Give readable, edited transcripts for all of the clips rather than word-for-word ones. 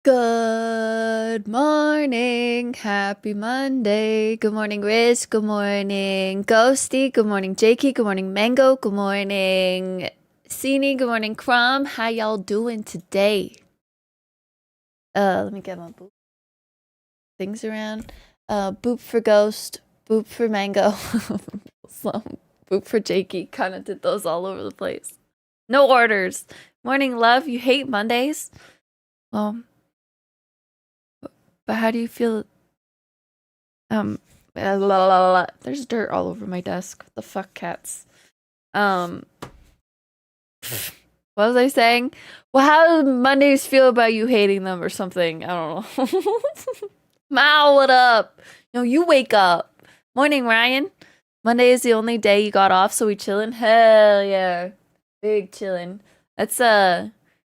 Good morning. Happy Monday. Good morning, Riz. Good morning, Ghosty. Good morning, Jakey. Good morning, Mango. Good morning, Sini. Good morning, Crumb. How y'all doing today? Let me get my boop things around. Boop for Ghost. Boop for Mango. Boop for Jakey. Kind of did those all over the place. No orders. Morning, love. You hate Mondays? Well, but how do you feel? There's dirt all over my desk. What the fuck, cats? What was I saying? Well, how do Mondays feel about you hating them or something? I don't know. Mal, what up? No, you wake up. Morning, Ryan. Monday is the only day you got off, so we chillin'? Hell yeah. Big chillin'. That's,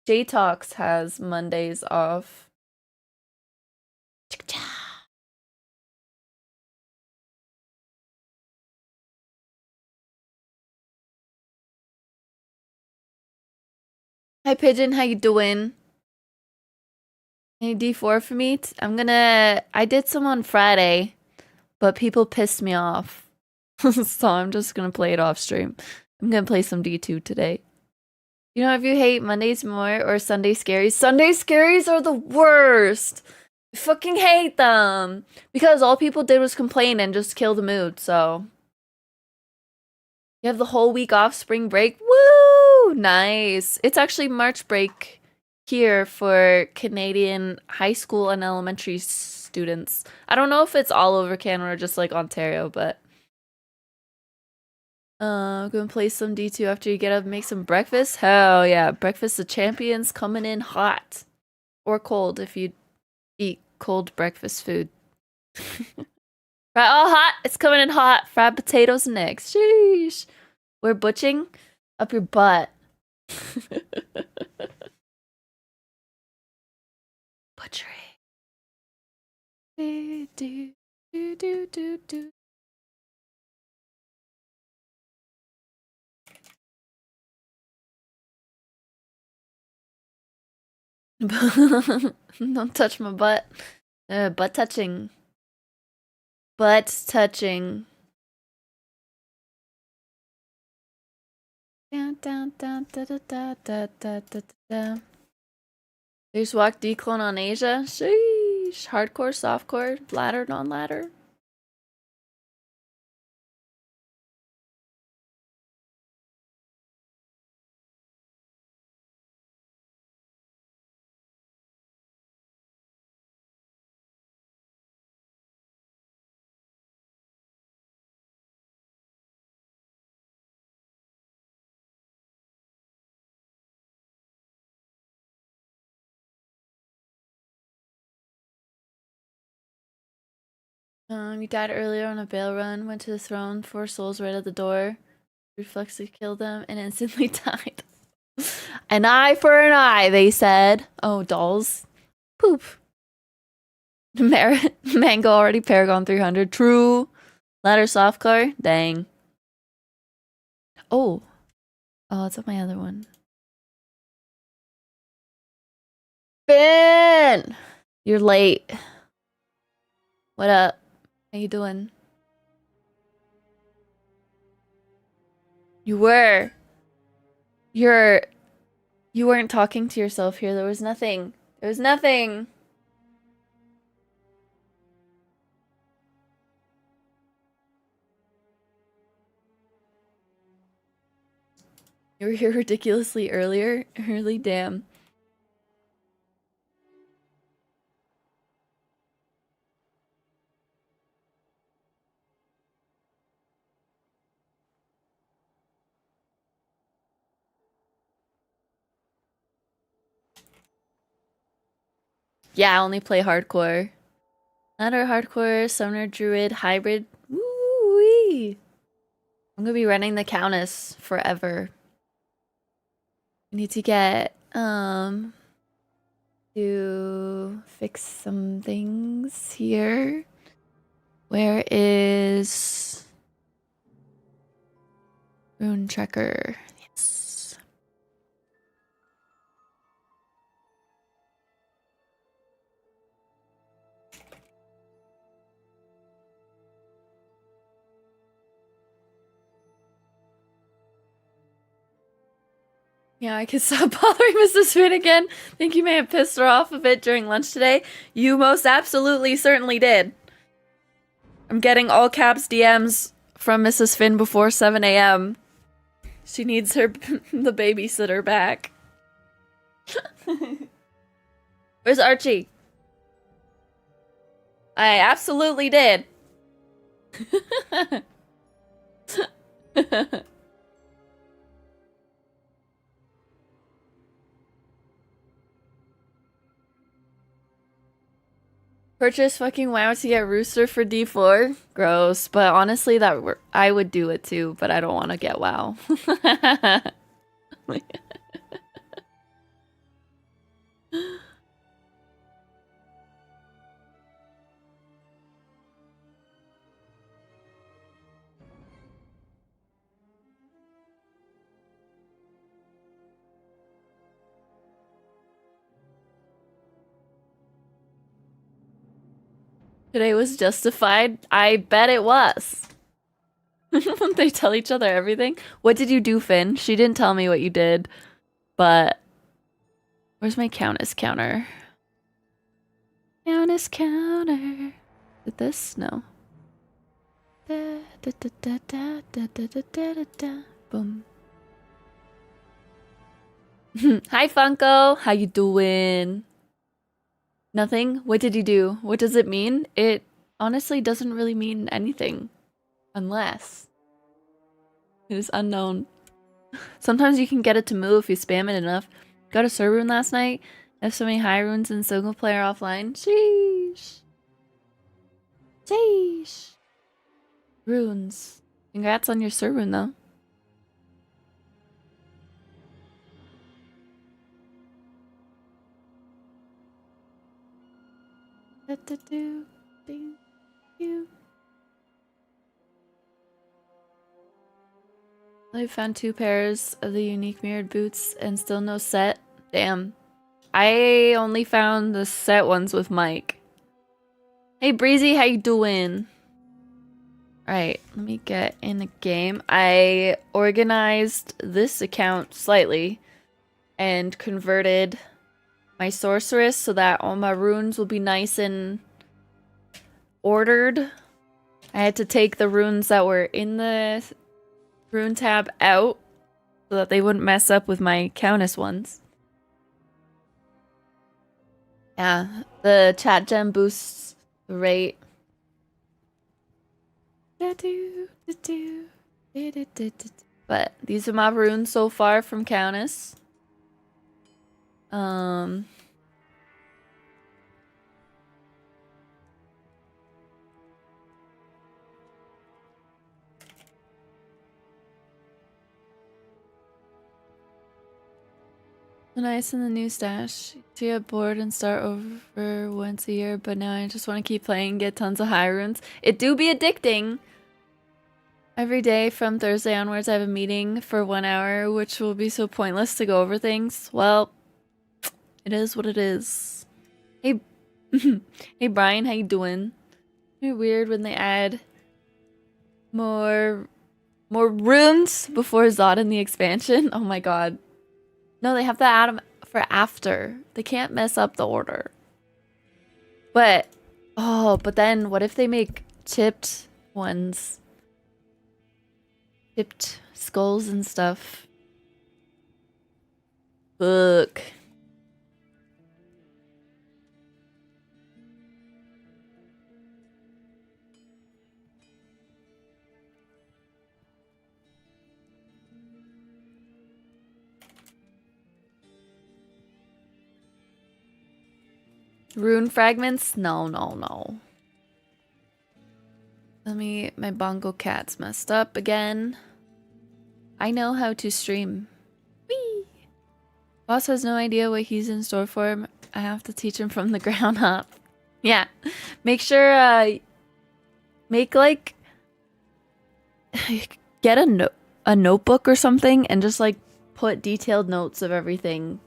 J-Talks has Mondays off. Hi, Pigeon. How you doing? Any D4 for me? I did some on Friday, but people pissed me off. So I'm just gonna play it off stream. I'm gonna play some D2 today. You know, if you hate Mondays more or Sunday scaries, Sunday scaries are the worst. I fucking hate them. Because all people did was complain and just kill the mood, so. You have the whole week off spring break. Woo! Nice. It's actually March break here for Canadian high school and elementary students. I don't know if it's all over Canada or just like Ontario, but I'm gonna play some D2 after you get up and make some breakfast. Hell yeah, breakfast of champions coming in hot or cold if you eat cold breakfast food. Right, oh hot, it's coming in hot. Fried potatoes and eggs. Sheesh. We're butching up your butt. Butchery. Do, do, do, do, do, do. Don't touch my butt. Butt touching. Butt touching. Down, down, down, da da da da da da da. There's walk declone on Asia. Sheesh. Hardcore, softcore, ladder, non-ladder. You died earlier on a bail run, went to the throne, 4 souls right at the door. Reflexly killed them and instantly died. An eye for an eye, they said. Oh, dolls. Poop. Mango already Paragon 300. True. Ladder softcore. Dang. Oh. Oh, it's on my other one. Ben! You're late. What up? How you doing? You were. You weren't talking to yourself here. There was nothing. There was nothing. You were here ridiculously early, damn. Yeah, I only play hardcore. Ladder hardcore, summoner, druid, hybrid. Woo-wee. I'm gonna be running the countess forever. I need to get, to fix some things here. Where is Rune Tracker? Yes. Yeah, I could stop bothering Mrs. Finn again. Think you may have pissed her off a bit during lunch today. You most absolutely certainly did. I'm getting all caps DMs from Mrs. Finn before 7 a.m. She needs her the babysitter back. Where's Archie? I absolutely did. Purchase fucking WoW to get Rooster for D4? Gross. But honestly, I would do it too, but I don't want to get WoW. Today was justified. I bet it was. They tell each other everything. What did you do, Finn? She didn't tell me what you did, but where's my countess counter? Countess counter. Did this? No. Da, da, da, da, da, da, da, da, da, da. Boom. Hi, Funko. How you doing? Nothing? What did you do? What does it mean? It honestly doesn't really mean anything. Unless it is unknown. Sometimes you can get it to move if you spam it enough. Got a server rune last night. I have so many high runes in single player offline. Sheesh. Sheesh. Runes. Congrats on your server rune though. I found 2 pairs of the unique mirrored boots and still no set. Damn. I only found the set ones with Mike. Hey Breezy, how you doing? Alright, let me get in the game. I organized this account slightly and converted my sorceress so that all my runes will be nice and ordered. I had to take the runes that were in the rune tab out so that they wouldn't mess up with my countess ones. Yeah, the chat gem boosts the rate. But these are my runes so far from countess. Nice in the new stash. To get bored and start over once a year, but now I just want to keep playing, get tons of high runes. It do be addicting. Every day from Thursday onwards, I have a meeting for 1 hour, which will be so pointless to go over things. Well, it is what it is. Hey, hey Brian, how you doing? Isn't it weird when they add more runes before Zod in the expansion? Oh my god. No, they have to add them for after. They can't mess up the order. But, oh, but then what if they make chipped ones? Chipped skulls and stuff. Look. Rune fragments? No, no, no. My bongo cat's messed up again. I know how to stream. Whee! Boss has no idea what he's in store for him. I have to teach him from the ground up. Yeah. Make sure, make like, get a notebook or something and just like put detailed notes of everything.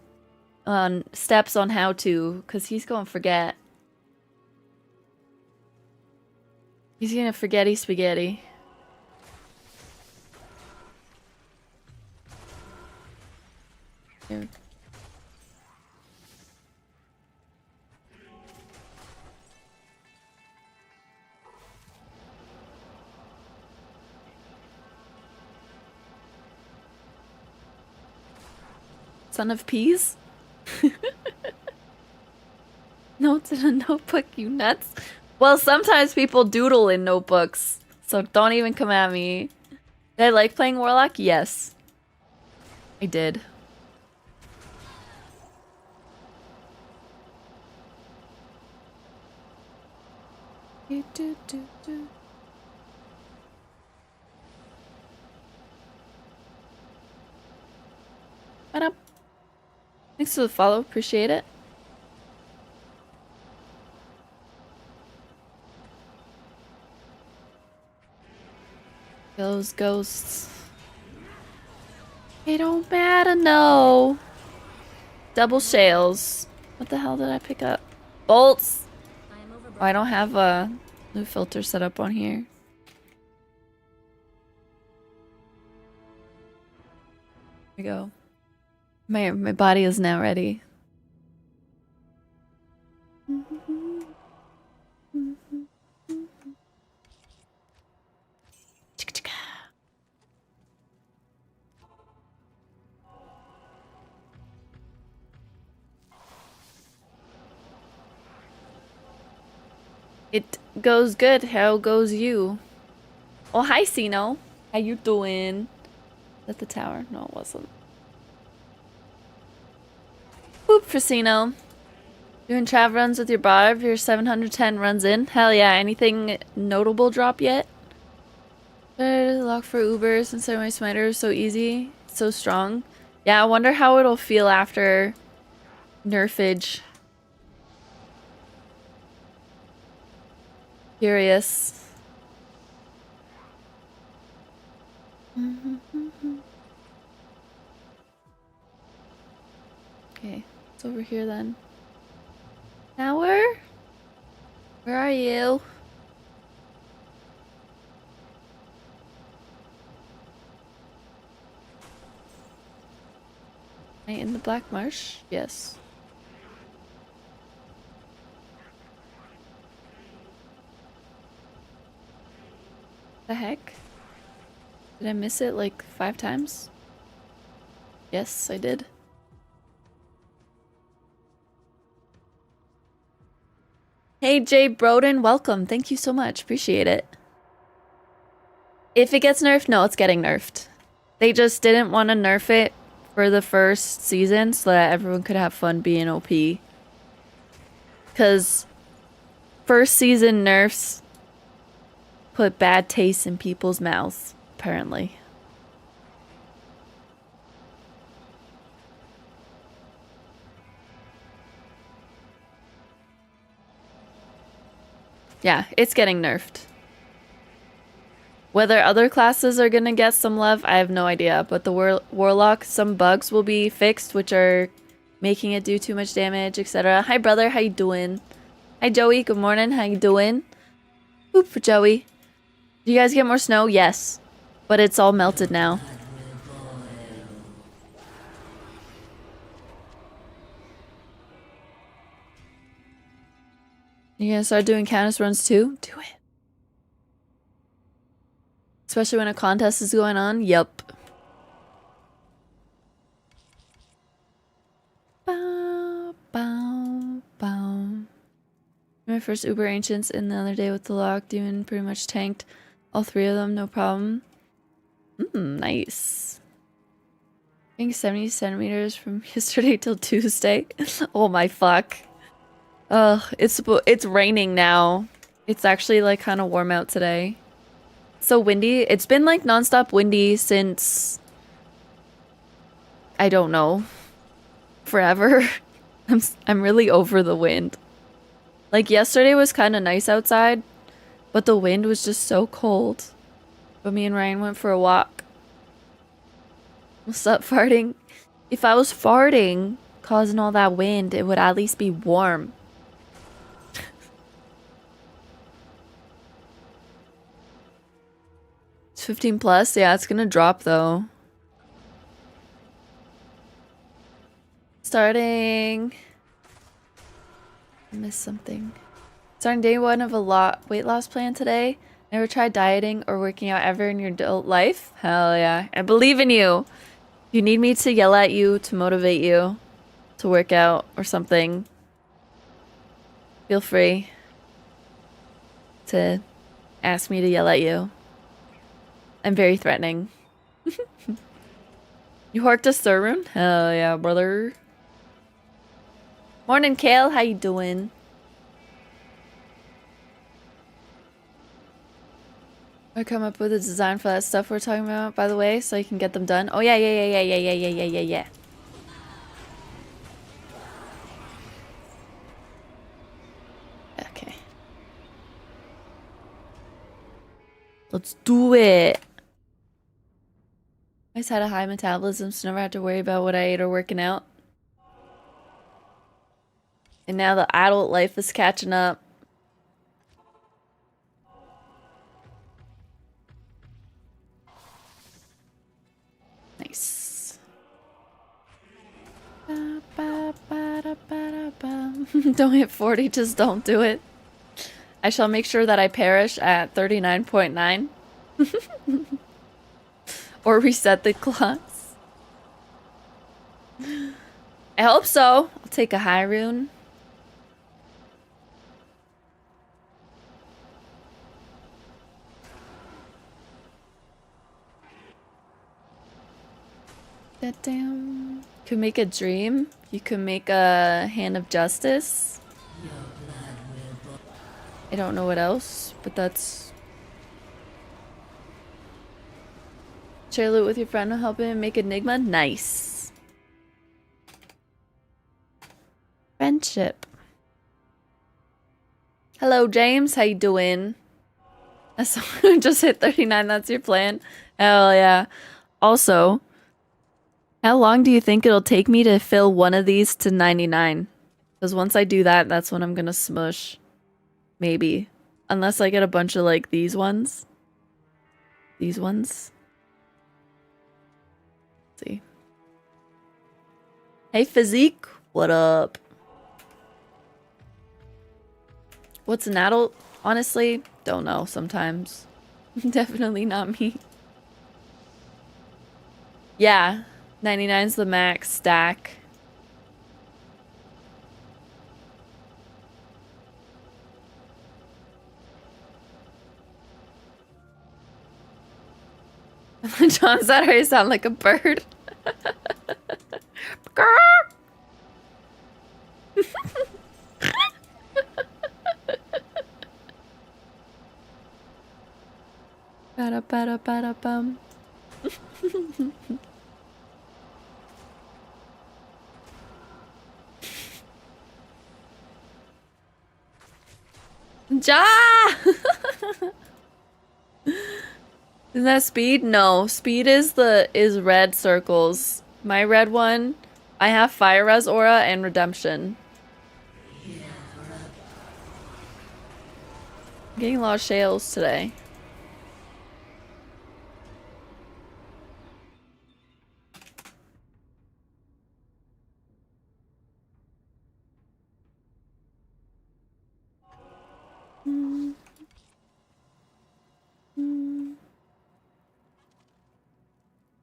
On steps on how to, because he's gonna forget. He's gonna forgetty spaghetti. Here. Son of peas? Notes in a notebook, you nuts. Well, sometimes people doodle in notebooks, so don't even come at me. Did I like playing Warlock? Yes. I did. What up? Thanks for the follow, appreciate it. Those ghosts. They don't matter, no. Double shales. What the hell did I pick up? Bolts! Oh, I don't have a new filter set up on here. Here we go. My body is now ready. It goes good. How goes you? Oh, hi, Sino. How you doing? At the tower? No, it wasn't. Whoop for Sino. Doing trav runs with your bar. Your 710 runs in. Hell yeah. Anything notable drop yet? Lock for Uber since my smiter is so easy. So strong. Yeah, I wonder how it'll feel after nerfage. Curious. Okay, it's over here then. Tower? Where are you? Am I in the Black Marsh? Yes. The heck? Did I miss it like 5 times? Yes, I did. Hey, Jay Broden, welcome. Thank you so much. Appreciate it. If it gets nerfed, no, it's getting nerfed. They just didn't want to nerf it for the first season so that everyone could have fun being OP. Because first season nerfs put bad taste in people's mouths, apparently. Yeah, it's getting nerfed. Whether other classes are gonna get some love, I have no idea. But the Warlock, some bugs will be fixed, which are making it do too much damage, etc. Hi, brother. How you doing? Hi, Joey. Good morning. How you doing? Oop for Joey. Do you guys get more snow? Yes. But it's all melted now. You gonna start doing countess runs too? Do it. Especially when a contest is going on? Yup. Bow, bow, bow. My first Uber Ancients in the other day with the lock. Demon pretty much tanked all 3 of them, no problem. Nice. I think 70 centimeters from yesterday till Tuesday. Oh my fuck. Ugh, it's raining now. It's actually like kind of warm out today. So windy. It's been like nonstop windy since I don't know. Forever. I'm really over the wind. Like yesterday was kind of nice outside, but the wind was just so cold. But me and Ryan went for a walk. What's up, farting? If I was farting, causing all that wind, it would at least be warm. It's 15 plus? Yeah, it's gonna drop though. Starting... I missed something. Starting day one of a weight loss plan today. Never tried dieting or working out ever in your adult life? Hell yeah. I believe in you. If you need me to yell at you, to motivate you, to work out or something, feel free to ask me to yell at you. I'm very threatening. You harked a Sarun? Hell yeah, brother. Morning, Kale. How you doing? I come up with a design for that stuff we're talking about, by the way, so you can get them done. Oh yeah, yeah. Okay. Let's do it. I just had a high metabolism, so never had to worry about what I ate or working out. And now the adult life is catching up. Nice. Don't hit 40, just don't do it. I shall make sure that I perish at 39.9. Or reset the clocks. I hope so. I'll take a high rune. That damn. Could make a dream. You could make a hand of justice. I don't know what else, but that's... Share loot with your friend and help him make Enigma? Nice. Friendship. Hello, James. How you doing? Just hit 39. That's your plan? Hell yeah. Also, how long do you think it'll take me to fill one of these to 99? Because once I do that, that's when I'm gonna smush. Maybe. Unless I get a bunch of, like, these ones. These ones. Let's see. Hey, Physique. What up? What's an adult? Honestly, don't know sometimes. Definitely not me. Yeah. 99's the max stack. John said I sound like a bird. Ba-da-ba-da-ba-da-bum. Ja! Isn't that speed? No, speed is red circles. My red one, I have Fire Res Aura and Redemption. I'm getting a lot of shales today.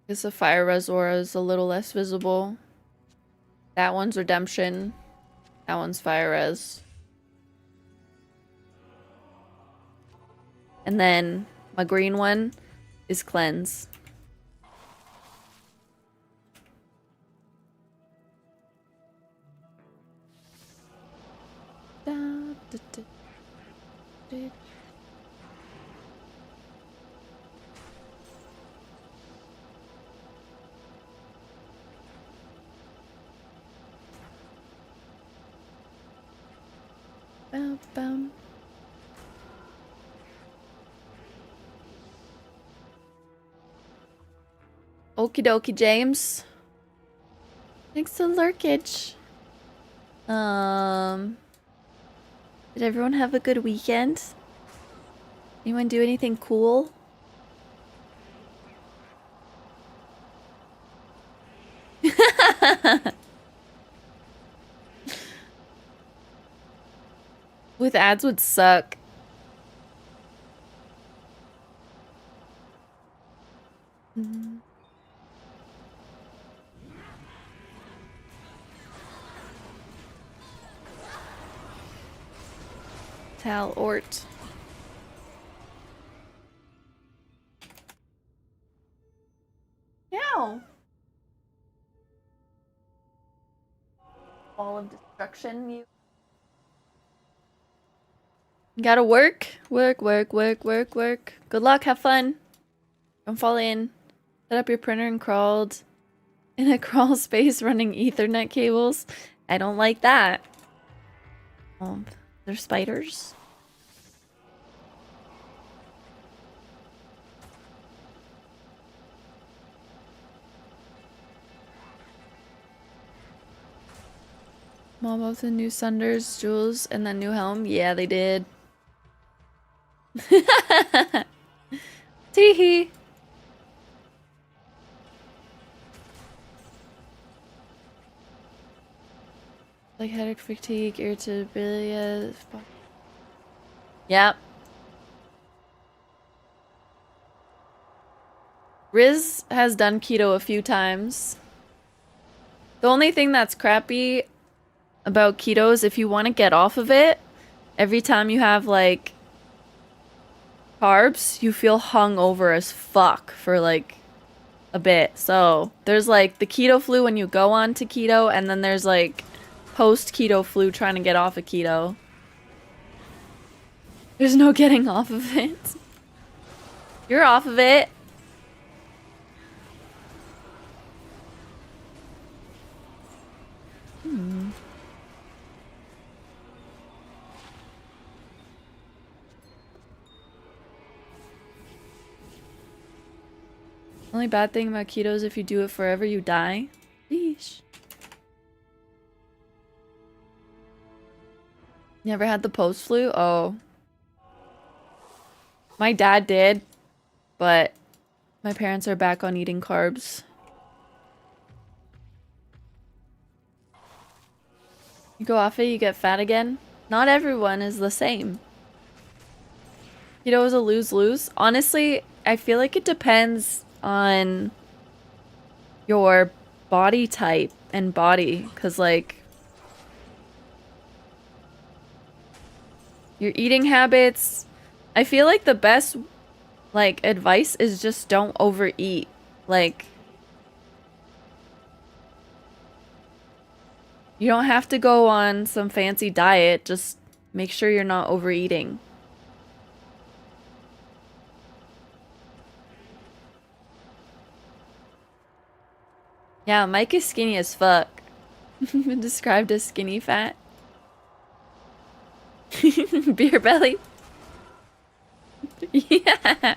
Because the Fire Res Aura is a little less visible. That one's Redemption. That one's Fire Res. And then my green one is Cleanse. Bum, bum. Okie dokie, James. Thanks to Lurkage. Did everyone have a good weekend? Anyone do anything cool? with ads would suck. Tal Ort. Ow. Wall of destruction, you. Gotta work. Work, work, work, work, work. Good luck, have fun. Don't fall in. Set up your printer and crawled in a crawl space running Ethernet cables. I don't like that. There's spiders. Mom of the new Sunders, Jules, and the new helm. Yeah, they did. Teehee. Like headache, fatigue, irritability. Yep. Riz has done keto a few times. The only thing that's crappy about keto is if you want to get off of it, every time you have like carbs, you feel hungover as fuck for like a bit. So there's like the keto flu when you go on to keto, and then there's like post keto flu trying to get off of keto. There's no getting off of it. You're off of it. Only bad thing about keto is if you do it forever, you die. Yeesh. Never had the post flu? Oh. My dad did, but my parents are back on eating carbs. You go off it, you get fat again? Not everyone is the same. Keto is a lose-lose. Honestly, I feel like it depends on your body type and body, because like your eating habits, I feel like the best like advice is just don't overeat. Like you don't have to go on some fancy diet, just make sure you're not overeating. Yeah, Mike is skinny as fuck. Been described as skinny fat. Beer belly. Yeah.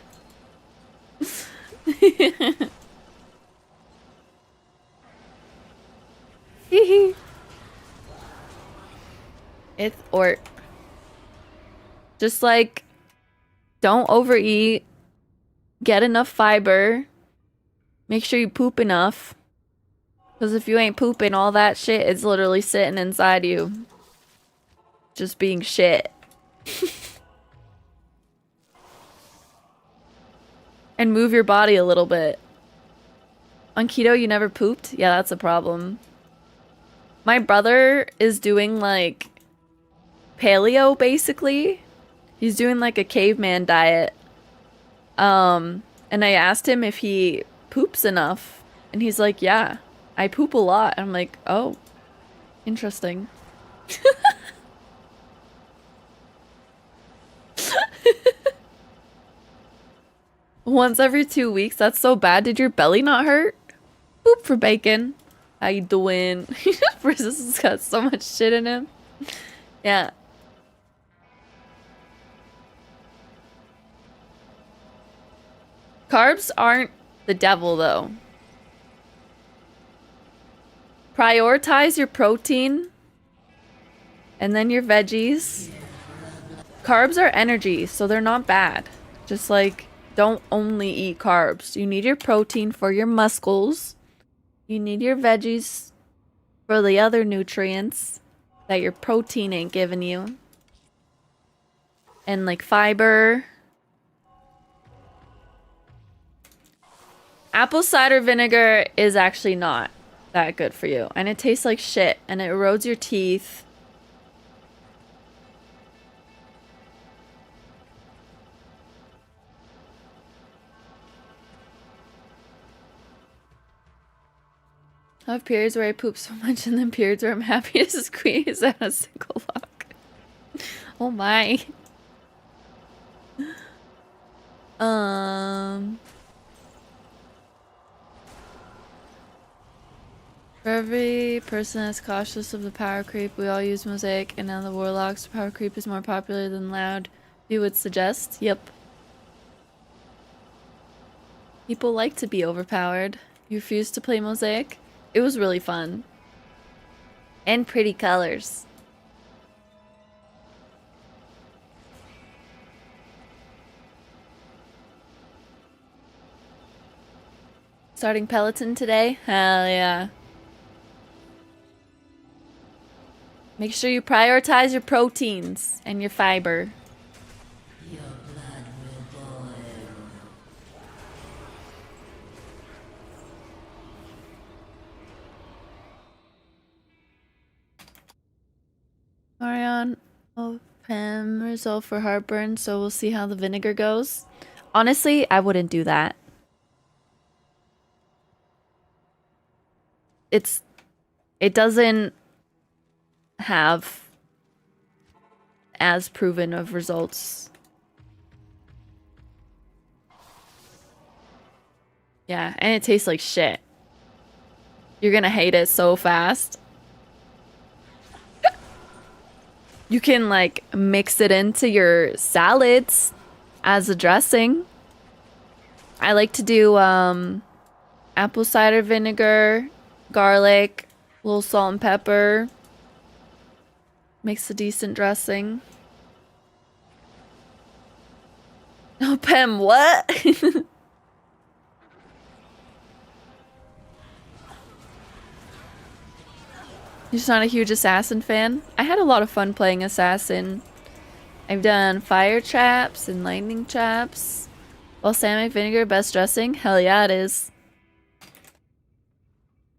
It's Ort. Just like, don't overeat. Get enough fiber. Make sure you poop enough. Because if you ain't pooping, all that shit is literally sitting inside you. Just being shit. And move your body a little bit. On keto, you never pooped? Yeah, that's a problem. My brother is doing like paleo, basically. He's doing like a caveman diet. And I asked him if he poops enough. And he's like, yeah. I poop a lot. I'm like, oh, interesting. Once every 2 weeks? That's so bad. Did your belly not hurt? Poop for bacon. How you doing? Versus has got so much shit in him. Yeah. Carbs aren't the devil, though. Prioritize your protein and then your veggies. Carbs are energy, so they're not bad. Just like, don't only eat carbs. You need your protein for your muscles. You need your veggies for the other nutrients that your protein ain't giving you. and like fiber. Apple cider vinegar is actually not that good for you, and it tastes like shit, and it erodes your teeth. I have periods where I poop so much, and then periods where I'm happy to squeeze out a single lock. Oh my. For every person that's cautious of the power creep, we all use Mosaic, and now the Warlocks. Power creep is more popular than loud. You would suggest? Yep. People like to be overpowered. You refuse to play Mosaic? It was really fun. And pretty colors. Starting Peloton today? Hell yeah. Make sure you prioritize your proteins and your fiber. Your blood will boil. Marion, Pam result for heartburn, so we'll see how the vinegar goes. Honestly, I wouldn't do that. It doesn't have as proven of results. Yeah, and it tastes like shit. You're gonna hate it so fast. You can like mix it into your salads as a dressing. I like to do apple cider vinegar, garlic, a little salt and pepper. Makes a decent dressing. Oh, Pem, what? You're just not a huge Assassin fan? I had a lot of fun playing Assassin. I've done fire traps and lightning traps. Balsamic vinegar, best dressing? Hell yeah, it is.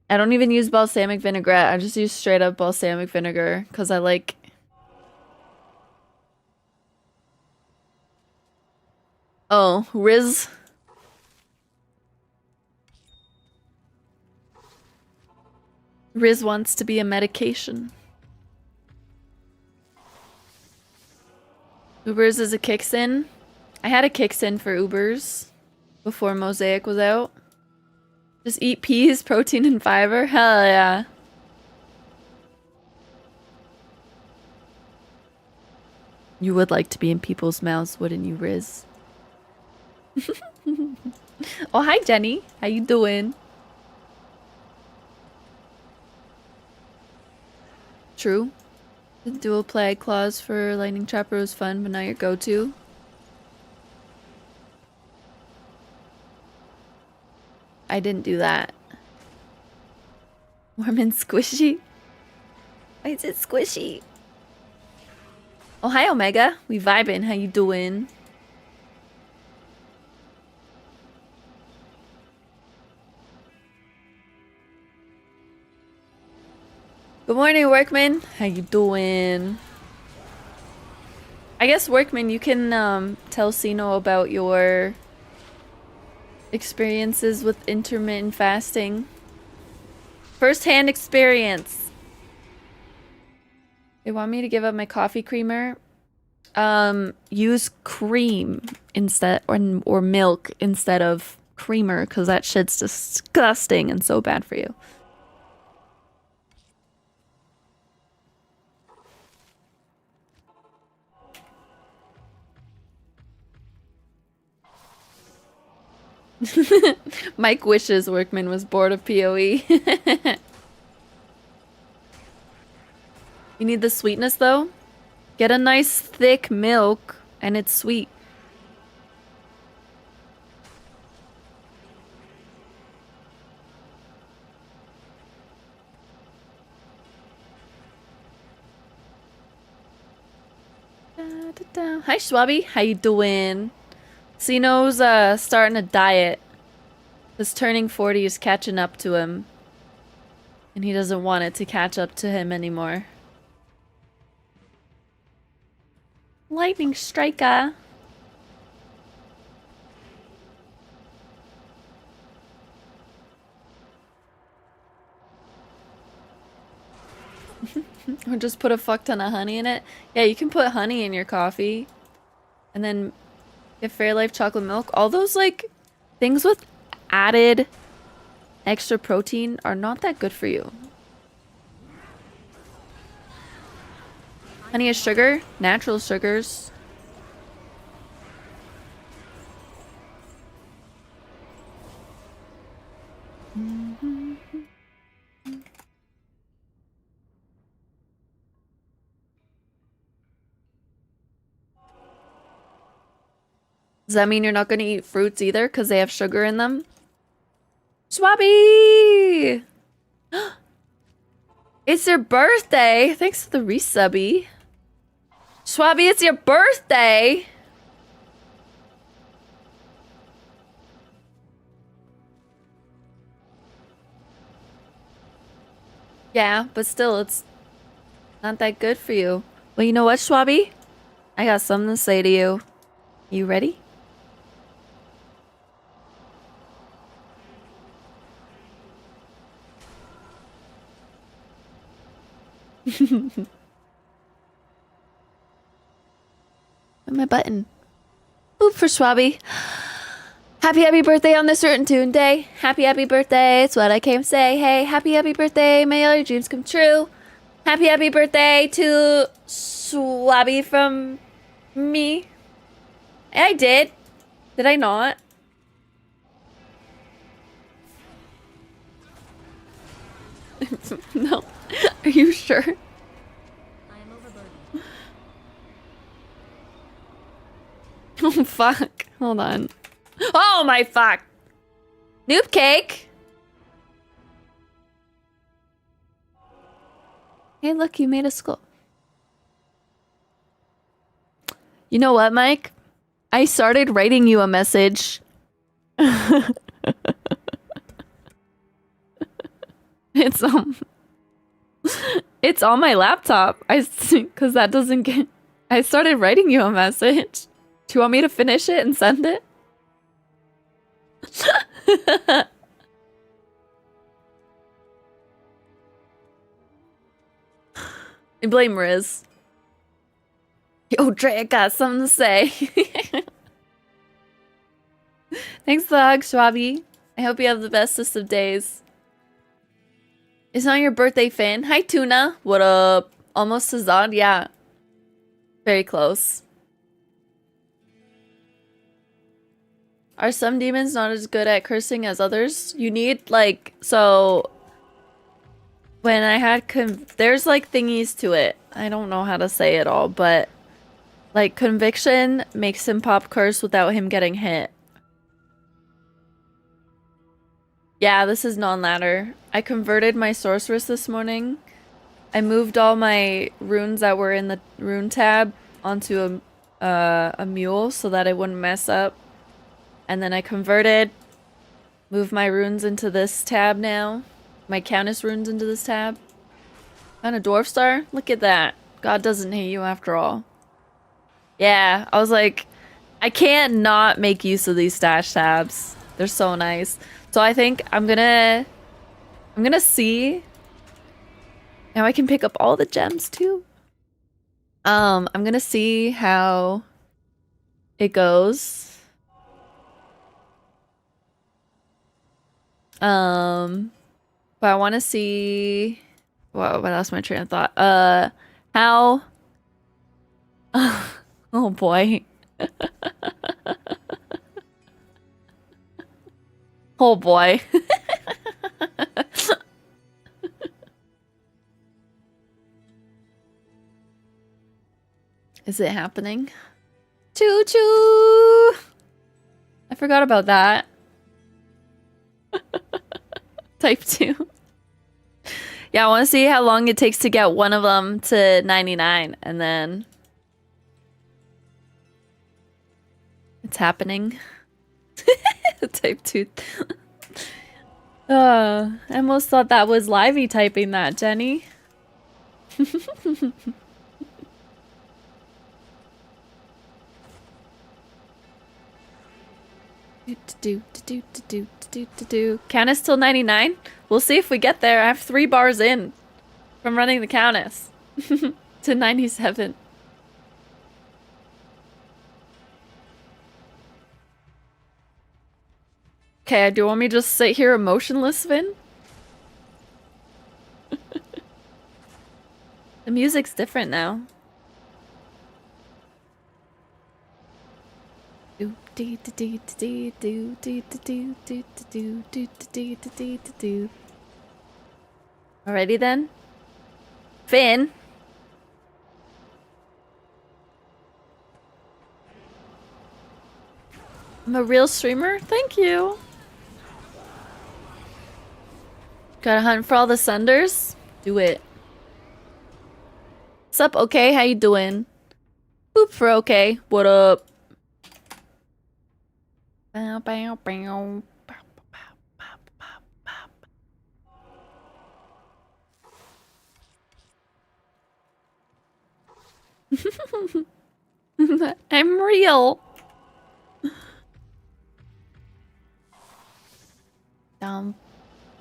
I don't even use balsamic vinaigrette. I just use straight up balsamic vinegar because I like... Oh, Riz. Riz wants to be a medication. Ubers is a kicksin. I had a kicksin for Ubers before Mosaic was out. Just eat peas, protein, and fiber? Hell yeah. You would like to be in people's mouths, wouldn't you, Riz? Oh, hi, Jenny. How you doing? True. The dual play clause for Lightning Trapper was fun, but not your go-to. I didn't do that. Mormon squishy? Why is it squishy? Oh, hi, Omega. We vibing. How you doing? Good morning, Workman. How you doing? I guess, Workman, you can tell Sino about your experiences with intermittent fasting. First-hand experience. They want me to give up my coffee creamer. Use cream instead, or milk instead of creamer, because that shit's disgusting and so bad for you. Mike wishes Workman was bored of PoE. You need the sweetness though? Get a nice thick milk and it's sweet. Hi, Schwabby. How you doing? Sino's starting a diet. This turning 40 is catching up to him. And he doesn't want it to catch up to him anymore. Lightning striker. Or just put a fuck ton of honey in it. Yeah, you can put honey in your coffee. And then get Fairlife chocolate milk. All those, like, things with added extra protein are not that good for you. Honey is sugar. Natural sugars. Does that mean you're not going to eat fruits either because they have sugar in them? Swabby! It's your birthday! Thanks for the resubby. Swabby, it's your birthday! Yeah, but still, it's not that good for you. Well, you know what, Swabby? I got something to say to you. You ready? My button. Boop for Schwabby. Happy birthday on this certain tune day. Happy birthday. It's what I came to say. Hey, happy birthday. May all your dreams come true. Happy birthday to Schwabby from me. I did. Did I not? No. Are you sure? Oh, fuck. Hold on. Oh, my fuck. Noob cake. Hey, look, you made a skull. You know what, Mike? I started writing you a message. It's on my laptop. Because that doesn't get... I started writing you a message. Do you want me to finish it and send it? I blame Riz. Yo, Dre, I got something to say. Thanks for the hug, Schwabby. I hope you have the bestest of days. It's not your birthday, Finn. Hi, Tuna. What up? Almost Azad? Yeah. Very close. Are some demons not as good at cursing as others? You need, like, so... When I had there's, like, thingies to it. I don't know how to say it all, but... Like, conviction makes him pop curse without him getting hit. Yeah, this is non-ladder. I converted my sorceress this morning. I moved all my runes that were in the rune tab onto a mule so that it wouldn't mess up. And then I converted, moved my runes into this tab now. My countess runes into this tab. And a dwarf star? Look at that. God doesn't hate you after all. Yeah, I was like, I can't not make use of these stash tabs. They're so nice. So I think I'm gonna see. Now I can pick up all the gems too. I'm gonna see how it goes. But I want to see. Whoa, I lost my train of thought. How? Oh boy. Oh boy. Is it happening? Choo choo! I forgot about that. Type 2. Yeah, I want to see how long it takes to get one of them to 99 and then It's happening. Type 2. I almost thought that was Livey typing that, Jenny. Countess till 99? We'll see if we get there. I have 3 bars in from running the Countess to 97. Okay, do you want me to just sit here emotionless, Vin? The music's different now. Alrighty then. Finn. I'm a real streamer? Thank you. Gotta hunt for all the sunders? Do it. What's up, okay? How you doing? Boop for okay. What up? Bow, bow, bow. I'm real. Dum,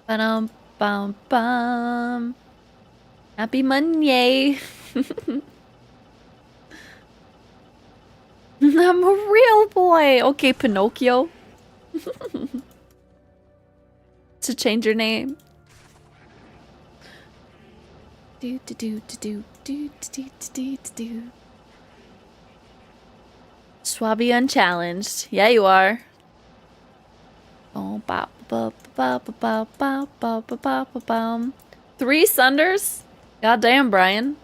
ba-dum, bum, bum. Happy Monday. I'm a real boy. Okay, Pinocchio. To change your name. Do do do do do do do do do. Swabby unchallenged. Yeah, you are. Oh, ba ba ba ba ba ba ba ba ba ba ba. 3 sunders? Goddamn, Brian.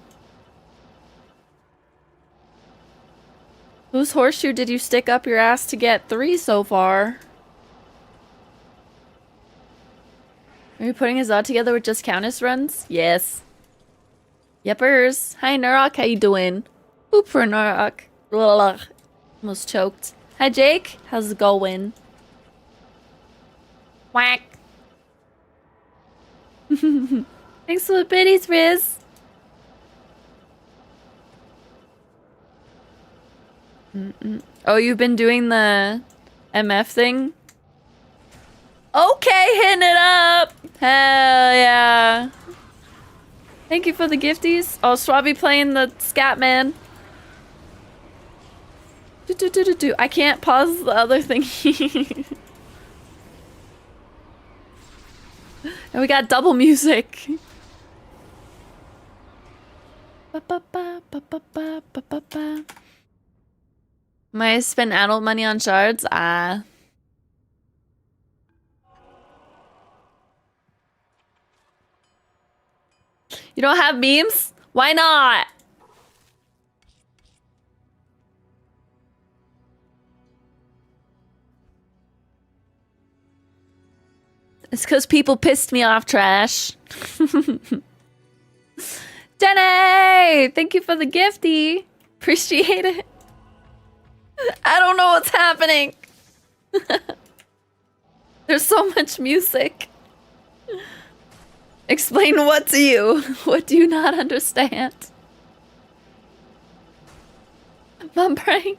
Whose horseshoe did you stick up your ass to get 3 so far? Are you putting his odd together with just Countess runs? Yes. Yepers. Hi, Nurok. How you doing? Boop for Nurok. Ugh. Almost choked. Hi, Jake. How's it going? Whack. Thanks for the biddies, Riz. Oh, you've been doing the MF thing? Okay, hitting it up. Hell yeah. Thank you for the gifties. Oh, Swabby playing the scat man. I can't pause the other thing. And we got double music. Might I spend adult money on shards? Ah. You don't have memes? Why not? It's because people pissed me off, trash. Jenny! Thank you for the gifty. Appreciate it. I don't know what's happening. There's so much music. Explain what to you? What do you not understand? My brain.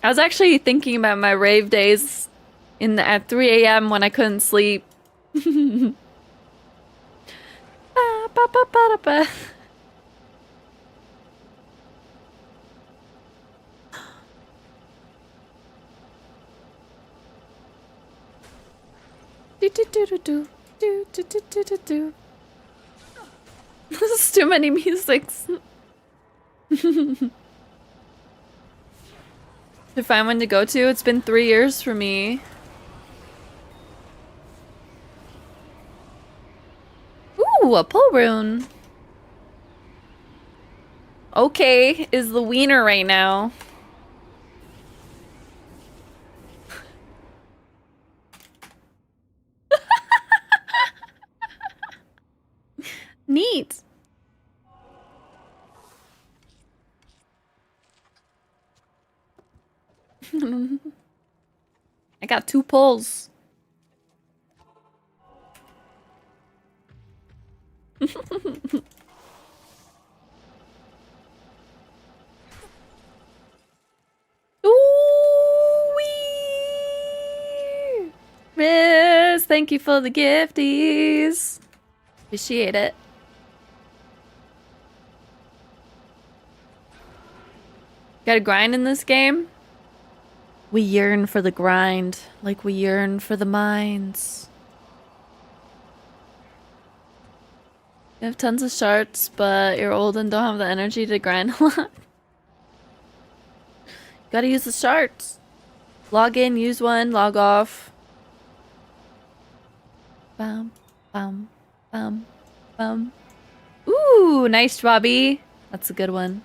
I was actually thinking about my rave days at 3 a.m. when I couldn't sleep. This is too many musics. To find one to go to, it's been 3 years for me. Ooh, a pull rune. Okay, is the wiener right now. Neat. I got 2 pulls. Ooh-wee! Riz, thank you for the gifties. Appreciate it. Gotta grind in this game? We yearn for the grind, like we yearn for the mines. You have tons of shards, but you're old and don't have the energy to grind a lot. Gotta use the shards. Log in, use one, log off. Bum, bum, bum, bum. Ooh, nice, Bobby. That's a good one.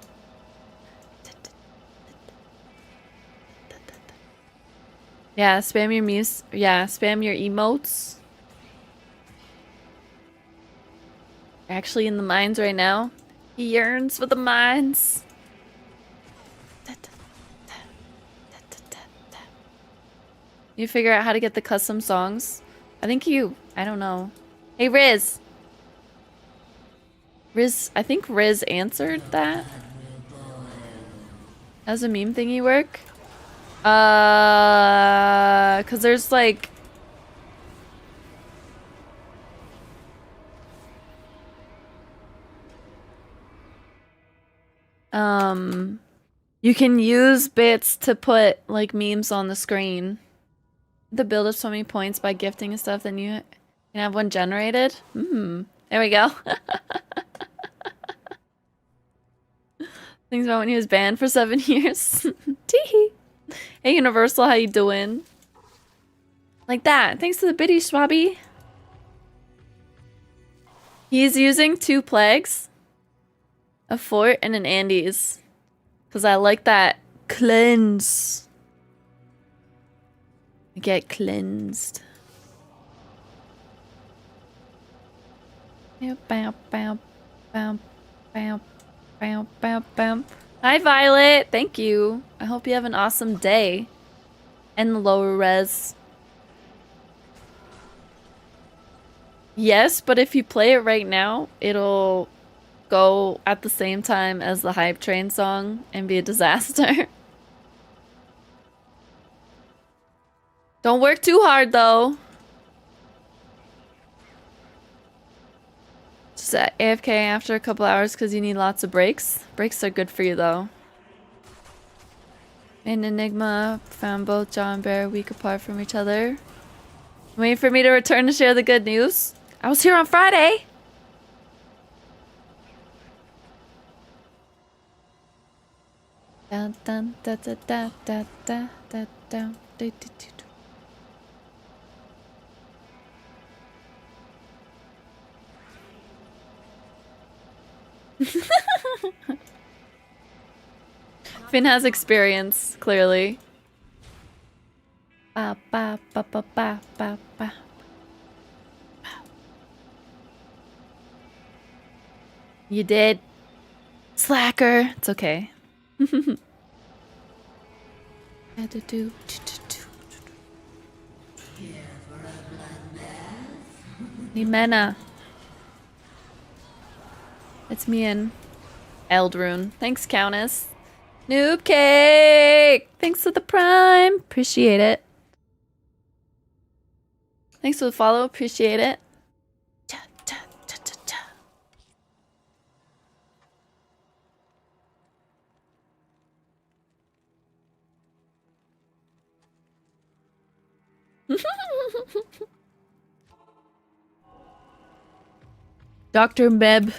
Yeah, spam your spam your emotes. Actually in the mines right now. He yearns for the mines. You figure out how to get the custom songs? I don't know. Hey, Riz. I think Riz answered that. How's a meme thingy work? 'Cause there's like... You can use bits to put like memes on the screen. To build up so many points by gifting and stuff, then you can have one generated. There we go. Things about when he was banned for 7 years. Teehee. Hey Universal, how you doing? Like that. Thanks to the biddy, Schwabby. He's using 2 plagues, a fort, and an Andes. Because I like that cleanse. Get cleansed. Bow, bow, bow, bow, bow, bow, bow, bow. Hi, Violet. Thank you. I hope you have an awesome day. And the lower res. Yes, but if you play it right now, it'll go at the same time as the Hype Train song and be a disaster. Don't work too hard, though. Just AFK after a couple hours because you need lots of breaks. Breaks are good for you, though. And Enigma found both John and Bear a week apart from each other. Waiting for me to return to share the good news. I was here on Friday. Dun dun da da da da da da da da da. Finn has experience, clearly. Ba ba ba ba ba ba ba. You did. Slacker. It's okay. Nimena. It's me and Eldrune. Thanks, Countess. Noob Cake! Thanks for the prime. Appreciate it. Thanks for the follow. Appreciate it. Dr. Meb.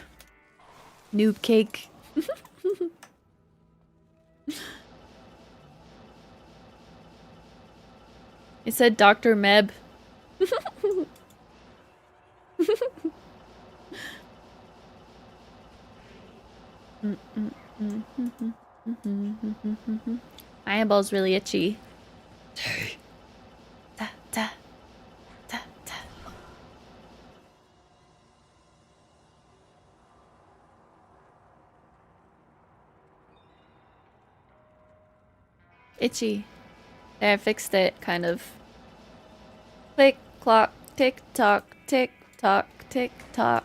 Noob Cake. It said Dr. Meb. My eyeball's really itchy. Da, da, da, da. Itchy. There, I fixed it, kind of. Click, clock, tick, tock, tick, tock, tick, tock.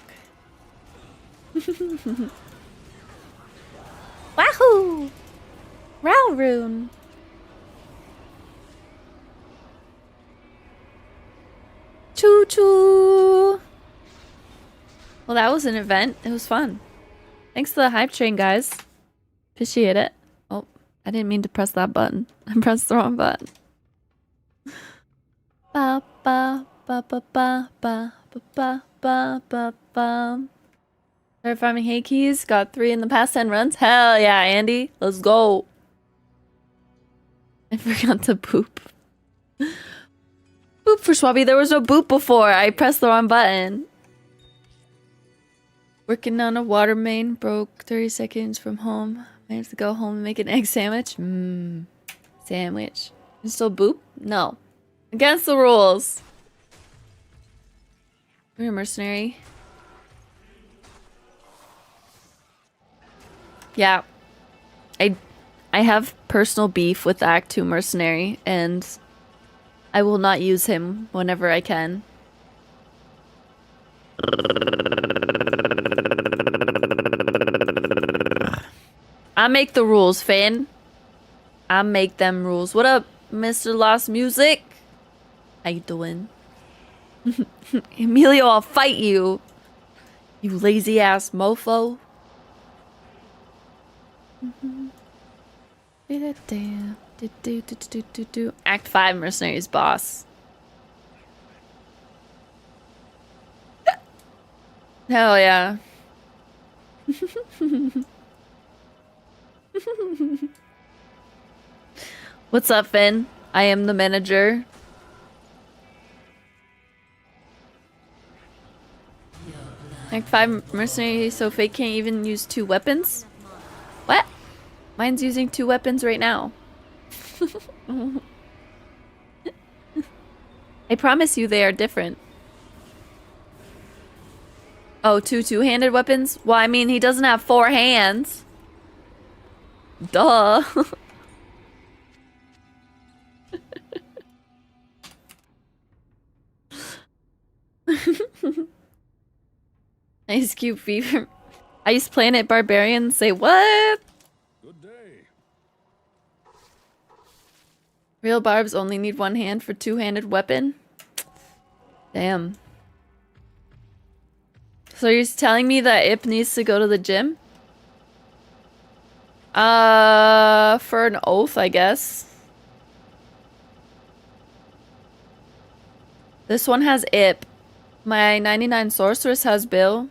Wahoo! Rowroon. Choo choo! Well, that was an event. It was fun. Thanks to the hype train, guys. Appreciate it. Oh, I didn't mean to press that button. I pressed the wrong button. Ba ba ba ba ba ba ba ba ba ba. Started farming hay keys. Got 3 in the past 10 runs. Hell yeah, Andy. Let's go. I forgot to boop. Boop for Schwabby. There was no boop before. I pressed the wrong button. Working on a water main. Broke 30 seconds from home. I have to go home and make an egg sandwich. Sandwich. You still boop? No. Against the rules. We're a mercenary. Yeah. I have personal beef with Act 2 mercenary, and I will not use him whenever I can. I make the rules, Finn. I make them rules. What up, Mr. Lost Music? How you doing? Emilio, I'll fight you. You lazy ass mofo. Act 5 mercenaries boss. Hell yeah. What's up, Finn? I am the manager. Act 5 mercenary, so Fake can't even use 2 weapons? What? Mine's using 2 weapons right now. I promise you they are different. Oh, 2 two-handed weapons? Well, I mean, he doesn't have 4 hands. Duh. Ice Cube Fever. Ice Planet Barbarian say what? Good day. Real barbs only need 1 hand for 2-handed weapon? Damn. So you're telling me that Ip needs to go to the gym? For an oath, I guess. This one has Ip. My 99 sorceress has Bill.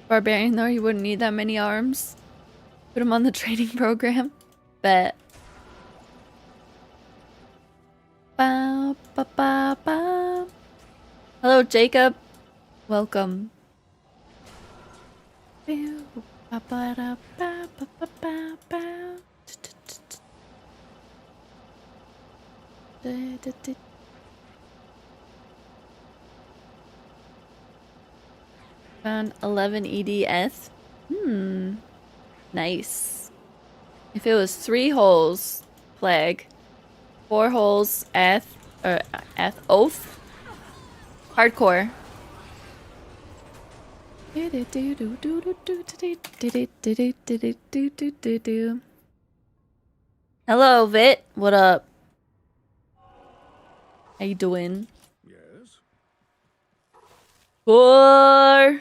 Barbarian though, he wouldn't need that many arms. Put him on the training program. Bet. Ba, ba, ba, ba. Hello, Jacob. Welcome. Ba, ba, da, ba, ba, ba, ba, ba. Da, da, da. Found 11 EDS. Nice. If it was 3 holes, plague. 4 holes, oath. Hardcore. Hello, Vit. What up? How you doing? Yes. 4.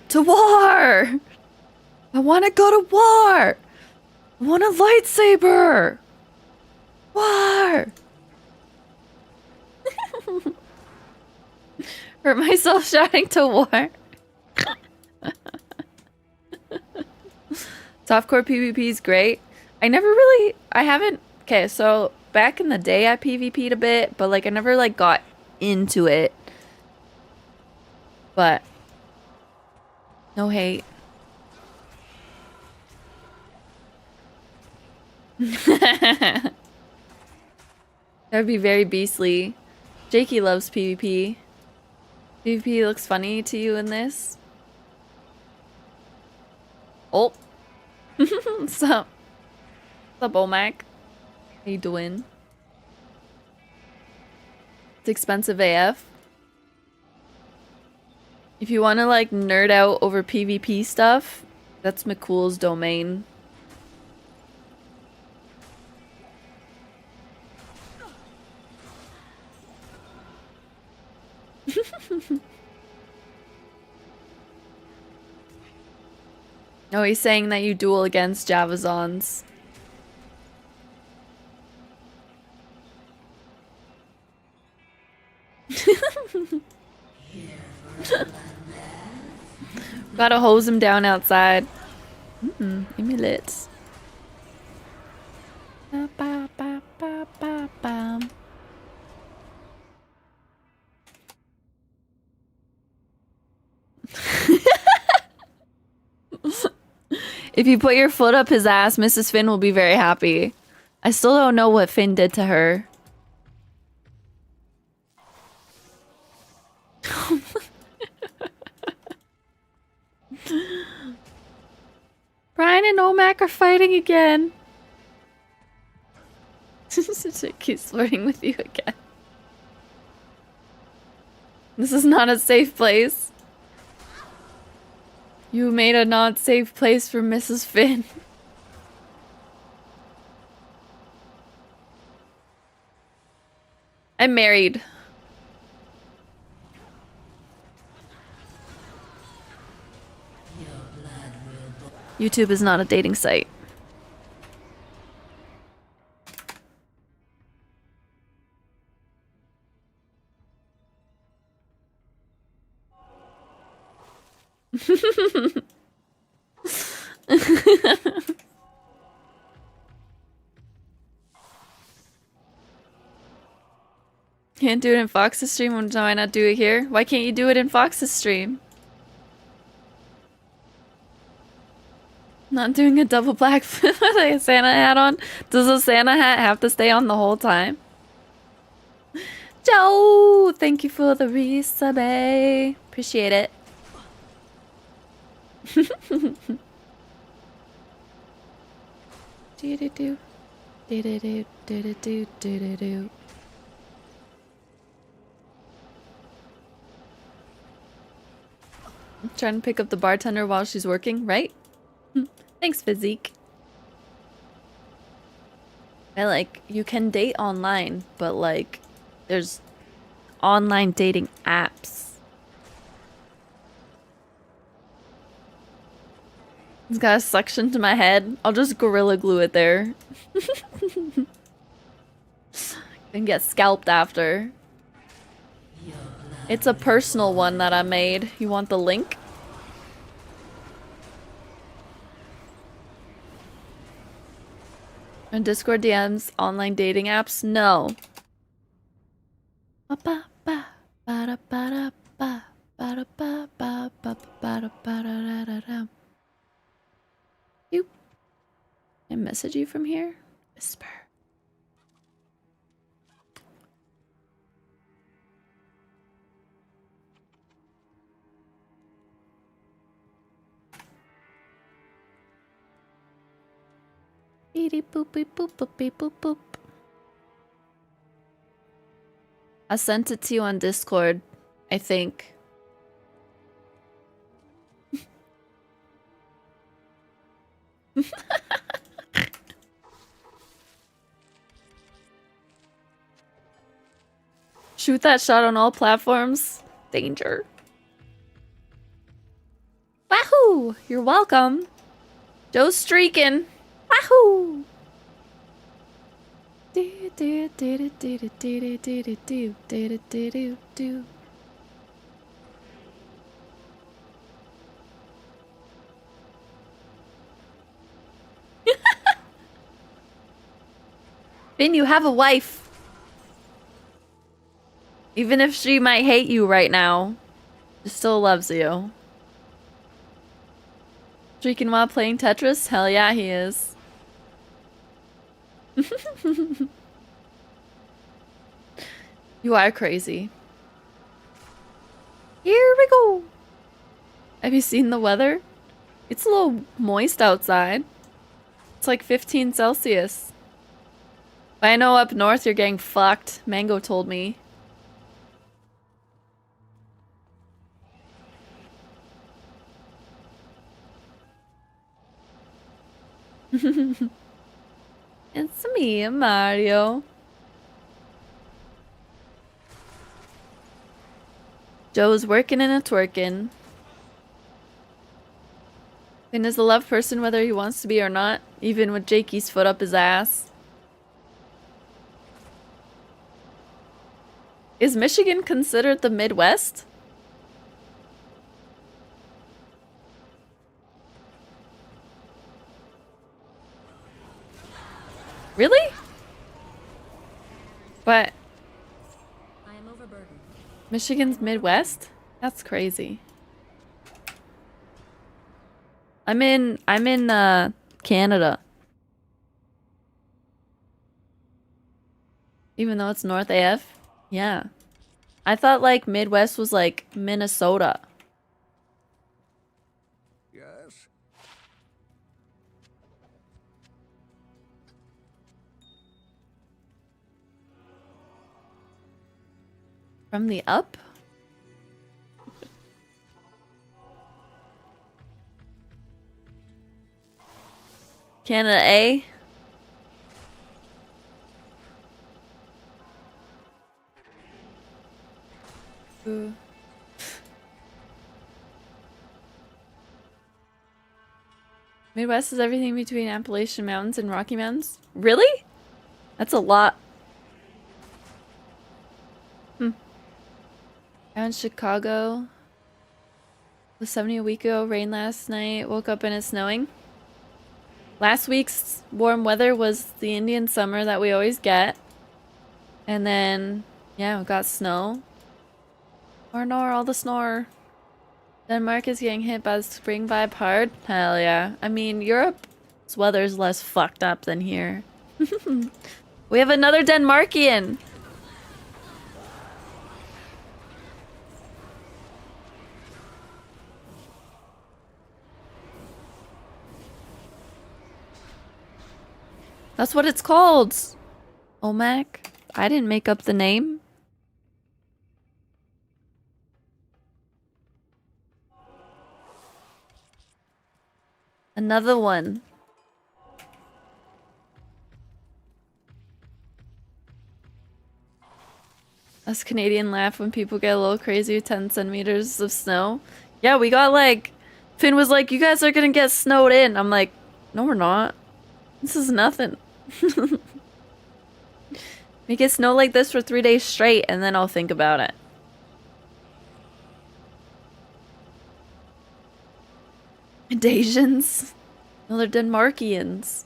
To war! I want to go to war! I want a lightsaber! War! Hurt myself shouting to war. Softcore PvP is great. I never really, I haven't, okay, so back in the day I PvP'd a bit, but like I never like got into it. But no hate. That'd be very beastly. Jakey loves PvP. PvP looks funny to you in this? Oh. What's up? What's up, Omac? How you doing? It's expensive AF. If you want to like nerd out over PvP stuff, that's McCool's domain. No, he's saying that you duel against Javazons. Gotta hose him down outside. Emulates. Ba, ba, ba, ba, ba, ba. If you put your foot up his ass, Mrs. Finn will be very happy. I still don't know what Finn did to her. Brian and Omac are fighting again. Keeps flirting with you again. This is not a safe place. You made a not safe place for Mrs. Finn. I'm married. YouTube is not a dating site. Can't do it in Fox's stream. Why not do it here? Why can't you do it in Fox's stream? Not doing a double black with a Santa hat on? Does a Santa hat have to stay on the whole time? Joe, thank you for the resub. Appreciate it. Do do do do do do do do do do. I'm trying to pick up the bartender while she's working, right? Thanks, Physique. You can date online, but like, there's online dating apps. It's got a suction to my head. I'll just gorilla glue it there. And get scalped after. It's a personal one that I made. You want the link? And Discord DMs, online dating apps? No. You. I message you from here? Whisper. Beep boop beep boop boop beep boop boop. I sent it to you on Discord, I think. Shoot that shot on all platforms. Danger. Wahoo! You're welcome. Joe's streaking. Wahoo! Do do do do do do do do do do do do do. Finn, you have a wife. Even if she might hate you right now, she still loves you. Streaking while playing Tetris? Hell yeah, he is. You are crazy. Here we go. Have you seen the weather? It's a little moist outside. It's like 15 Celsius. But I know up north you're getting fucked. Mango told me. It's me, Mario. Joe's working and a twerking. Finn is a love person whether he wants to be or not, even with Jakey's foot up his ass. Is Michigan considered the Midwest? Really? But I am overburdened. Michigan's Midwest? That's crazy. I'm in Canada. Even though it's North AF? Yeah. I thought like Midwest was like Minnesota. Yes. From the up? Canada A? Ooh. Midwest is everything between Appalachian Mountains and Rocky Mountains? Really? That's a lot. I'm in Chicago. It was 70 a week ago. Rain last night. Woke up and it's snowing. Last week's warm weather was the Indian summer that we always get. And then, yeah, we got snow. Nor, all the snore. Denmark is getting hit by the spring vibe hard. Hell yeah. I mean, Europe's weather's less fucked up than here. We have another Denmarkian. That's what it's called. Omak. I didn't make up the name. Another one. Us Canadian laugh when people get a little crazy with 10 centimeters of snow. Yeah, we got like... Finn was like, you guys are gonna get snowed in. I'm like, no we're not. This is nothing. Make it snow like this for 3 days straight and then I'll think about it. Asians? No, they're Denmarkians.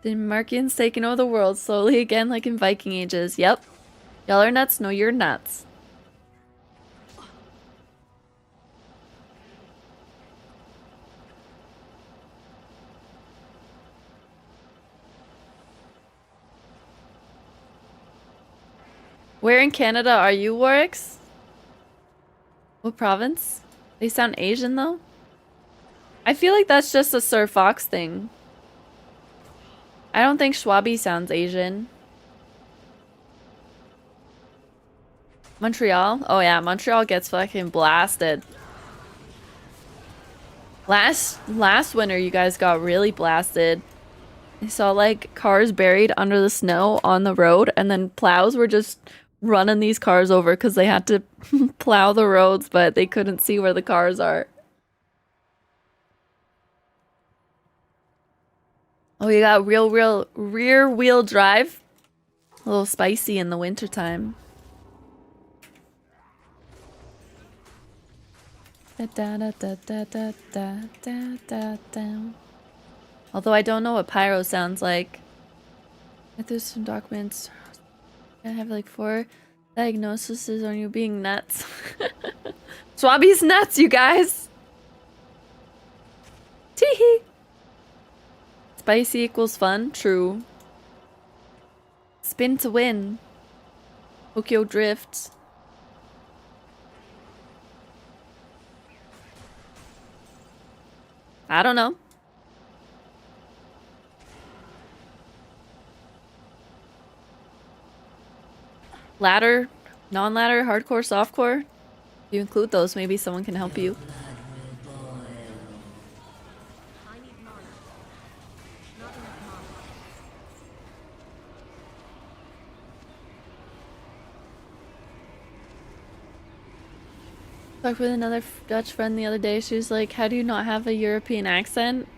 Denmarkians taking over the world slowly again like in Viking ages. Yep. Y'all are nuts? No, you're nuts. Where in Canada are you, Warwicks? What province? They sound Asian though? I feel like that's just a Sir Fox thing. I don't think Schwabi sounds Asian. Montreal? Oh yeah, Montreal gets fucking blasted. Last winter you guys got really blasted. I saw like cars buried under the snow on the road and then plows were just running these cars over because they had to plow the roads but they couldn't see where the cars are. Oh, you got rear wheel drive? A little spicy in the wintertime. Although I don't know what pyro sounds like. I threw some documents. I have like 4 diagnoses on you being nuts. Swabby's nuts, you guys! Teehee! Spicy equals fun? True. Spin to win. Tokyo Drift. I don't know. Ladder, non-ladder, hardcore, softcore. If you include those, maybe someone can help you. I need mana. Not enough mana. Talked with another Dutch friend the other day. She was like, "How do you not have a European accent?"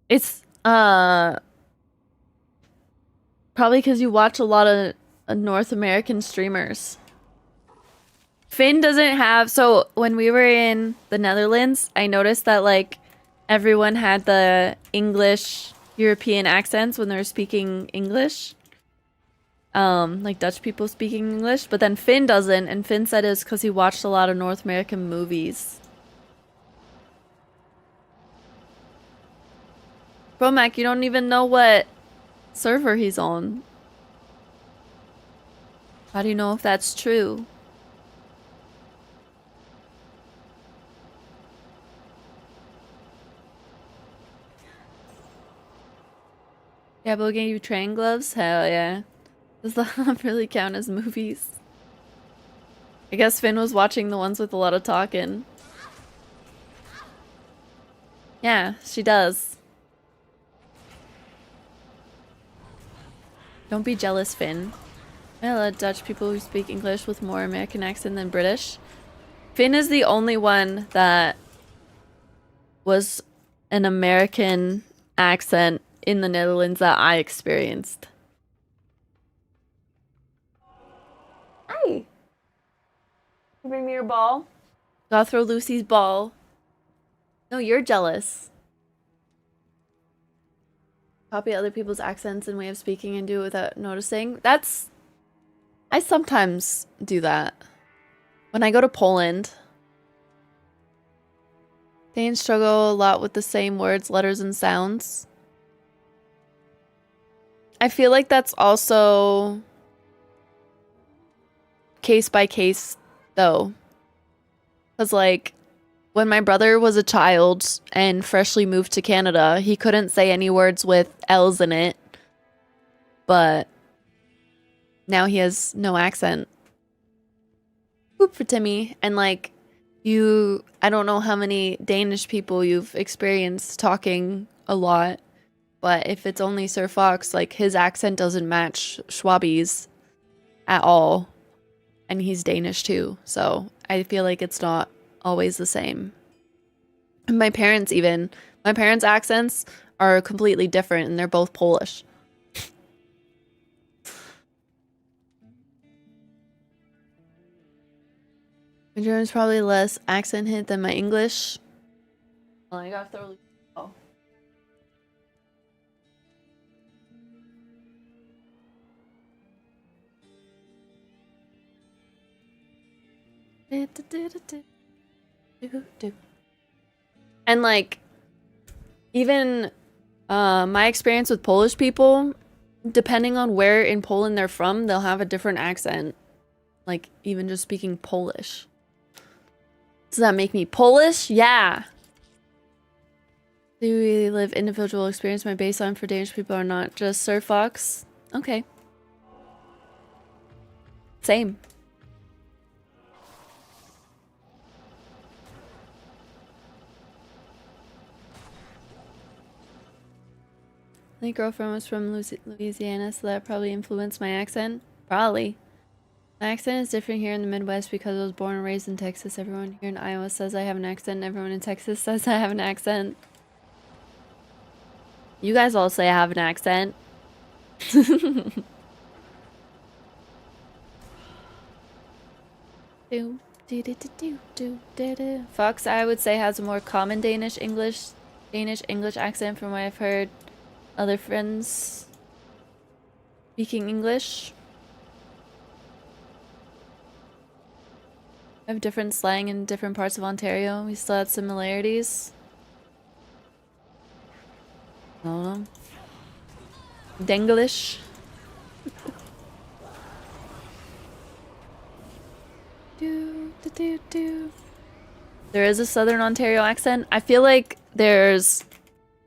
It's probably because you watch a lot of North American streamers. Finn doesn't have, so when we were in the Netherlands, I noticed that like everyone had the English European accents when they were speaking English. Like Dutch people speaking English, but then Finn doesn't, and Finn said it's because he watched a lot of North American movies. Bro, Mac, you don't even know what server he's on. How do you know if that's true? Diablo gave you train gloves? Hell yeah. Does that really count as movies? I guess Finn was watching the ones with a lot of talking. Yeah, she does. Don't be jealous, Finn. I love Dutch people who speak English with more American accent than British. Finn is the only one that was an American accent in the Netherlands that I experienced. Hi. You bring me your ball? Gotta throw Lucy's ball. No, you're jealous. Copy other people's accents and way of speaking and do it without noticing. I sometimes do that. When I go to Poland, Danes struggle a lot with the same words, letters, and sounds. I feel like that's also case by case, though. Because, like, when my brother was a child and freshly moved to Canada, he couldn't say any words with L's in it. But now he has no accent. Whoop for Timmy. And, like, I don't know how many Danish people you've experienced talking a lot. But if it's only Sir Fox, like, his accent doesn't match Schwabi's at all. And he's Danish too. So I feel like it's not always the same. And my parents accents are completely different and they're both Polish. My German's probably less accent hit than my English. Well, I got thoroughly. Oh. And like, even my experience with Polish people, depending on where in Poland they're from, they'll have a different accent. Like, even just speaking Polish. Does that make me Polish? Yeah. Do we live individual experience? My baseline for Danish people are not just Sir Fox. Okay. Same. My girlfriend was from Louisiana, so that probably influenced my accent. Probably. My accent is different here in the Midwest because I was born and raised in Texas. Everyone here in Iowa says I have an accent, and everyone in Texas says I have an accent. You guys all say I have an accent. Fox, I would say, has a more common Danish English accent from what I've heard. other friends speaking English. I have different slang in different parts of Ontario. We still had similarities. I don't know. Denglish. Do. There is a Southern Ontario accent. I feel like there's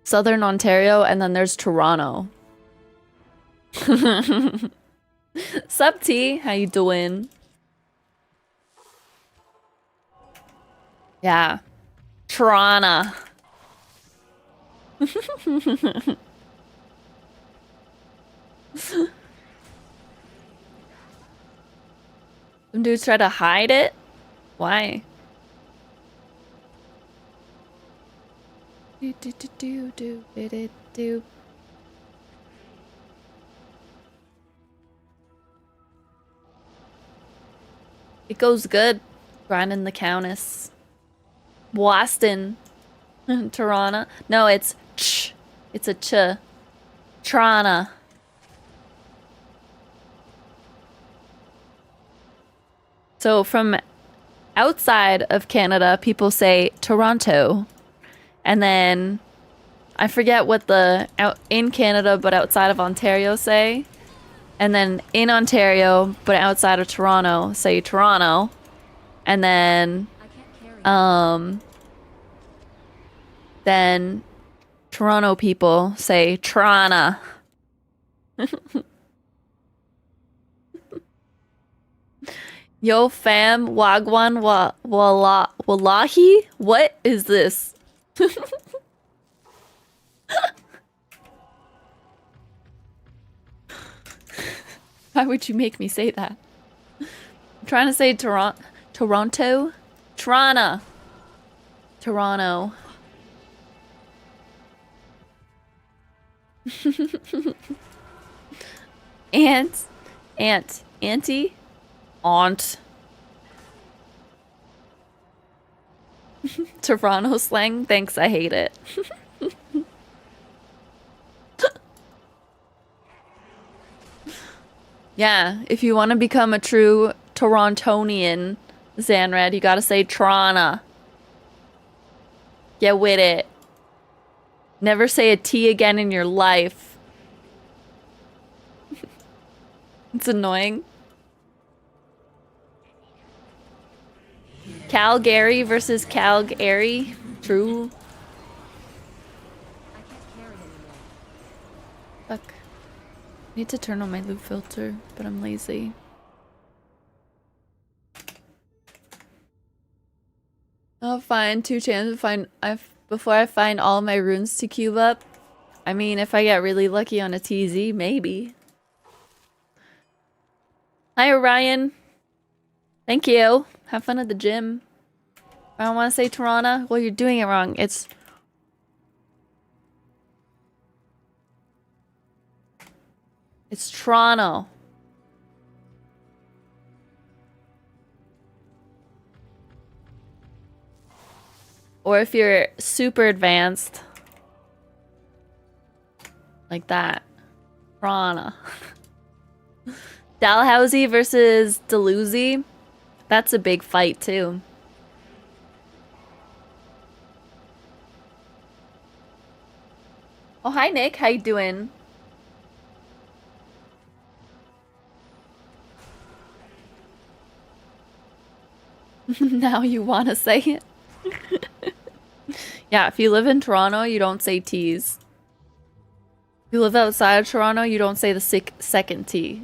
Southern Ontario and then there's Toronto. Sup, T? How you doing? Yeah. Toronto. Some dudes try to hide it? Why? Do. It goes good. Grinding the countess. Boston. Toronto. No, it's ch. It's a ch. Toronto. So from outside of Canada, people say Toronto. And then I forget what the out in Canada but outside of Ontario say. And then in Ontario but outside of Toronto say Toronto. And then then Toronto people say Toronto. Yo fam, wagwan wallahi? What is this? Why would you make me say that? I'm trying to say Toronto. Toronto. Auntie. Aunt. Toronto slang? Thanks, I hate it. Yeah, if you want to become a true Torontonian, Zanrad, you gotta say Toronto. Get with it. Never say a T again in your life. It's annoying. Calgary versus Calgary. True. I can't carry anymore. Fuck. I need to turn on my loop filter, but I'm lazy. I'll find 2 chances to find before I find all my runes to cube up. I mean, if I get really lucky on a TZ, maybe. Hi, Orion. Thank you. Have fun at the gym. I don't want to say Toronto. Well, you're doing it wrong. It's Toronto. Or if you're super advanced, like that. Toronto. Dalhousie versus Dalhousie. That's a big fight too. Oh, hi Nick. How you doing? Now you want to say it? Yeah, if you live in Toronto, you don't say T's. If you live outside of Toronto, you don't say the second T.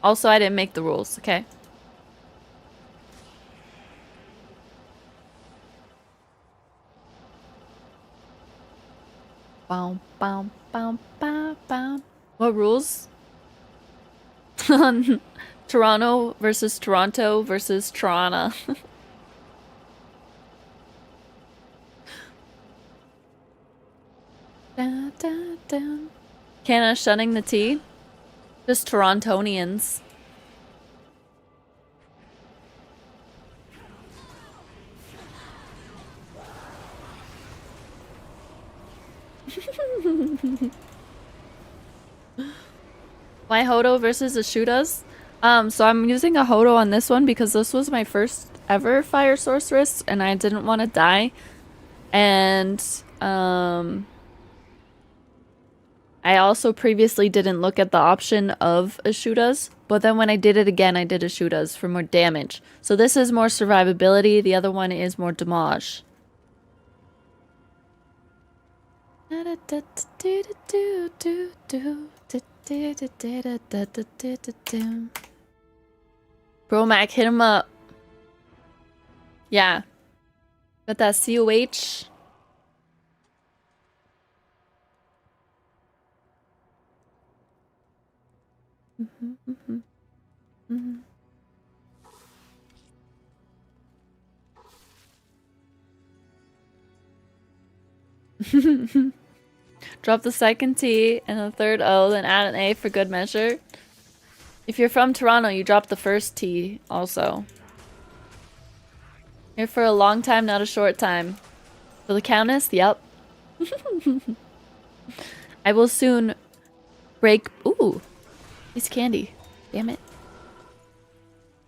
Also, I didn't make the rules, okay? Bow, bow, bow, bow, bow. What rules? Toronto versus Toronto versus Toronto. Da, da, da. Canada shunning the T? Just Torontonians. My Hodo versus a Shootas. So I'm using a Hodo on this one because this was my first ever fire sorceress and I didn't want to die. And I also previously didn't look at the option of a Shootas, but then when I did it again, I did a Shootas for more damage. So this is more survivability, the other one is more damage. Bro, Mac, hit him up. Yeah. Got that COH. Drop the second T and the third O, then add an A for good measure. If you're from Toronto, you drop the first T also. Here for a long time, not a short time. For the countess? Yep. I will soon break... Ooh. It's candy. Damn it.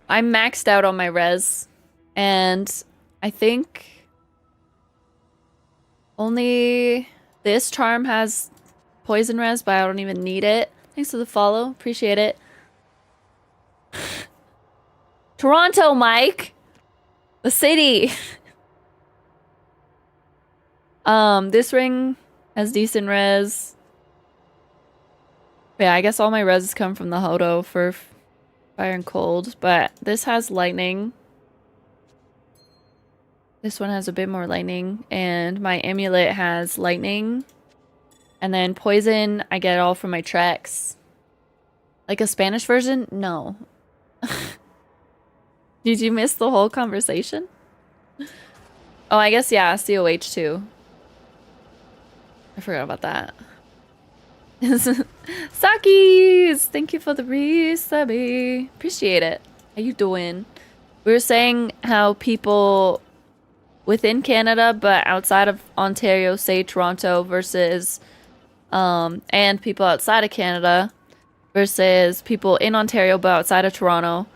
I'm maxed out on my res. And I think... only this charm has poison res, but I don't even need it. Thanks for the follow. Appreciate it. Toronto, Mike! The city! This ring has decent res. Yeah, I guess all my res come from the Hodo for fire and cold, but this has lightning. This one has a bit more lightning, and my amulet has lightning. And then poison, I get all from my tracks. Like a Spanish version? No. Did you miss the whole conversation? Oh, I guess, yeah, COH too. I forgot about that. Sakis! Thank you for the resubby. Appreciate it. How you doing? We were saying how people within Canada but outside of Ontario say Toronto versus and people outside of Canada versus people in Ontario but outside of Toronto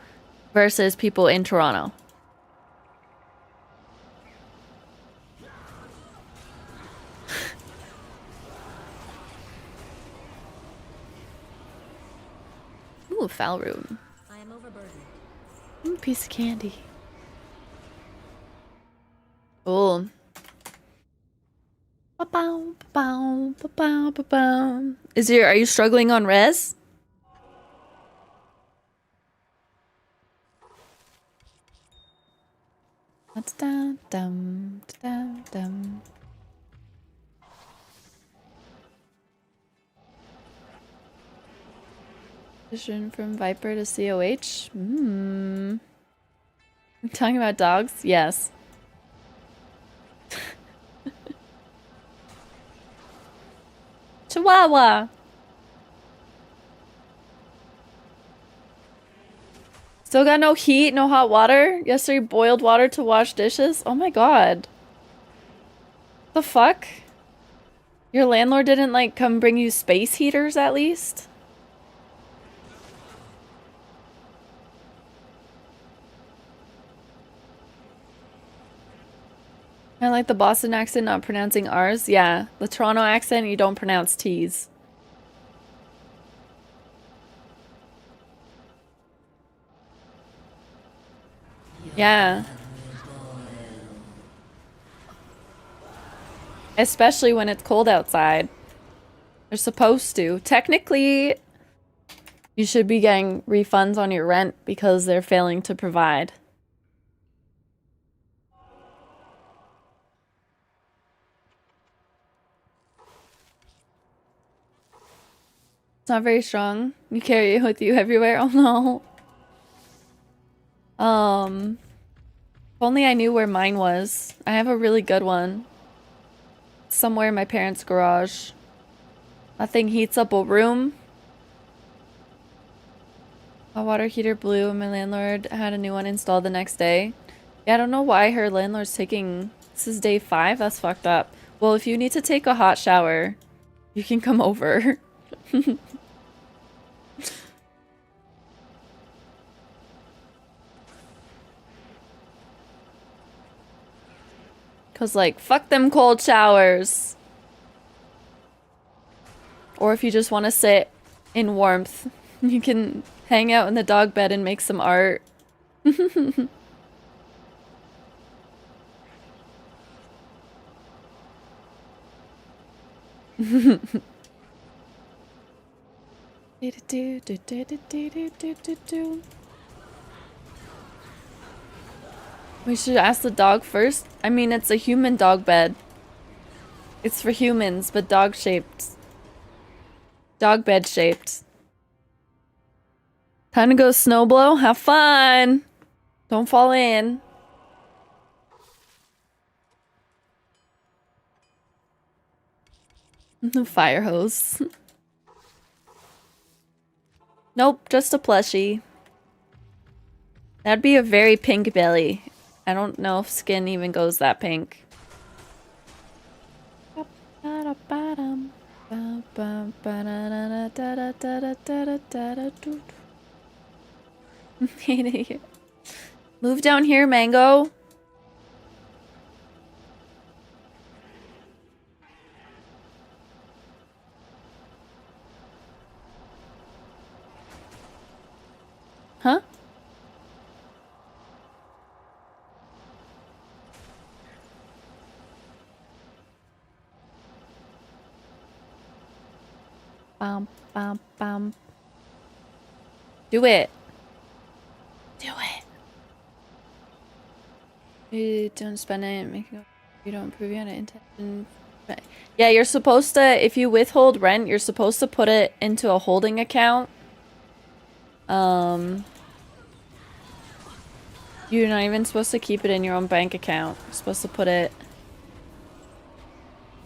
versus people in Toronto. Ooh, foul room. I am overburdened. Ooh, piece of candy. Cool. Ba-bow, ba-bow, ba-bow, ba-bow. Are you struggling on res? Dum, dum, dum, dum. Transition from Viper to COH? I'm talking about dogs? Yes. Chihuahua! Still got no heat, no hot water? Yesterday boiled water to wash dishes? Oh my god. The fuck? Your landlord didn't like come bring you space heaters at least? I like the Boston accent not pronouncing R's. Yeah, the Toronto accent, you don't pronounce T's. Yeah. Especially when it's cold outside. They're supposed to. Technically, you should be getting refunds on your rent because they're failing to provide. It's not very strong. You carry it with you everywhere. Oh no. If only I knew where mine was. I have a really good one. It's somewhere in my parents' garage. That thing heats up a room. A water heater blew and my landlord had a new one installed the next day. Yeah, I don't know why her landlord's taking... This is day 5? That's fucked up. Well, if you need to take a hot shower, You can come over. Cause like, fuck them cold showers. Or if you just want to sit in warmth, you can hang out in the dog bed and make some art. We should ask the dog first. I mean, it's a human dog bed. It's for humans, but dog shaped. Dog bed shaped. Time to go snowblow. Have fun. Don't fall in. The fire hose. Nope, just a plushie. That'd be a very pink belly. I don't know if skin even goes that pink. Move down here, Mango. Huh? Bum, bum, bum. Do it. Do it. You don't spend it, make it, you don't prove you had an intention. Yeah, you're supposed to, if you withhold rent, you're supposed to put it into a holding account. You're not even supposed to keep it in your own bank account. You're supposed to put it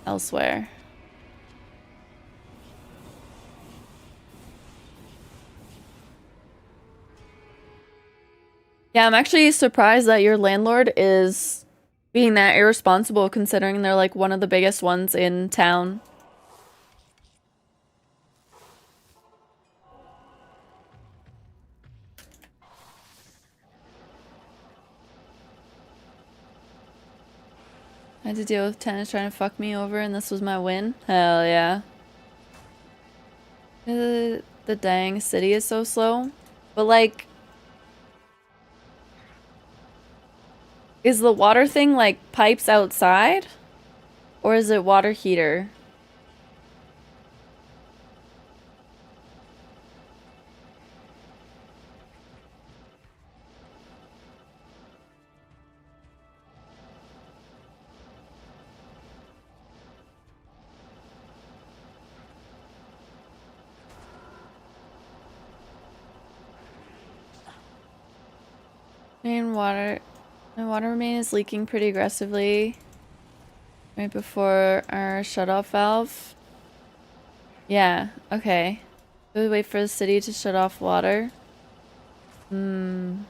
elsewhere. Yeah, I'm actually surprised that your landlord is being that irresponsible considering they're like one of the biggest ones in town. I had to deal with tenants trying to fuck me over and this was my win? Hell yeah. The dang city is so slow. But like... Is the water thing like pipes outside? Or is it water heater? My water main is leaking pretty aggressively right before our shutoff valve. Yeah, okay. Do we wait for the city to shut off water? But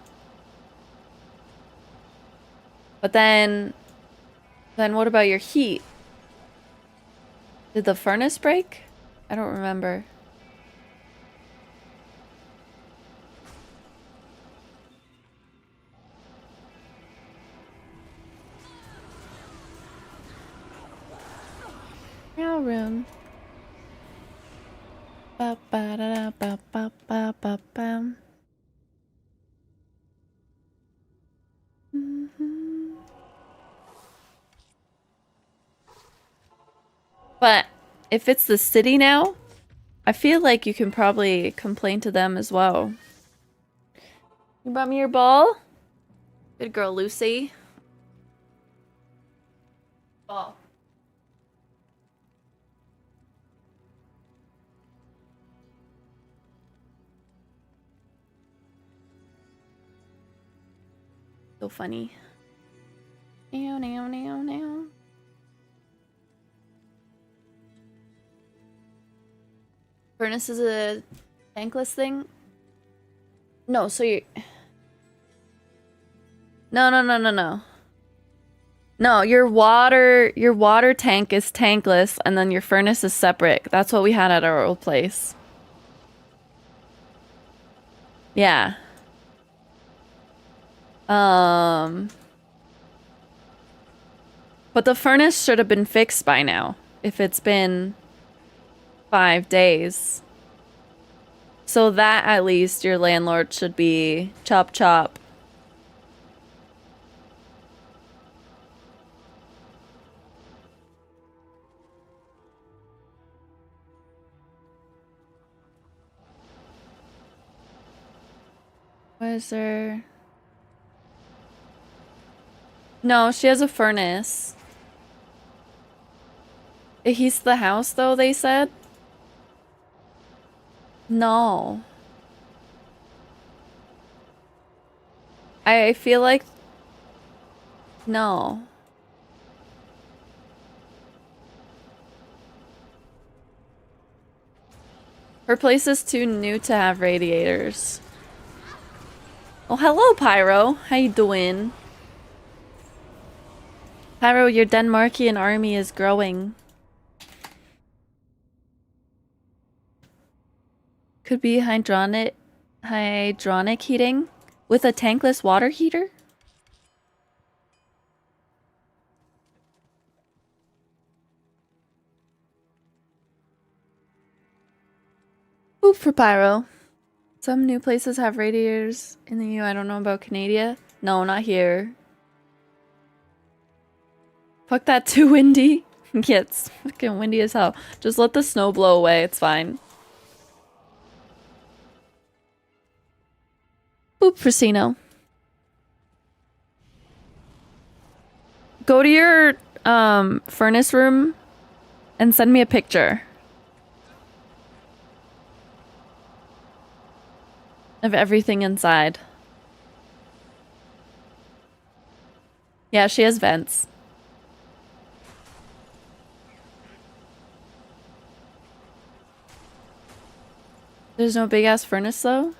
then what about your heat? Did the furnace break? I don't remember. Now room. Ba ba da da ba ba ba ba bam. But if it's the city now, I feel like you can probably complain to them as well. You brought me your ball? Good girl, Lucy. Ball. So funny. Now, now, now, now. Furnace is a tankless thing? No, so you... No. No, your water tank is tankless, and then your furnace is separate. That's what we had at our old place. Yeah. But the furnace should have been fixed by now, if it's been 5 days. So that at least your landlord should be chop chop. What is there? No, she has a furnace. It heats the house though, they said? No. I feel like... No. Her place is too new to have radiators. Oh, hello, Pyro. How you doing? Pyro, your Denmarkian army is growing. Could be hydronic heating with a tankless water heater? Oop for Pyro. Some new places have radiators in the EU. I don't know about Canada. No, not here. Fuck that too windy. Yeah, it's fucking windy as hell. Just let the snow blow away. It's fine. Boop for Sino. Go to your furnace room and send me a picture of everything inside. Yeah, she has vents. There's no big ass furnace though?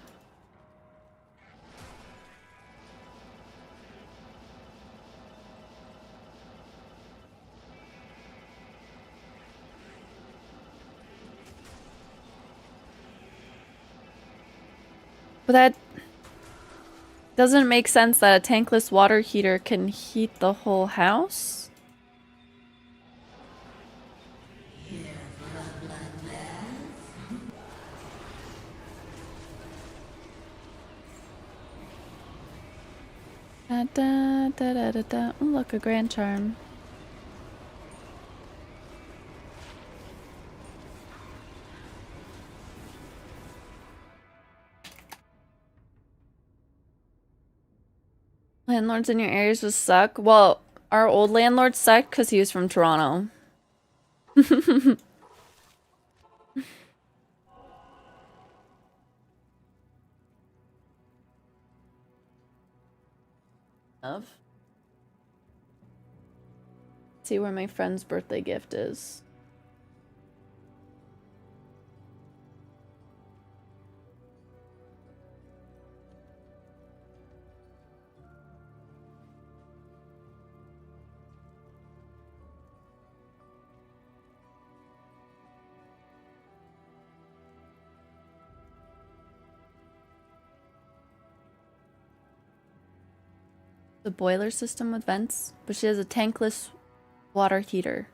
But that doesn't make sense that a tankless water heater can heat the whole house. Da, da, da, da, da, da. Oh, look, a grand charm. Landlords in your areas just suck. Well, our old landlord sucked because he was from Toronto. Of. See where my friend's birthday gift is. The boiler system with vents, but she has a tankless water heater.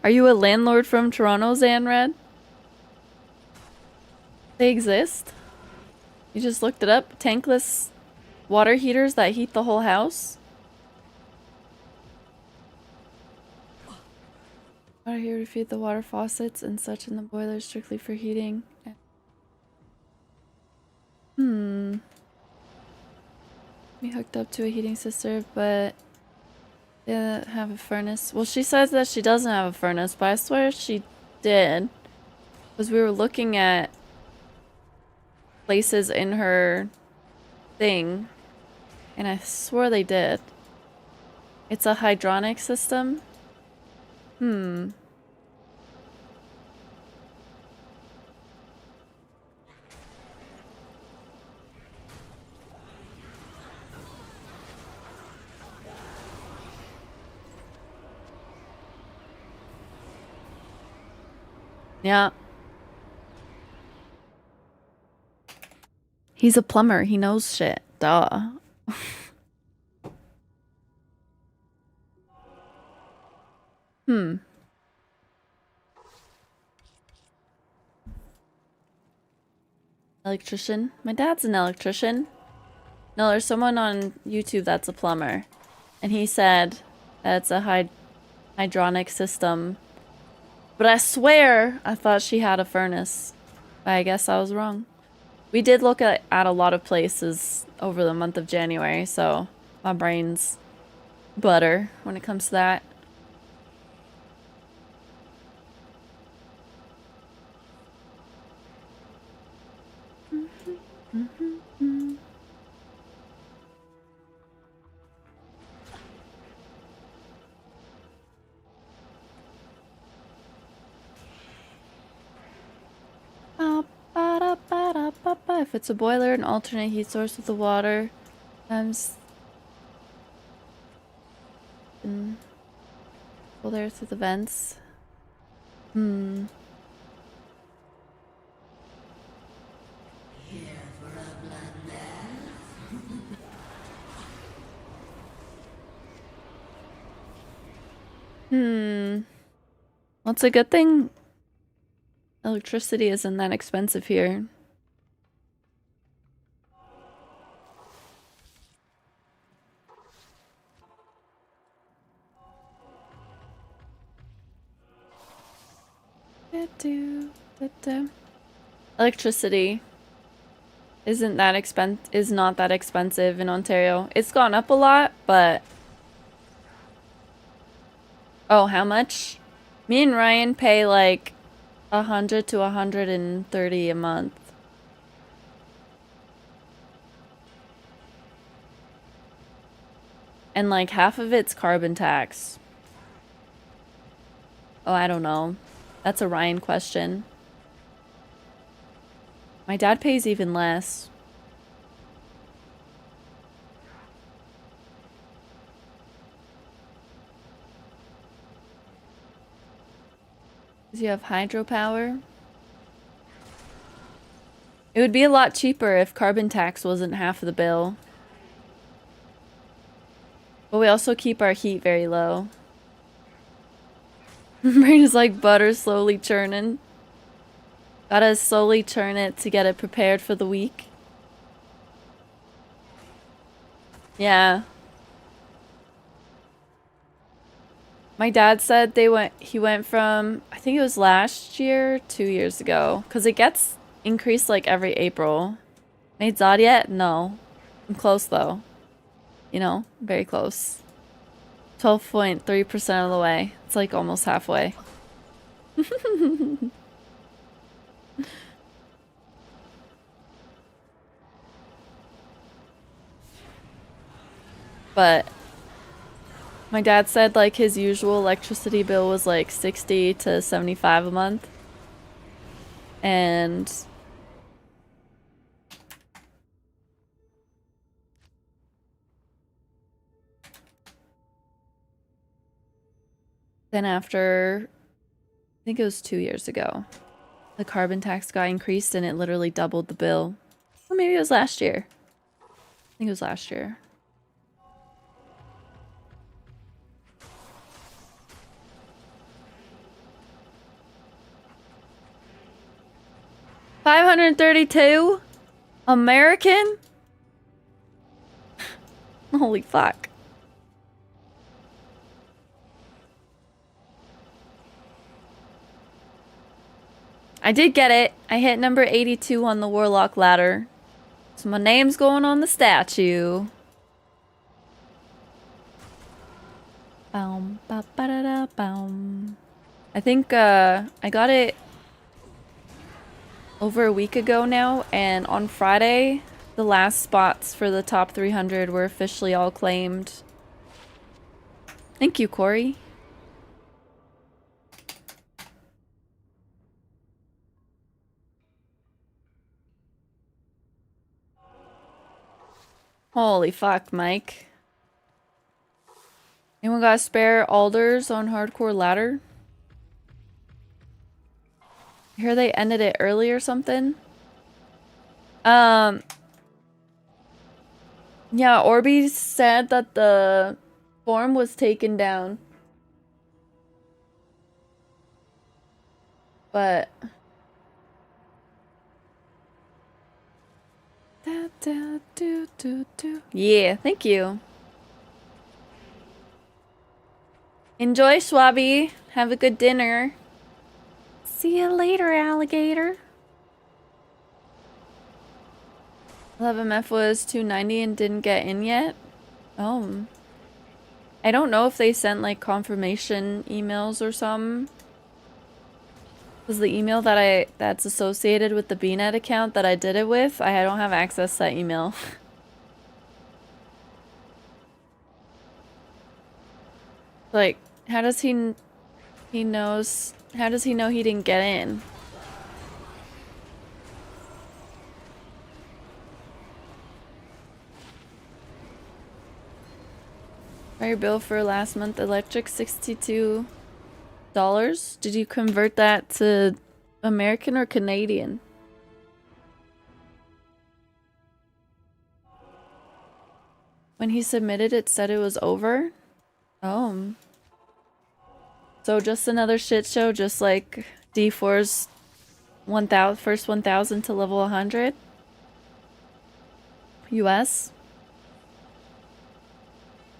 Are you a landlord from Toronto, Zanred? They exist? You just looked it up? Tankless water heaters that heat the whole house? Water heater to feed the water faucets and such in the boiler strictly for heating. We hooked up to a heating system, but they have a furnace. Well, she says that she doesn't have a furnace, but I swear she did. Because we were looking at places in her thing. And I swore they did. It's a hydronic system? Hmm. Yeah. He's a plumber. He knows shit. Duh. Hmm. Electrician? My dad's an electrician. No, there's someone on YouTube that's a plumber. And he said that it's a hydronic system. But I swear I thought she had a furnace. But I guess I was wrong. We did look at a lot of places over the month of January, so my brain's butter when it comes to that. If it's a boiler, an alternate heat source with the water. Go there through the vents. Hmm. Well, it's a good thing electricity isn't that expensive here. Electricity is not that expensive in Ontario. It's gone up a lot, but oh, how much? Me and Ryan pay like 100 to 130 a month. And like half of it's carbon tax. Oh, I don't know. That's a Ryan question. My dad pays even less. Does he have hydropower? It would be a lot cheaper if carbon tax wasn't half of the bill. But we also keep our heat very low. Brain is like butter slowly churning. Gotta slowly churn it to get it prepared for the week. Yeah. My dad said he went from, I think it was last year, 2 years ago. Because it gets increased like every April. Nate's odd yet? No. I'm close though. You know, very close. 12.3% of the way. It's like almost halfway. But my dad said like his usual electricity bill was like 60 to 75 a month. And then after, I think it was 2 years ago, the carbon tax got increased and it literally doubled the bill. Or maybe it was last year. I think it was last year. $532 American? Holy fuck. I did get it. I hit number 82 on the Warlock ladder. So my name's going on the statue. Boom, ba ba da da boom. I think I got it over a week ago now, and on Friday, the last spots for the top 300 were officially all claimed. Thank you, Corey. Holy fuck, Mike. Anyone got spare alders on hardcore ladder? I hear they ended it early or something. Yeah, Orby said that the form was taken down. But yeah, thank you. Enjoy, Schwabby. Have a good dinner. See you later, alligator. 11F was 290 and didn't get in yet. Oh. I don't know if they sent like confirmation emails or something. Because the email that's associated with the BNet account that I did it with, I don't have access to that email. Like, how does he know he didn't get in? Your bill for last month electric, $62. Did you convert that to American or Canadian? When he submitted it said it was over? Oh. So just another shit show, just like D4's 1,000 first 1,000 to level 100? US?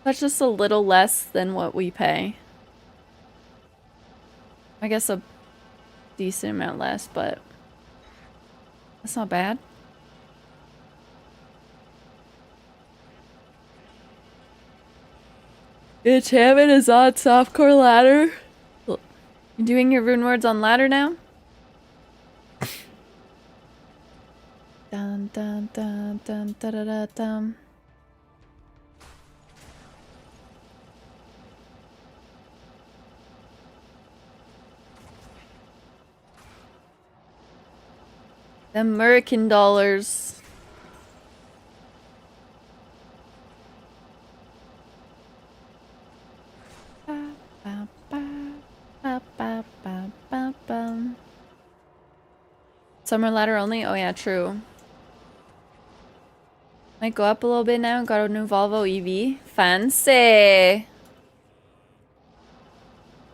That's just a little less than what we pay. I guess a decent amount less, but that's not bad. It's Hammond is on softcore ladder. You doing your rune words on ladder now? Dun dun dun dun da da da dum. The American dollars. Summer ladder only? Oh yeah, true. Might go up a little bit now. Got a new Volvo EV. Fancy!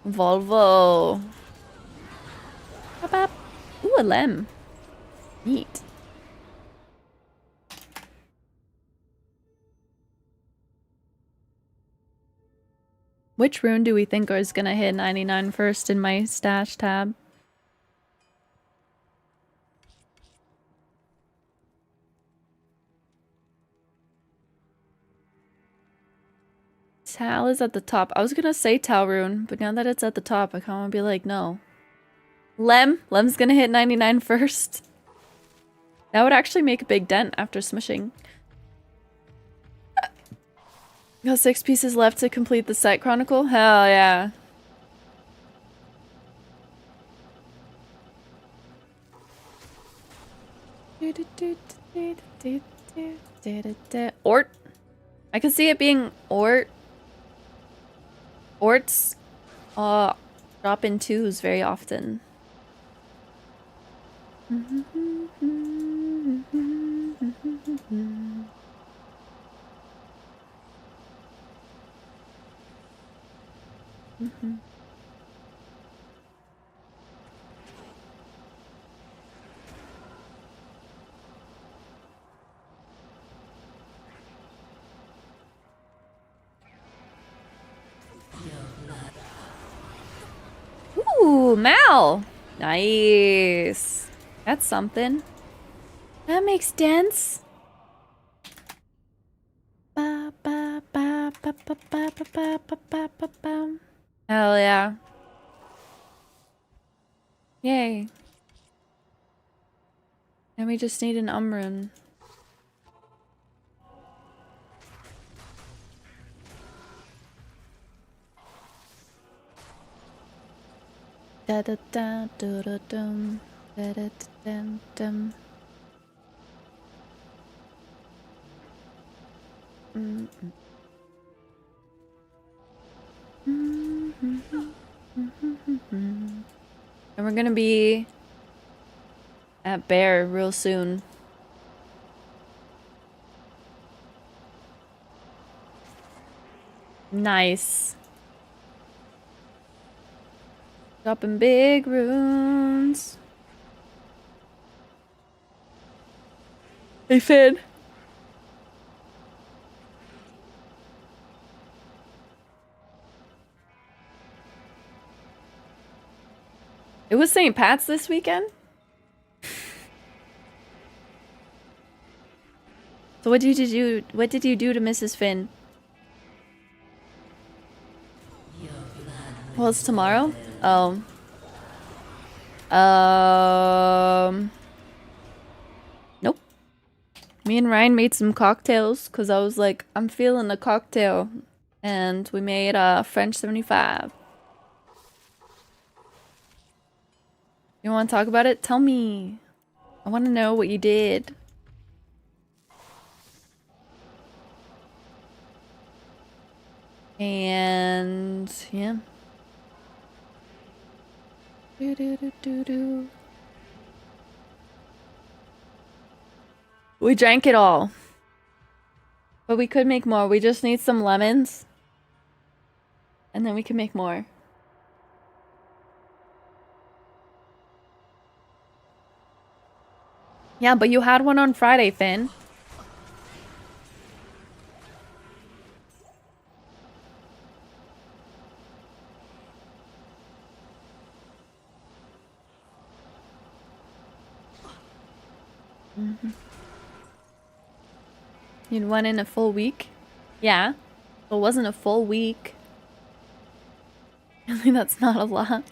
Volvo. Ooh, a lem. Neat. Which rune do we think is gonna hit 99 first in my stash tab? Tal is at the top. I was gonna say Tal rune, but now that it's at the top, I kinda wanna be like, no. Lem's gonna hit 99 first. That would actually make a big dent after smishing. Got 6 pieces left to complete the site chronicle? Hell yeah. Ort? I can see it being Ort. Orts drop in twos very often. Ooh, Mal! Nice. That's something. That makes sense. Hell yeah. Yay. And we just need an Umrun. Da da da da da dum da da da dum. And we're gonna be at Bear real soon. Nice. Dropping big runes. Hey, Finn. It was St. Pat's this weekend? So what did you do? What did you do to Mrs. Finn? Well, it's tomorrow? Oh. Nope. Me and Ryan made some cocktails because I was like, I'm feeling a cocktail. And we made a French 75. You want to talk about it? Tell me. I want to know what you did. And yeah. Do do do do do. We drank it all. But we could make more. We just need some lemons. And then we can make more. Yeah, but you had one on Friday, Finn. You'd one in a full week? Yeah. It wasn't a full week. I think that's not a lot.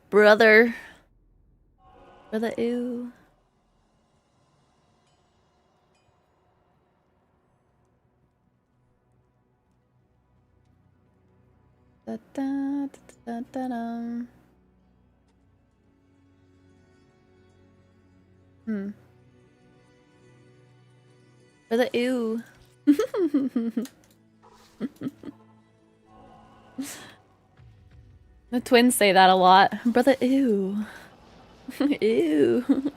Brother. Brother, ew. Da, da, da, da, da. Brother, ew. The twins say that a lot. Brother, ew. Ew.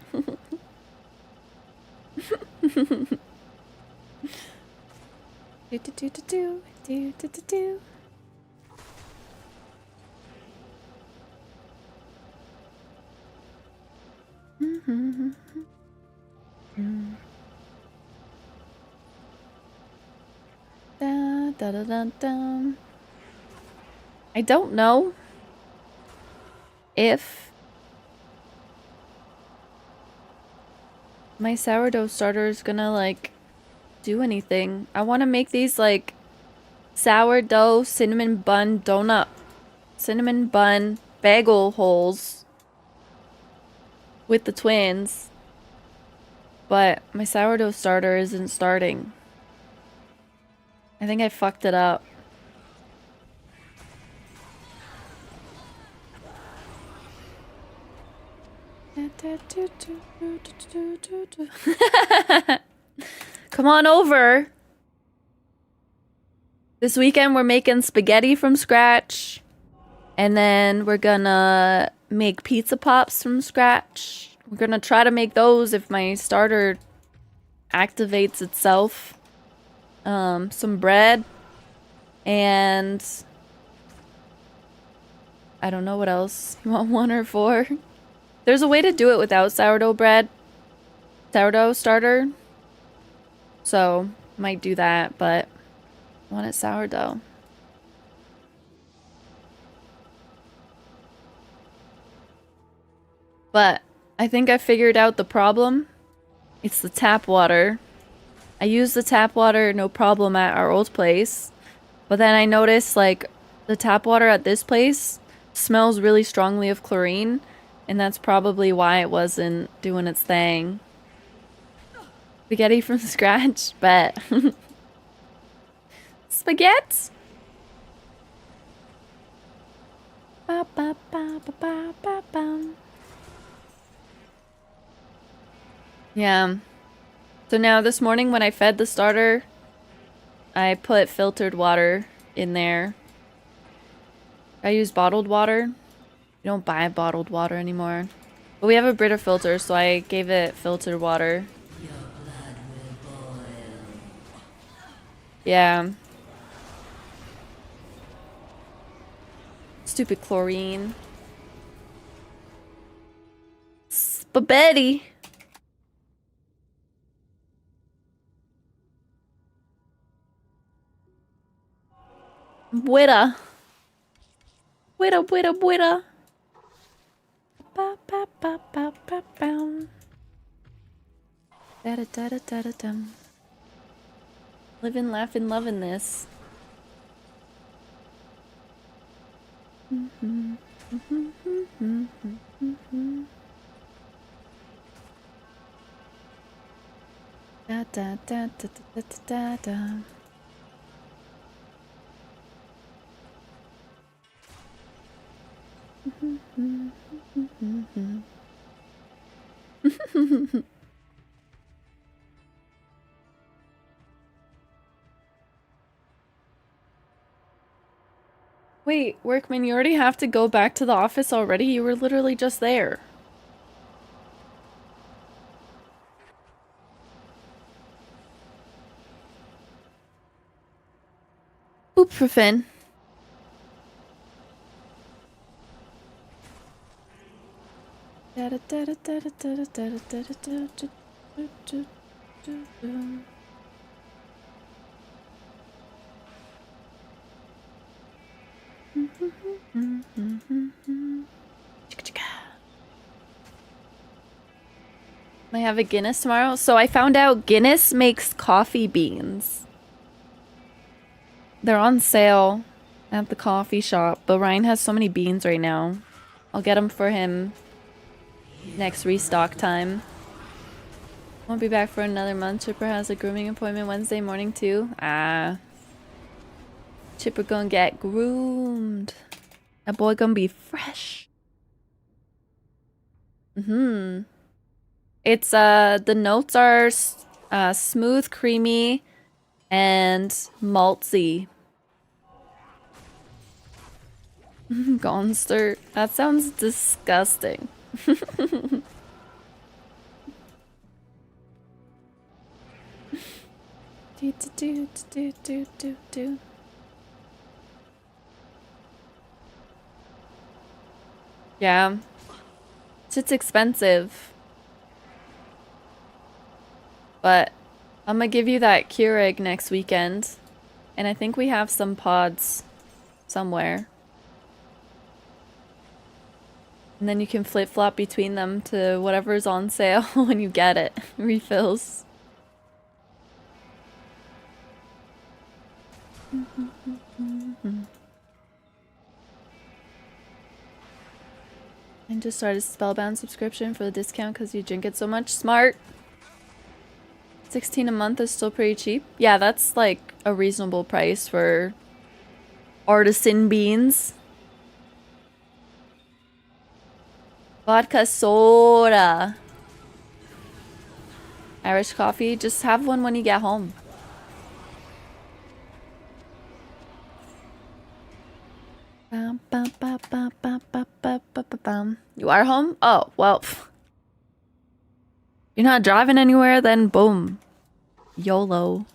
Do do do do do do do do. Da, da, da, da, da. I don't know if my sourdough starter is gonna like do anything. I want to make these like sourdough cinnamon bun bagel holes with the twins, but my sourdough starter isn't starting. I think I fucked it up. Come on over. This weekend we're making spaghetti from scratch. And then we're gonna make pizza pops from scratch. We're gonna try to make those if my starter activates itself. Some bread. And I don't know what else. You want 1 or 4? There's a way to do it without sourdough bread. Sourdough starter. So, might do that, but I want it sourdough. But I think I figured out the problem. It's the tap water. I use the tap water no problem at our old place. But then I noticed, like, the tap water at this place smells really strongly of chlorine. And that's probably why it wasn't doing its thing. Spaghetti from scratch? Bet. Spaghetti? Ba, ba, ba, ba, ba, ba, ba. Yeah. So now this morning when I fed the starter, I put filtered water in there. I use bottled water. We don't buy bottled water anymore. But we have a Brita filter, so I gave it filtered water. Your blood will boil. Yeah. Stupid chlorine. Spaghetti. Buena. Buena, buena, buena. Ba, ba, ba, ba, ba, bam. Da da da da da da dum. Living, laughing, loving this. Da da da da da da da da. Wait, Workman, you already have to go back to the office already? You were literally just there. Ibuprofen. I have a Guinness tomorrow. So I found out Guinness makes coffee beans. They're on sale at the coffee shop, but Ryan has so many beans right now. I'll get them for him next restock time. Won't be back for another month. Chipper has a grooming appointment Wednesday morning too. Ah. Chipper gonna get groomed. That boy gonna be fresh. It's the notes are smooth, creamy, and malty. Gonster. That sounds disgusting. Do. Yeah. It's expensive. But I'm gonna give you that Keurig next weekend. And I think we have some pods somewhere. And then you can flip-flop between them to whatever's on sale when you get it. Refills. And just started Spellbound subscription for the discount because you drink it so much. Smart! 16 a month is still pretty cheap. Yeah, that's like a reasonable price for artisan beans. Vodka soda. Irish coffee. Just have one when you get home. You are home? Oh, well. You're not driving anywhere, then boom. YOLO.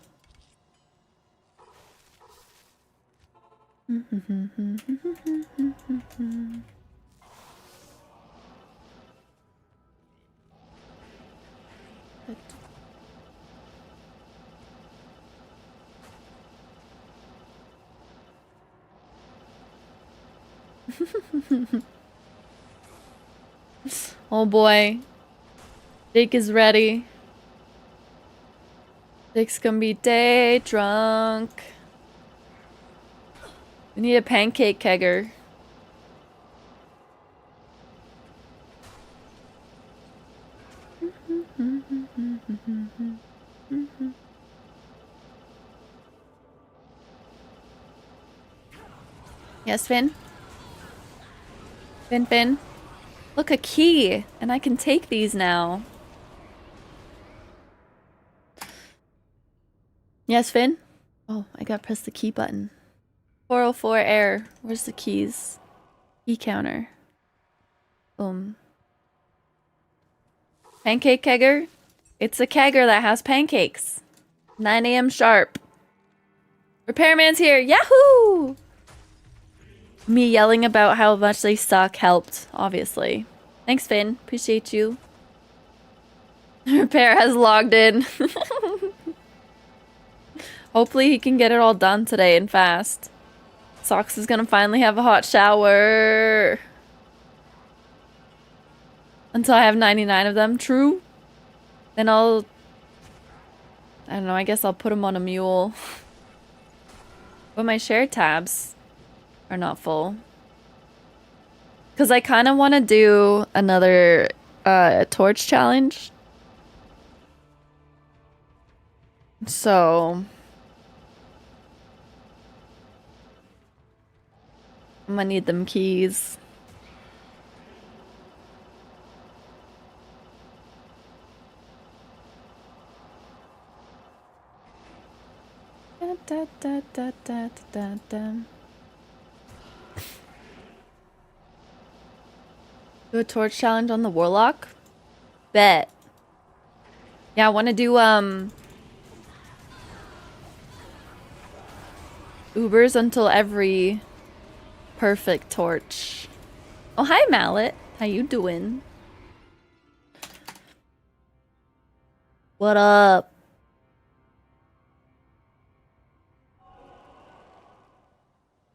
Oh boy. Jake is ready. Jake's gonna be day drunk. We need a pancake kegger. Yes, Finn? Finn? Look, a key! And I can take these now. Yes, Finn? Oh, I gotta press the key button. 404 error. Where's the keys? Key counter. Boom. Pancake kegger? It's a kegger that has pancakes. 9 a.m. sharp. Repairman's here! Yahoo! Me yelling about how much they suck helped, obviously. Thanks, Finn. Appreciate you. Repair has logged in. Hopefully he can get it all done today and fast. Socks is gonna finally have a hot shower. Until I have 99 of them. True. Then I don't know, I guess I'll put him on a mule. But my share tabs are not full. Because I kind of want to do another torch challenge. So I'm gonna need them keys. Da, da, da, da, da, da. Do a torch challenge on the warlock? Bet. Yeah, I want to do Ubers until every perfect torch. Oh, hi Mallet. How you doing? What up?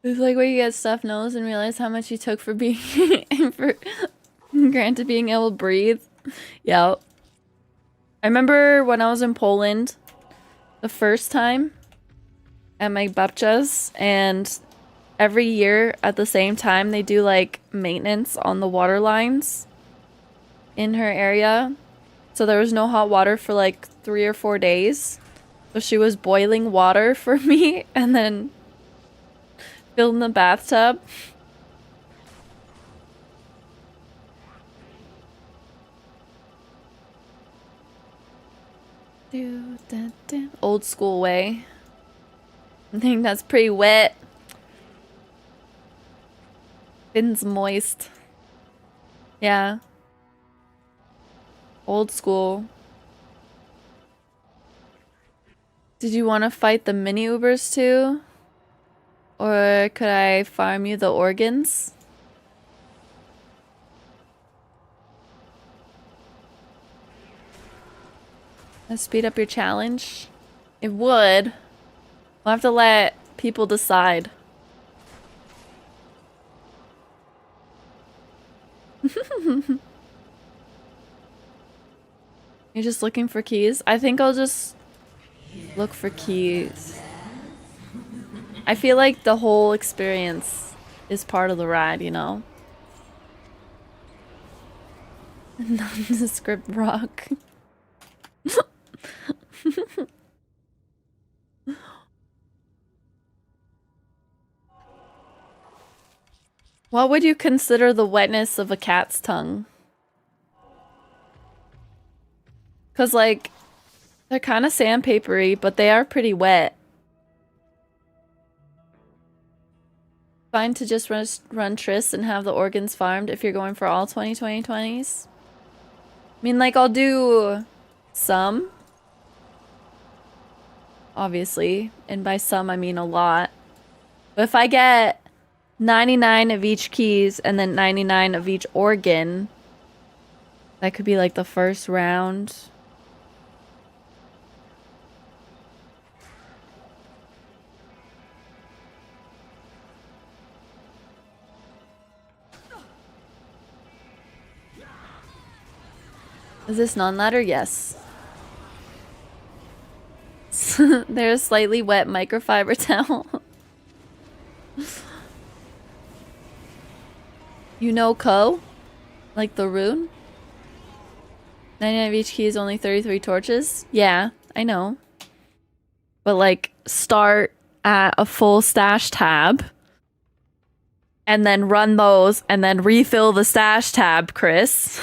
It's like where you get stuffed nose and realize how much you took for being for granted being able to breathe. Yep. I remember when I was in Poland the first time at my babcia's, and every year at the same time they do like maintenance on the water lines in her area. So there was no hot water for like 3 or 4 days. So she was boiling water for me and then filled in the bathtub. Old school way. I think that's pretty wet. Finn's moist. Yeah. Old school. Did you want to fight the mini Ubers too? Or could I farm you the organs? Let's speed up your challenge. It would. We'll have to let people decide. You're just looking for keys? I think I'll just look for keys. I feel like the whole experience is part of the ride, you know? Nondescript rock. What would you consider the wetness of a cat's tongue? Because, like, they're kind of sandpapery, but they are pretty wet. Fine to just run Triss and have the organs farmed if you're going for all 20/20/20s. I mean, like, I'll do some. Obviously. And by some, I mean a lot. But if I get 99 of each keys and then 99 of each organ, that could be like the first round. Is this non-ladder? Yes. There's slightly wet microfiber towel. You know Ko? Like the rune? 99 of each key is only 33 torches? Yeah, I know. But like, start at a full stash tab. And then run those, and then refill the stash tab, Chris.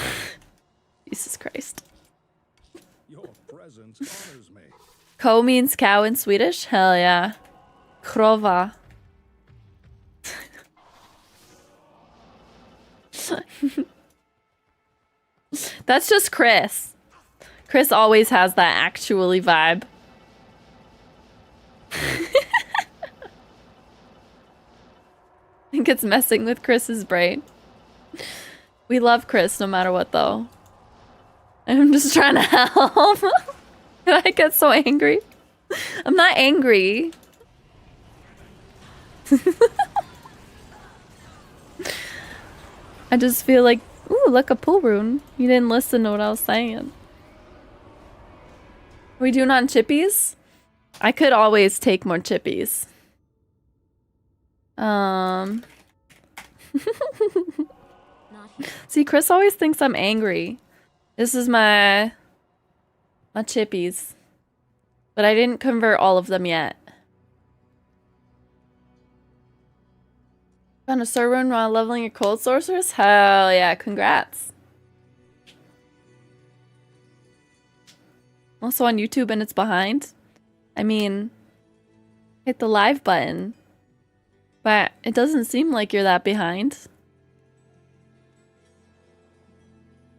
Jesus Christ. Your presence honors me. Ko means cow in Swedish? Hell yeah. Krova. That's just Chris. Chris always has that actually vibe. I think it's messing with Chris's brain. We love Chris no matter what though. I'm just trying to help. I get so angry. I'm not angry. I just feel like, ooh, look, a pool rune. You didn't listen to what I was saying. Are we doing on chippies? I could always take more chippies. Not here. See, Chris always thinks I'm angry. This is my chippies. But I didn't convert all of them yet. Found a sir rune while leveling your cold sorceress? Hell yeah, congrats. Also on YouTube and it's behind. I mean, hit the live button. But it doesn't seem like you're that behind.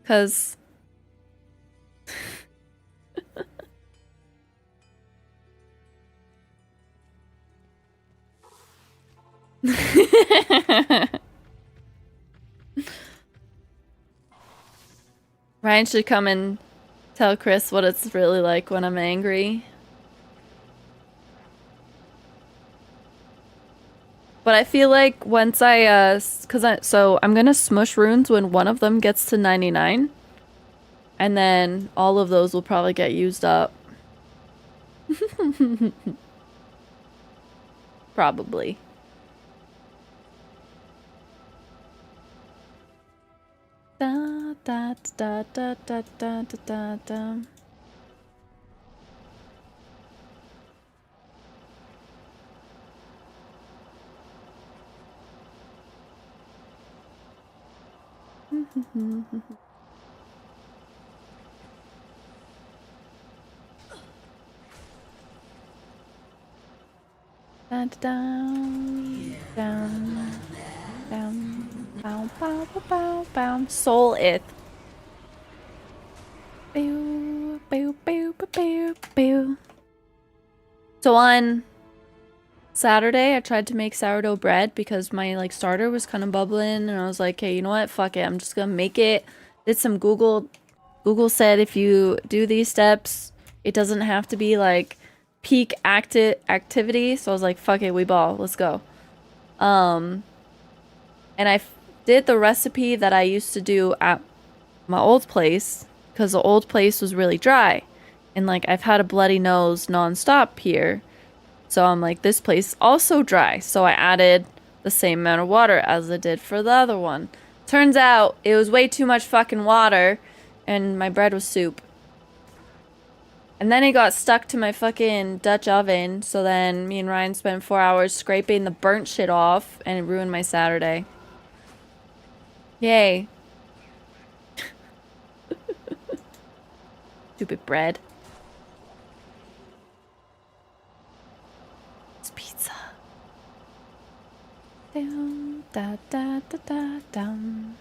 'Cause Ryan should come and tell Chris what it's really like when I'm angry. But I feel like once so I'm gonna smush runes when one of them gets to 99. And then all of those will probably get used up. Probably. Da da da da da da da da. Down, down, down, bow, bow, bow, bow, bow. Soul it. Bow, bow, bow, bow, bow, bow. So on Saturday, I tried to make sourdough bread because my like starter was kind of bubbling, and I was like, hey, you know what? Fuck it. I'm just gonna make it. Did some Google. Google said if you do these steps, it doesn't have to be like peak activity. So I was like, fuck it, we ball. Let's go. And I did the recipe that I used to do at my old place because the old place was really dry. And like I've had a bloody nose nonstop here. So I'm like, this place also dry. So I added the same amount of water as I did for the other one. Turns out it was way too much fucking water and my bread was soup. And then it got stuck to my fucking Dutch oven. So then me and Ryan spent 4 hours scraping the burnt shit off and it ruined my Saturday. Yay. Stupid bread. It's pizza. Down, da, da, da, da, down.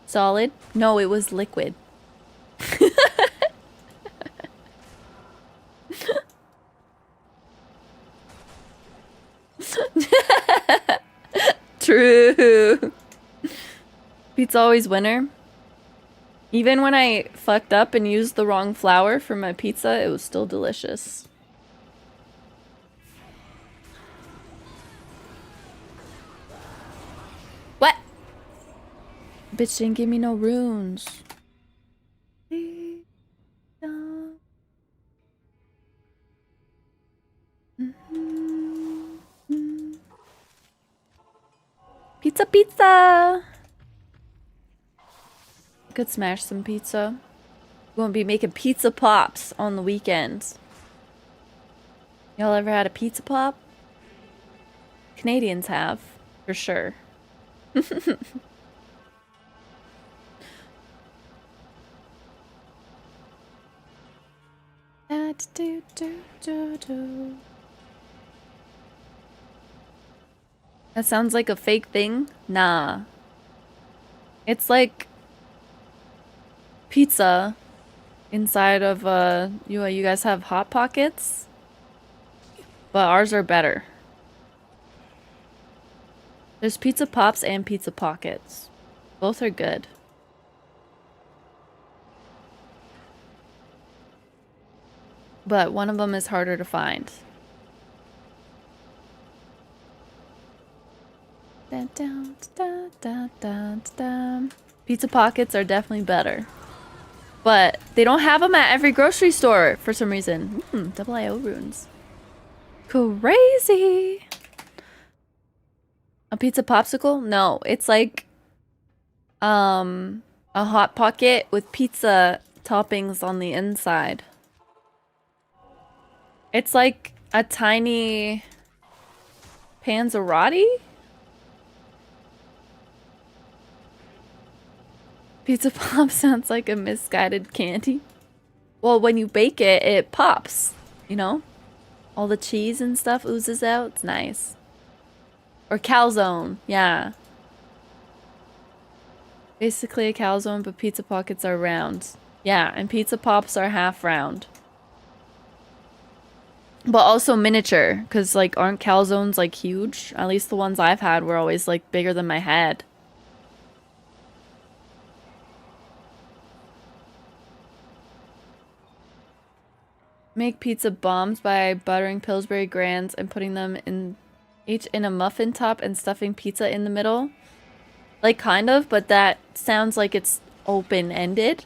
Solid? No, it was liquid. True. Pizza always winner. Even when I fucked up and used the wrong flour for my pizza, it was still delicious. What? Bitch didn't give me no runes. pizza! Could smash some pizza. We won't be making pizza pops on the weekends. Y'all ever had a pizza pop? Canadians have, for sure. That sounds like a fake thing? Nah. It's like pizza inside of you guys have Hot Pockets? But ours are better. There's pizza pops and pizza pockets. Both are good. But one of them is harder to find. Pizza pockets are definitely better. But they don't have them at every grocery store for some reason. Double IO runes. Crazy! A pizza popsicle? No, it's like a Hot Pocket with pizza toppings on the inside. It's like a tiny panzerotti? Pizza pop sounds like a misguided candy. Well, when you bake it, it pops, you know? All the cheese and stuff oozes out. It's nice. Or calzone, yeah. Basically a calzone, but pizza pockets are round. Yeah, and pizza pops are half round. But also miniature, because like aren't calzones like huge? At least the ones I've had were always like bigger than my head. Make pizza bombs by buttering Pillsbury Grands and putting them in each in a muffin top and stuffing pizza in the middle. Like kind of, but that sounds like it's open-ended.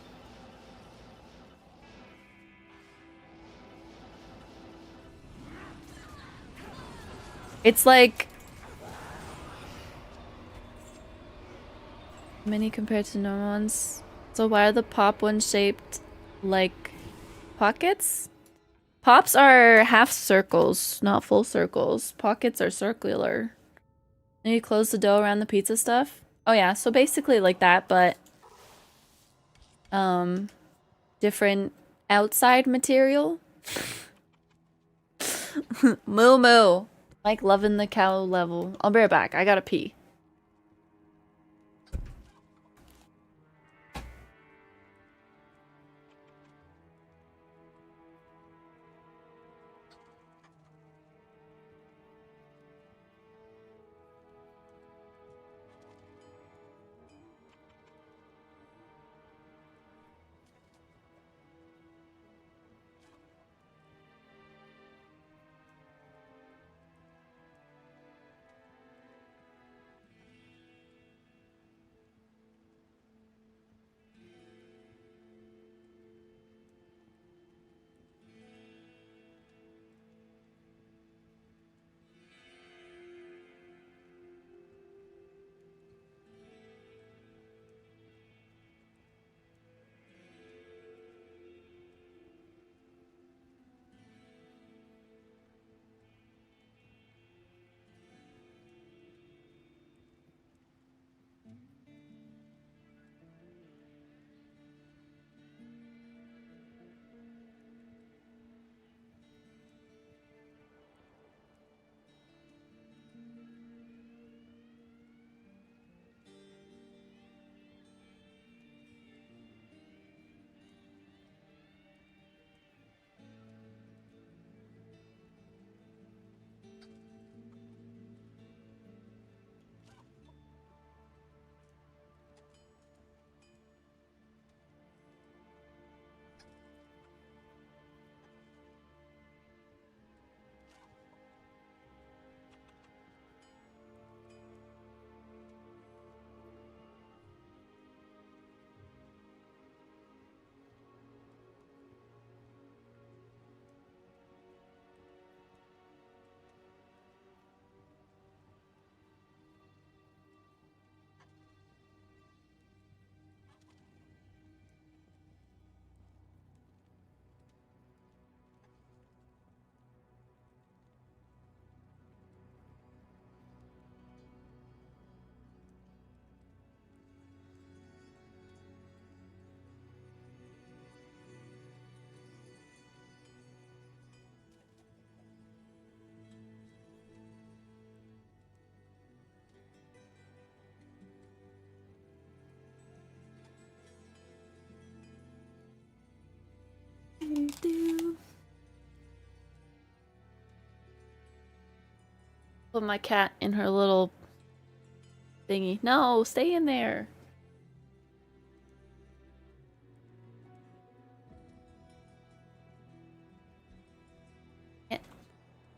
It's like mini compared to normal ones. So why are the pop ones shaped like pockets? Pops are half circles, not full circles. Pockets are circular. And you close the dough around the pizza stuff? Oh yeah, so basically like that, but different outside material. Moo moo. Like loving the cow level. I'll be right back. I gotta pee. put my cat in her little thingy. No, stay in there.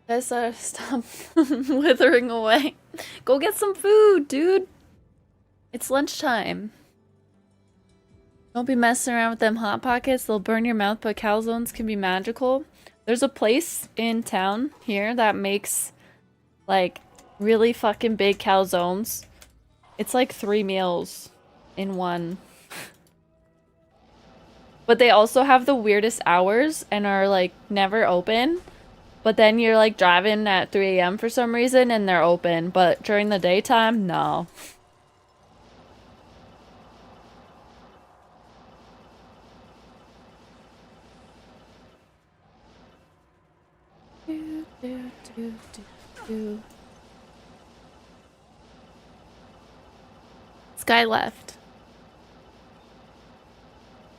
Guys, stop withering away. Go get some food, dude. It's lunchtime. Don't be messing around with them Hot Pockets. They'll burn your mouth, but calzones can be magical. There's a place in town here that makes, like, really fucking big calzones. It's like 3 meals in one. But they also have the weirdest hours and are, like, never open. But then you're, like, driving at 3 a.m. for some reason and they're open. But during the daytime, no. Sky left.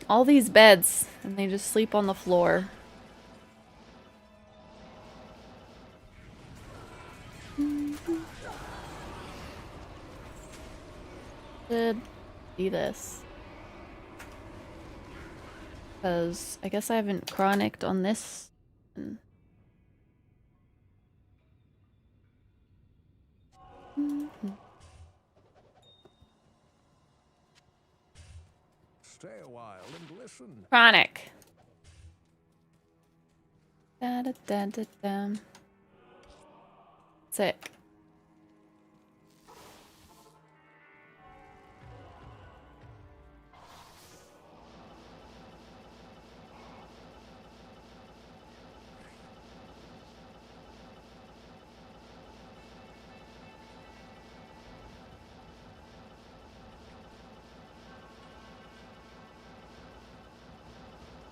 All these beds, and they just sleep on the floor. Should see this. Because I guess I haven't chronicked on this. Stay a while and listen. Chronic. Da da da da da. Sick.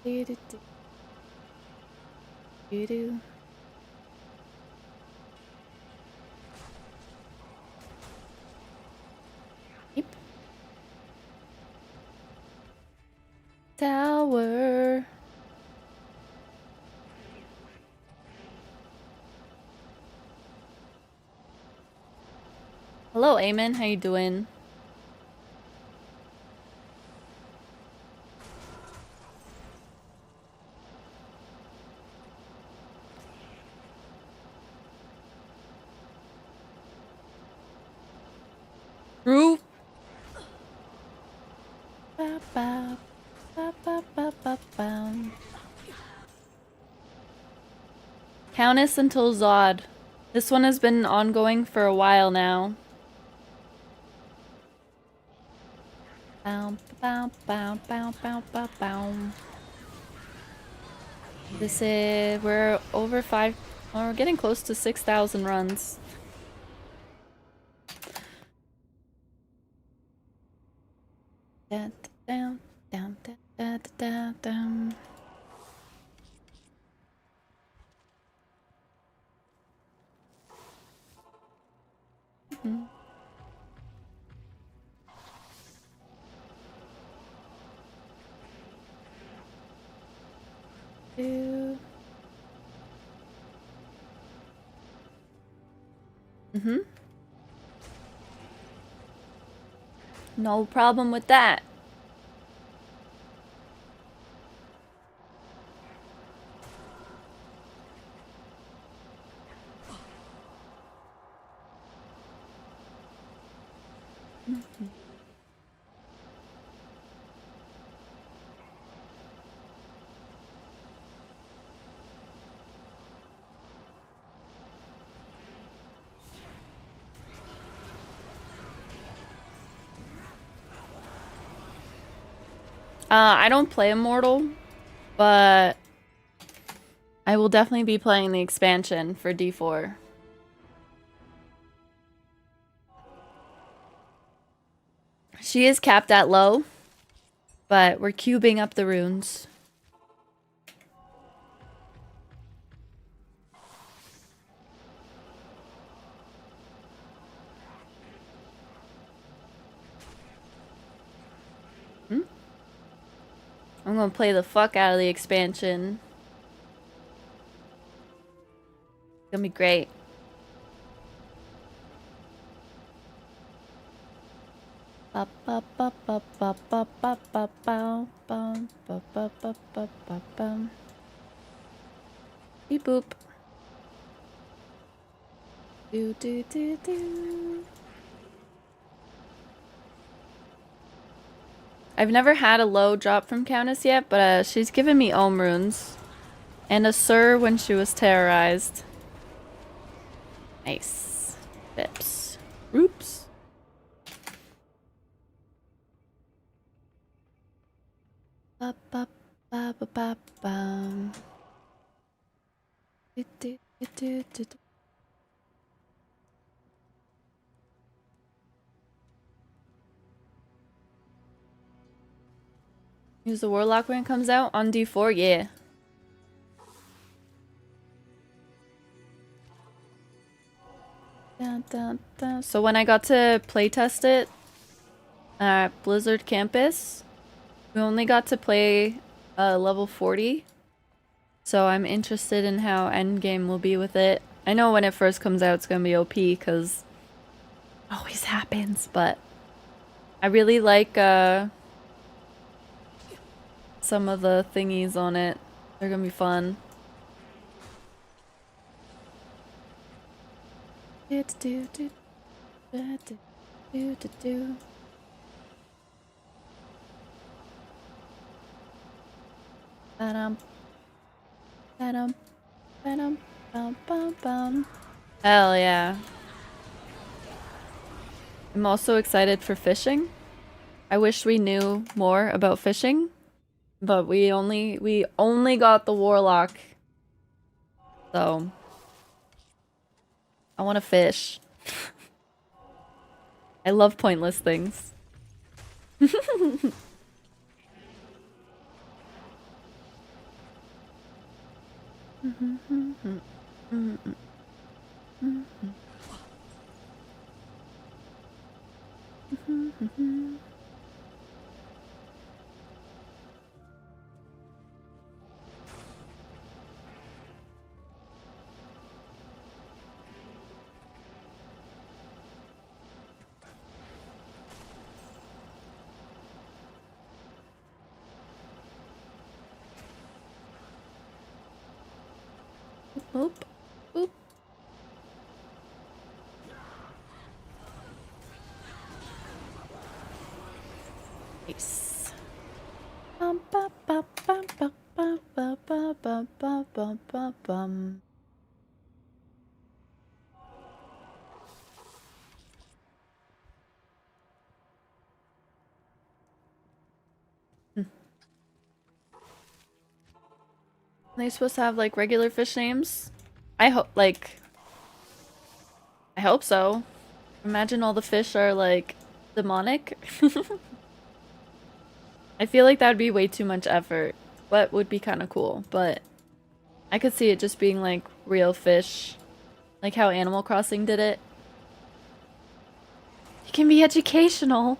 Do do do. Do do. Yep. Tower. Hello, Eamon. How you doing? Roo. Ba, ba, ba, ba, ba, ba, ba. Countess until Zod. This one has been ongoing for a while now. Bow, bow, bow, bow, bow, bow, bow. This is... we're over 5... well, we're getting close to 6,000 runs. Down, down, down, down, down, down. Mm-hmm. Mm-hmm. No problem with that. Mm-hmm. I don't play Immortal, but I will definitely be playing the expansion for D4. She is capped at low, but we're cubing up the runes. I'm gonna play the fuck out of the expansion. It's gonna be great. Ba ba ba ba ba ba ba ba bow, bow, ba ba ba ba ba bow. Beep boop. Do do do do. I've never had a low drop from Countess yet, but she's given me Ohm runes. And a Sir when she was terrorized. Nice. Bips. Oops. Ba ba ba ba ba bum. Do do do do do. Use the Warlock when it comes out on D4, yeah. Dun, dun, dun. So when I got to playtest it at Blizzard Campus, we only got to play level 40. So I'm interested in how endgame will be with it. I know when it first comes out it's gonna be OP because it always happens, but I really like some of the thingies on it. They're gonna be fun. Do do do do do do do. Ba-dum, ba-dum, ba-dum, bum, bum, bum. Hell yeah. I'm also excited for fishing. I wish we knew more about fishing, but we only got the Warlock. So I want to fish. I love pointless things. Boop, boop. Nice. Bum, ba, ba, bum, ba, ba, ba, ba, ba, ba, ba, ba, bum. Are they supposed to have like regular fish names? I hope I hope so. Imagine all the fish are like demonic. I feel like that would be way too much effort, but would be kind of cool. But I could see it just being like real fish, like how Animal Crossing did it. It can be educational.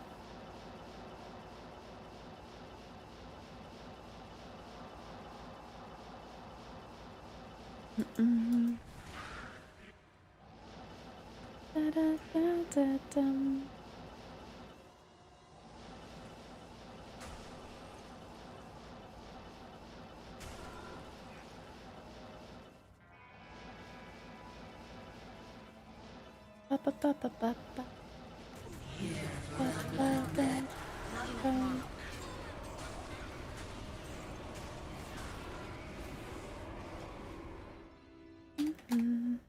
Mm-mm. Da-da-da-da-dum. Ba-ba-ba-ba-ba-ba. Ba-ba-ba-ba. Mm.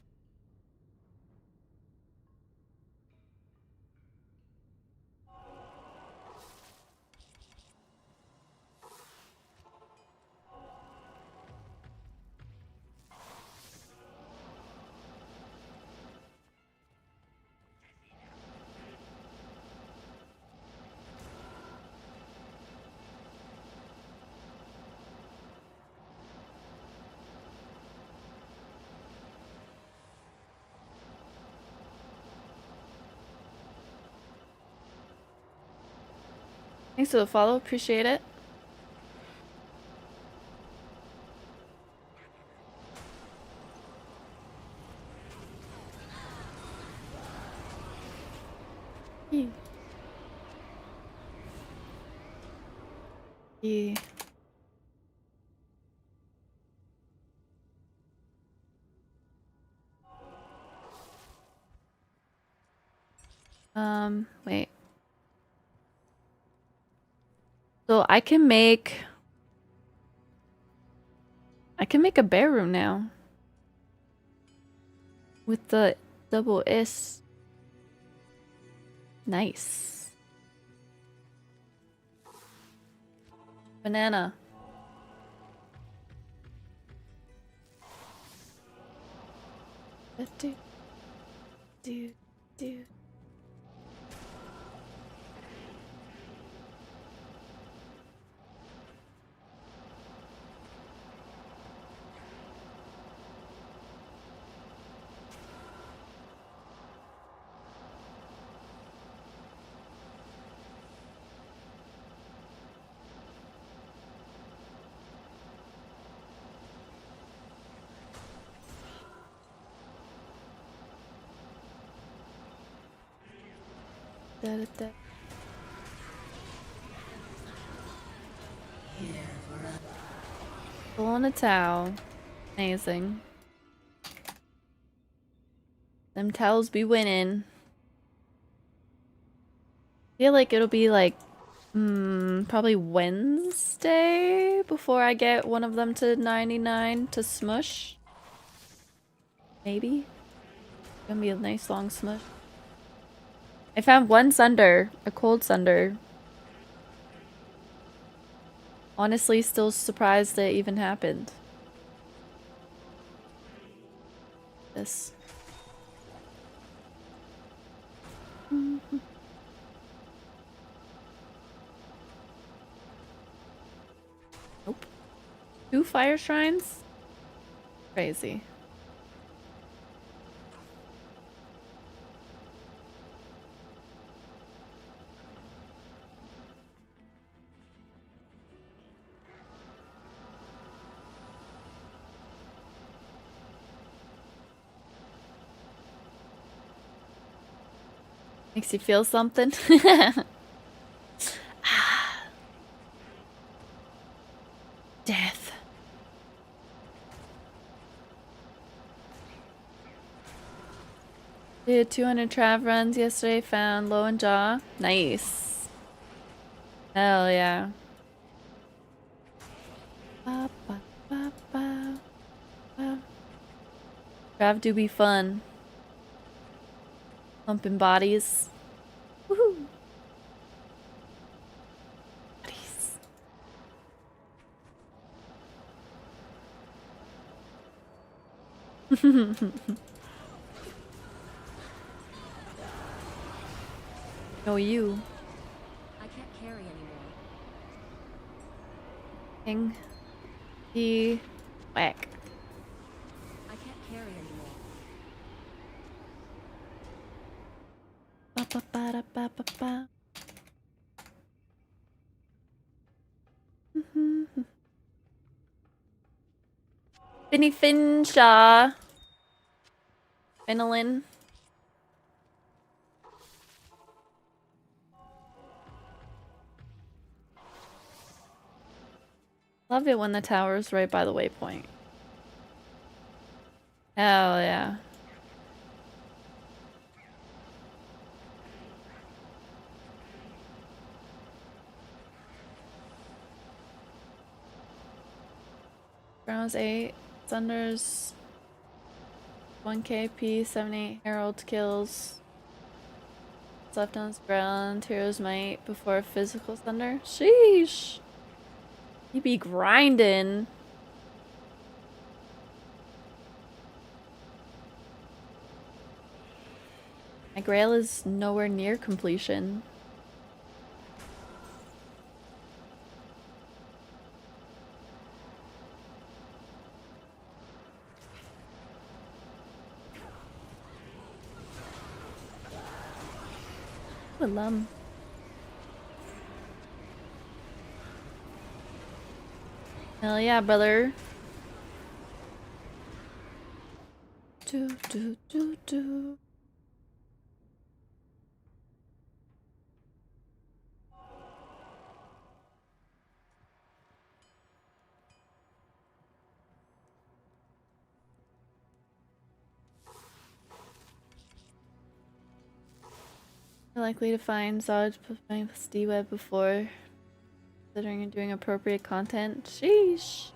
Thanks for the follow, appreciate it. Yeah. Wait. So I can make a bear room now. With the double S. Nice. Banana. Do, do, do. Da, da, da. Pull on a towel. Amazing. Them towels be winning. Feel like it'll be like probably Wednesday before I get one of them to 99 to smush. Maybe. Gonna be a nice long smush. I found one sunder, a cold sunder. Honestly, still surprised that it even happened. This. Nope. 2 fire shrines? Crazy. Makes you feel something? Death. Did 200 trav runs yesterday, found low and jaw. Nice. Hell yeah. Ba, ba, ba, ba, ba. Trav do be fun. Pumping bodies. Woohoo! Bodies. No, you. I can't carry anymore. King. The whack. I can't carry anymore. Ba, ba, ba, da, ba, ba, ba. Finny Finshaw. Finolin. Love it when the tower's right by the waypoint. Hell yeah. Browns 8. Thunders 1 KP, 78 Herald kills. Left on ground, Hero's Might before physical thunder. Sheesh. You be grinding. My grail is nowhere near completion. Lum. Hell yeah, brother. Do do do do. Likely to find Zod playing with D-Web before considering and doing appropriate content. Sheesh.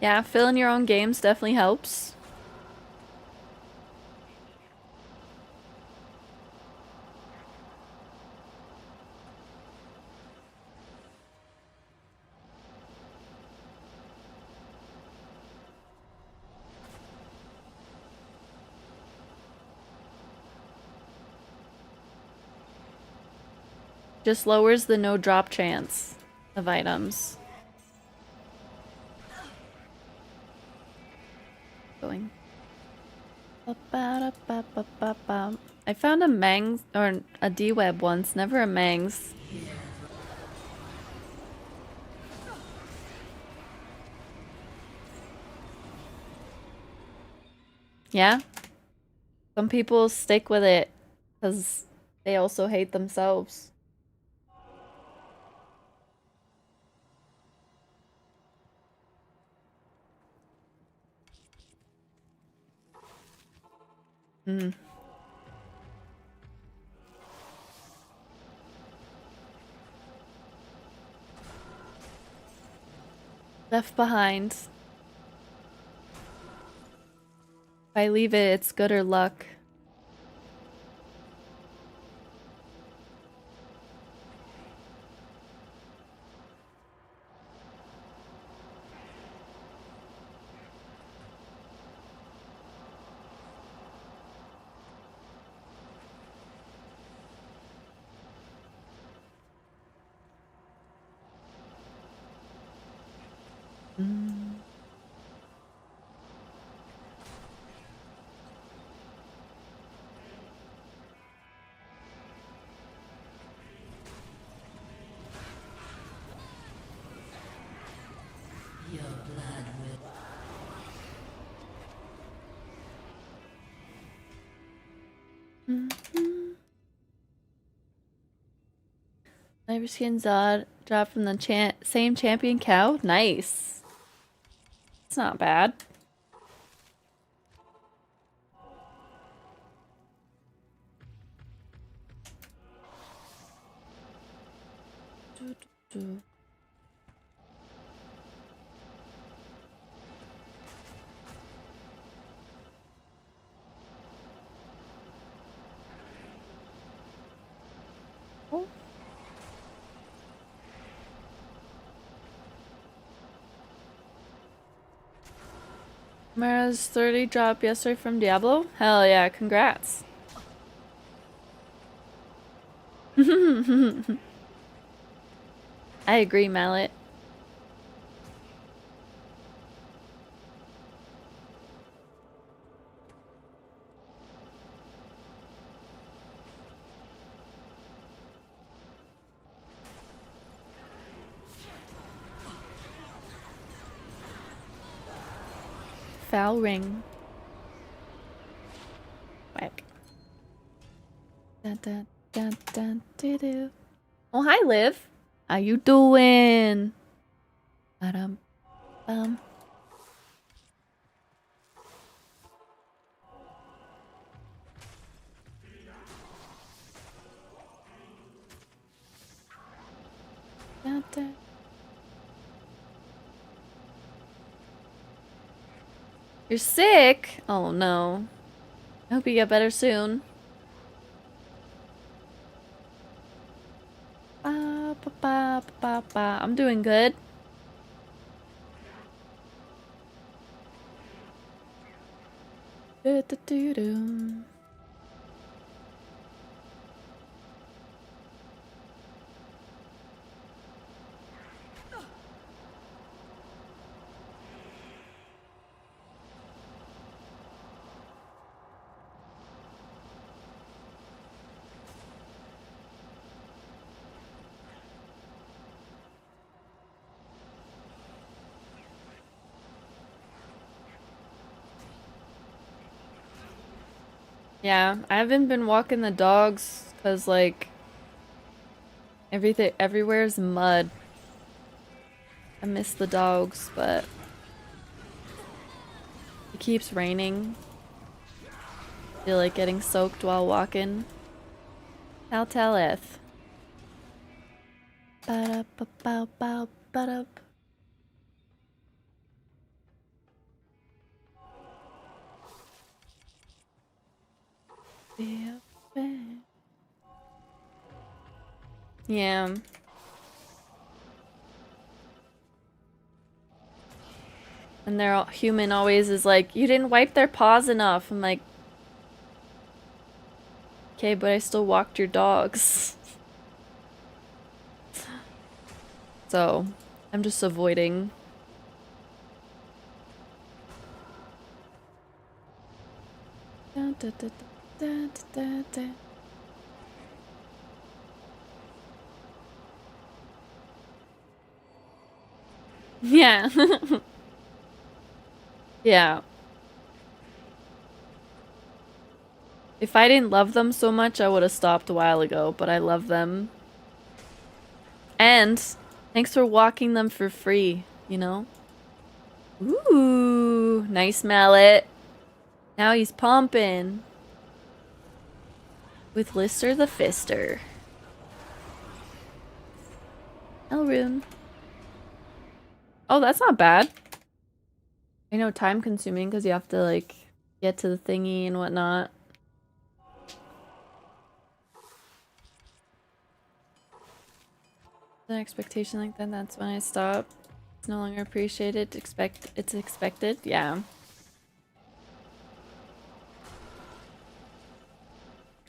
Yeah, filling your own games definitely helps. Just lowers the no drop chance of items. Going. I found a Mangs or a D-Web once, never a Mangs. Yeah? Some people stick with it because they also hate themselves. Hmm. Left behind. If I leave it, it's good or luck. Mm. Your blood will. Mhm. Never seen Zod drop from the same champion cow? Nice. It's not bad. Do, do, do. Oh. Mara's 30 drop yesterday from Diablo? Hell yeah, congrats. I agree, Mallet. Foul ring. Whack. Dun, dun, dun, dun, doo, doo. Oh, hi, Liv. How you doing? Ba-dum, bum. Dun, dun. You're sick? Oh no. I hope you get better soon. Ba, ba, ba, ba, ba. I'm doing good. Do, do, do, do. Yeah, I haven't been walking the dogs because, like, Everything, everywhere's mud. I miss the dogs, but it keeps raining. Feel like getting soaked while walking. How telleth. Ba-da-ba-bow-bow-ba-da. Yeah. And their human always is like, you didn't wipe their paws enough. I'm like, okay, but I still walked your dogs. So, I'm just avoiding. Da, da, da, da, da, da. Yeah. Yeah. If I didn't love them so much, I would have stopped a while ago, but I love them. And thanks for walking them for free, you know? Ooh, nice mallet. Now he's pumping. With Lister the Fister. Elrune. Oh, that's not bad. I know, time consuming because you have to like get to the thingy and whatnot. An expectation like that, that's when I stop. It's no longer appreciated. It's expected. Yeah.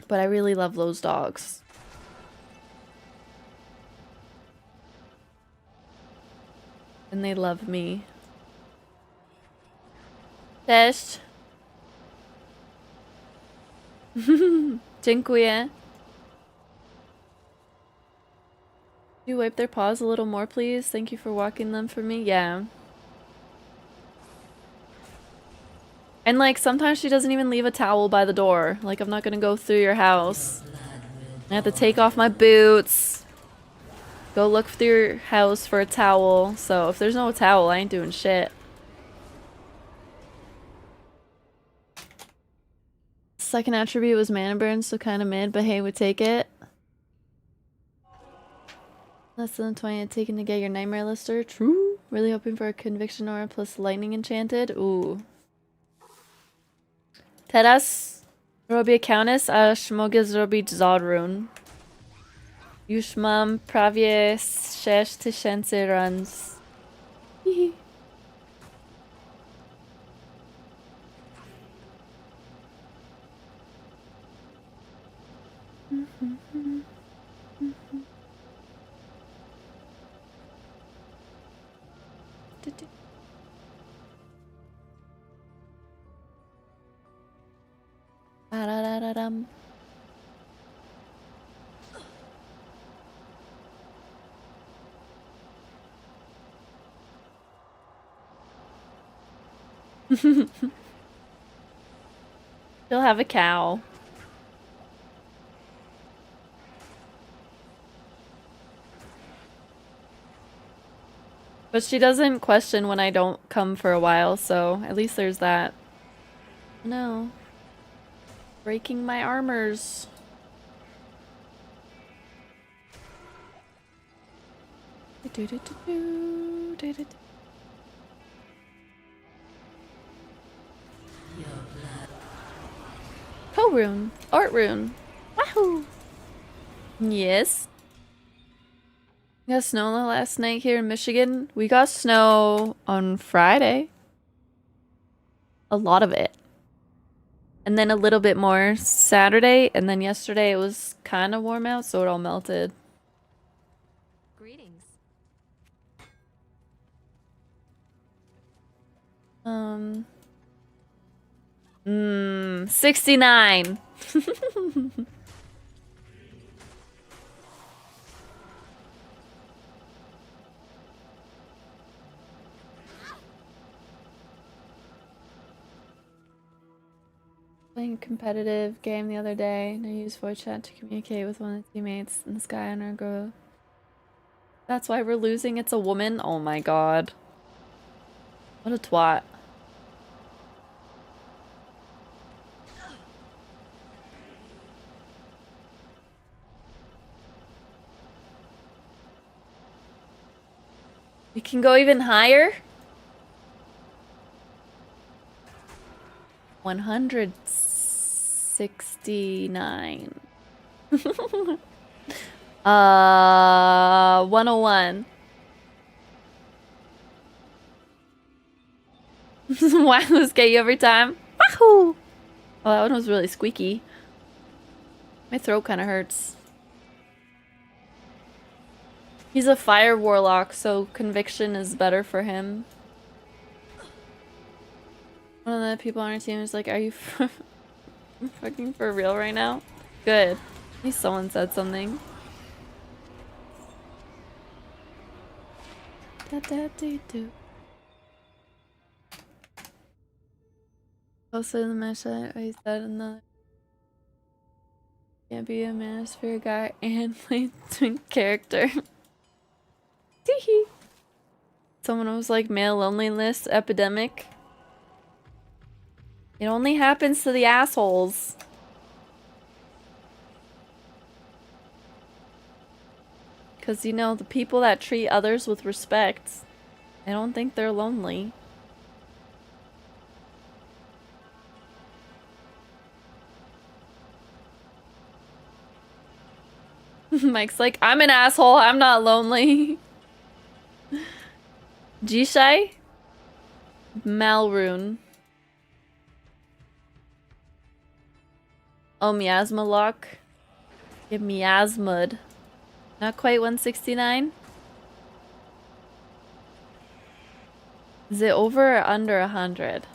But I really love those dogs. And they love me. Cześć. Dziękuję. You wipe their paws a little more, please? Thank you for walking them for me. Yeah. And like sometimes she doesn't even leave a towel by the door. Like I'm not gonna go through your house. I have to take off my boots. Go look through your house for a towel. So if there's no towel, I ain't doing shit. Second attribute was mana burn, so kind of mid, but hey, would take it. Less than 20 taken to get your Nightmare Lister. True. Really hoping for a Conviction Aura plus Lightning Enchanted. Ooh. Teraz robię countess, aż mogę zrobić Zodrun. Już mam prawie 6000 runs. Hihi. Ba-da-da-da-dum. She'll have a cow. But she doesn't question when I don't come for a while, so at least there's that. No. Breaking my armors. Co-rune. Art rune. Wahoo! Yes. We got snow last night here in Michigan. We got snow on Friday. A lot of it. And then a little bit more Saturday. And then yesterday it was kind of warm out, so it all melted. Greetings. 69. Playing a competitive game the other day, and I used voice chat to communicate with one of the teammates in the sky on our grove. That's why we're losing. It's a woman. Oh my god. What a twat. We can go even higher? 169. 101. Why was gay every time? Wahoo! Oh, that one was really squeaky. My throat kind of hurts. He's a fire warlock, so conviction is better for him. One of the people on our team is like, are you fucking for real right now? Good. At least someone said something. Da-da-dee-doo. Also the mesh I said in the can't be a manosphere guy and play twin character. Teehee. Someone was like male loneliness epidemic. It only happens to the assholes. Because, you know, the people that treat others with respect, I don't think they're lonely. Mike's like, I'm an asshole, I'm not lonely. Jishai? Malrune. Oh, Miasma Lock. Get Miasmud. Not quite 169. Is it over or under 100?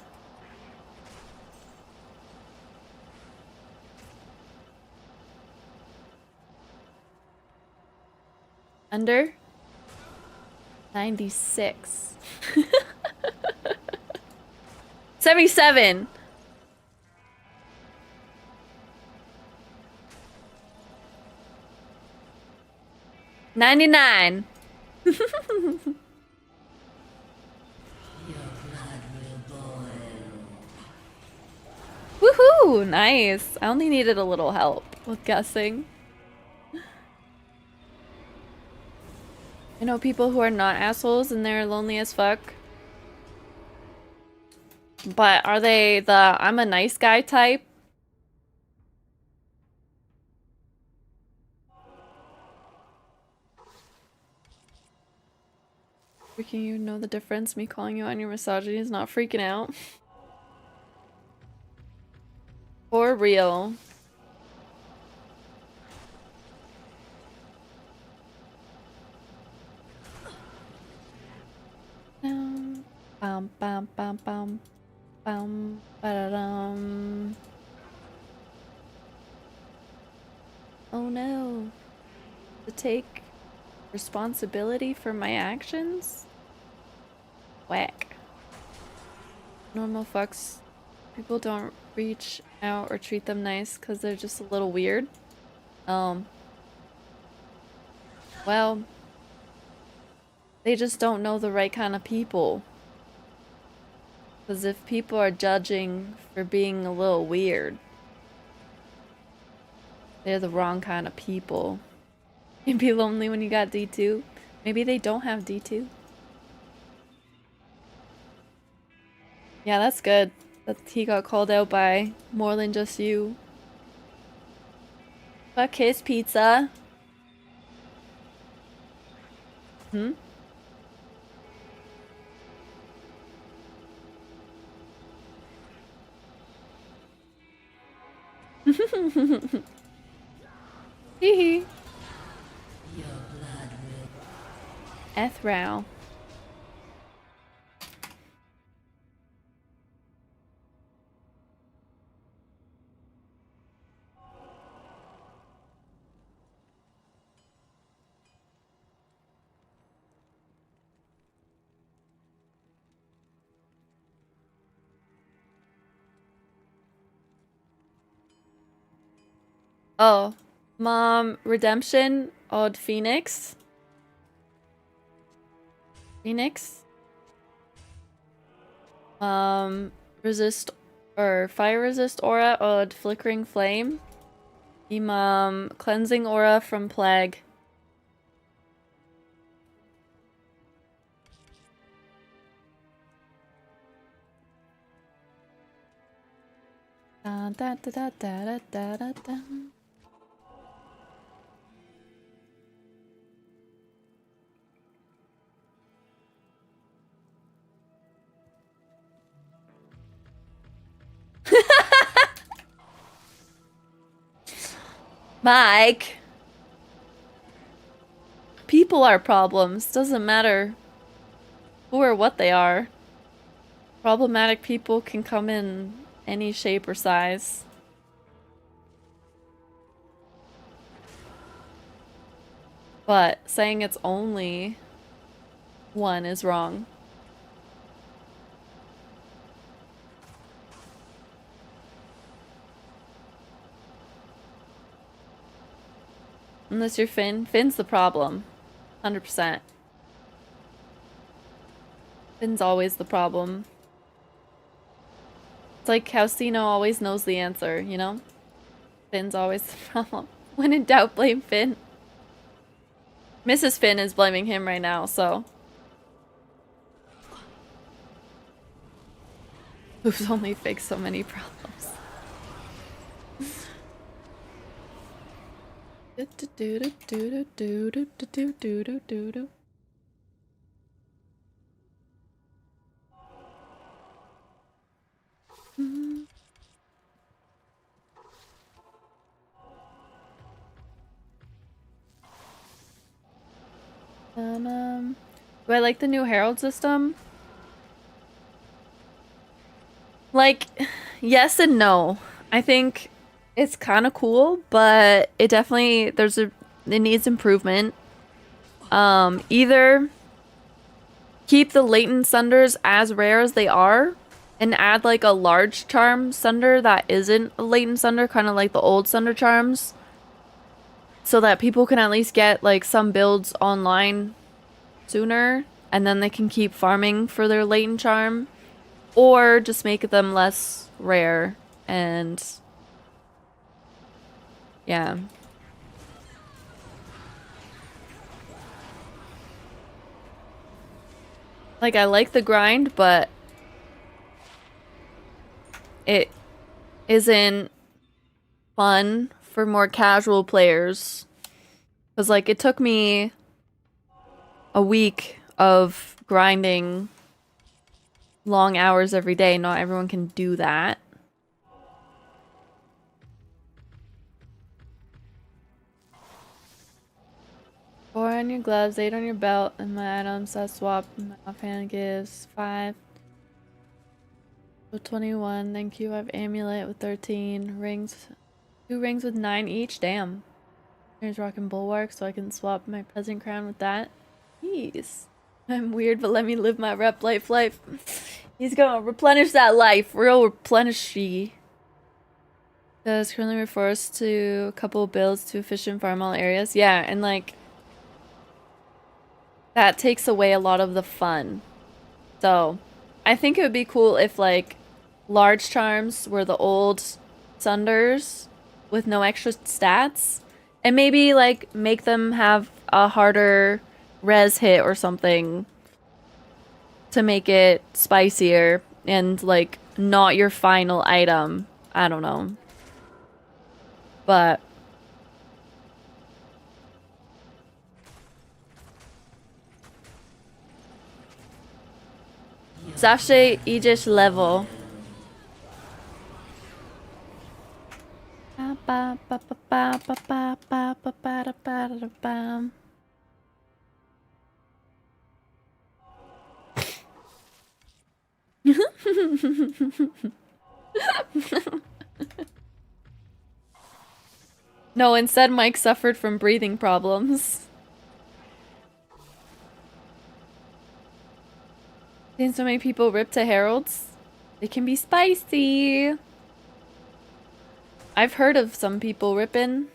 Under? 96. 77. $99. Your blood will boil. Woohoo! Nice. I only needed a little help with guessing. I know people who are not assholes and they're lonely as fuck. But are they the I'm a nice guy type? Freaking, you know the difference? Me calling you on your misogyny is not freaking out. For real. Bum bum bum bum bum ba-da-dum. Oh no. To take responsibility for my actions? Whack. Normal fucks. People don't reach out or treat them nice because they're just a little weird. Well, they just don't know the right kind of people. Because if people are judging for being a little weird, they're the wrong kind of people. You'd be lonely when you got D2. Maybe they don't have D2. Yeah, that's good. That he got called out by more than just you. Fuck his pizza. Hmm? Hee Your blood will Ethrow. Oh, Mom, Redemption, Odd Phoenix. Phoenix. Resist or fire resist aura or flickering flame. Imam cleansing aura from plague. Da, da, da, da, da, da, da, da. Mike. People are problems. Doesn't matter who or what they are. Problematic people can come in any shape or size. But saying it's only one is wrong. Unless you're Finn. Finn's the problem. 100%. Finn's always the problem. It's like how Sino always knows the answer, you know? Finn's always the problem. When in doubt, blame Finn. Mrs. Finn is blaming him right now, so. Who's only fixed so many problems. Do I like the new Herald system? Like, yes and no. I think it's kind of cool, but it definitely it needs improvement. Either keep the latent sunders as rare as they are and add like a large charm sunder that isn't a latent sunder, kind of like the old sunder charms, so that people can at least get like some builds online sooner and then they can keep farming for their latent charm, or just make them less rare and yeah. Like, I like the grind, but it isn't fun for more casual players. Because, like, it took me a week of grinding long hours every day. Not everyone can do that. Four on your gloves, 8 on your belt, and my items that swap my offhand gives 5. So 21. Thank you. I have amulet with 13 rings. 2 rings with 9 each. Damn. Here's rocking bulwark, so I can swap my peasant crown with that. Jeez. I'm weird, but let me live my rep life. He's gonna replenish that life. Real replenishy. Does currently refers to a couple of builds to efficient farm all areas. Yeah, and like that takes away a lot of the fun. So, I think it would be cool if, like, large charms were the old sunders with no extra stats. And maybe, like, make them have a harder res hit or something to make it spicier and, like, not your final item. I don't know. But zawsze idziesz lewo. No, instead Mike suffered from breathing problems. Seen so many people rip to heralds. They can be spicy. I've heard of some people ripping.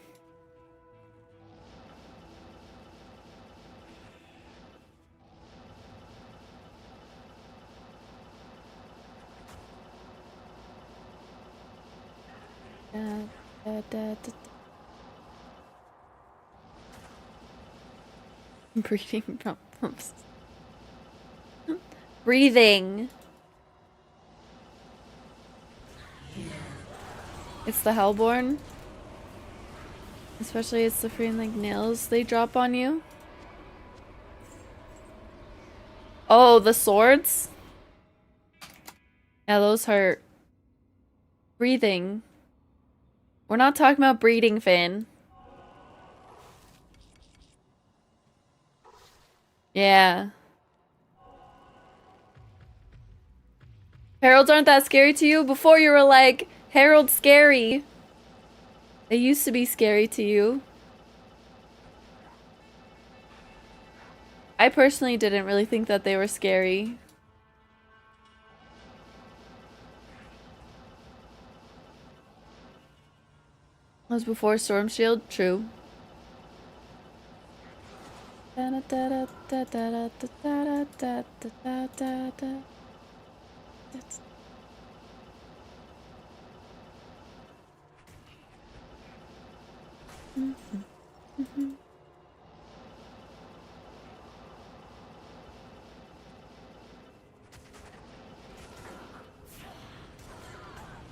Breathing problems. Breathing. It's the Hellborn. Especially it's the freaking like nails they drop on you. Oh, the swords? Yeah, those hurt. Breathing. We're not talking about breeding, Finn. Yeah. Heralds aren't that scary to you? Before you were like, Herald's scary. They used to be scary to you. I personally didn't really think that they were scary. That was before Storm Shield? True.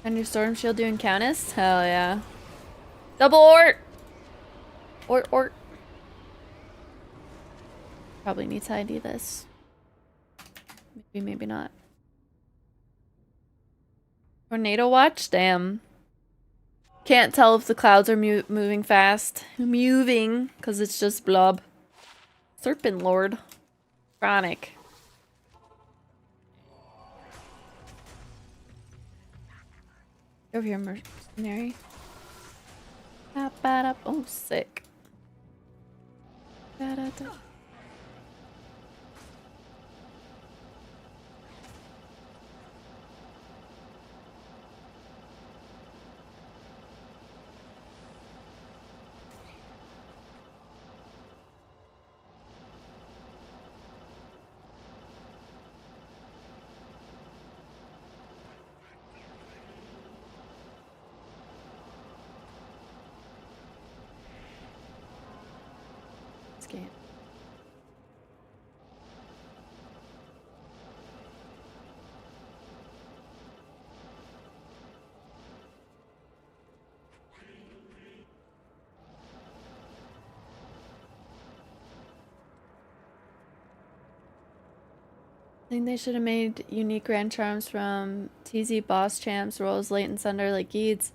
And your Storm Shield doing countess? Hell yeah. Double ort! Ort. Probably need to ID this. Maybe not. Tornado watch? Damn. Can't tell if the clouds are moving fast. Moving, because it's just blob. Serpent Lord. Chronic. Over here, mercenary. Oh, sick. Game. I think they should have made unique grand charms from TZ boss champs, rolls, latent thunder like Geeds.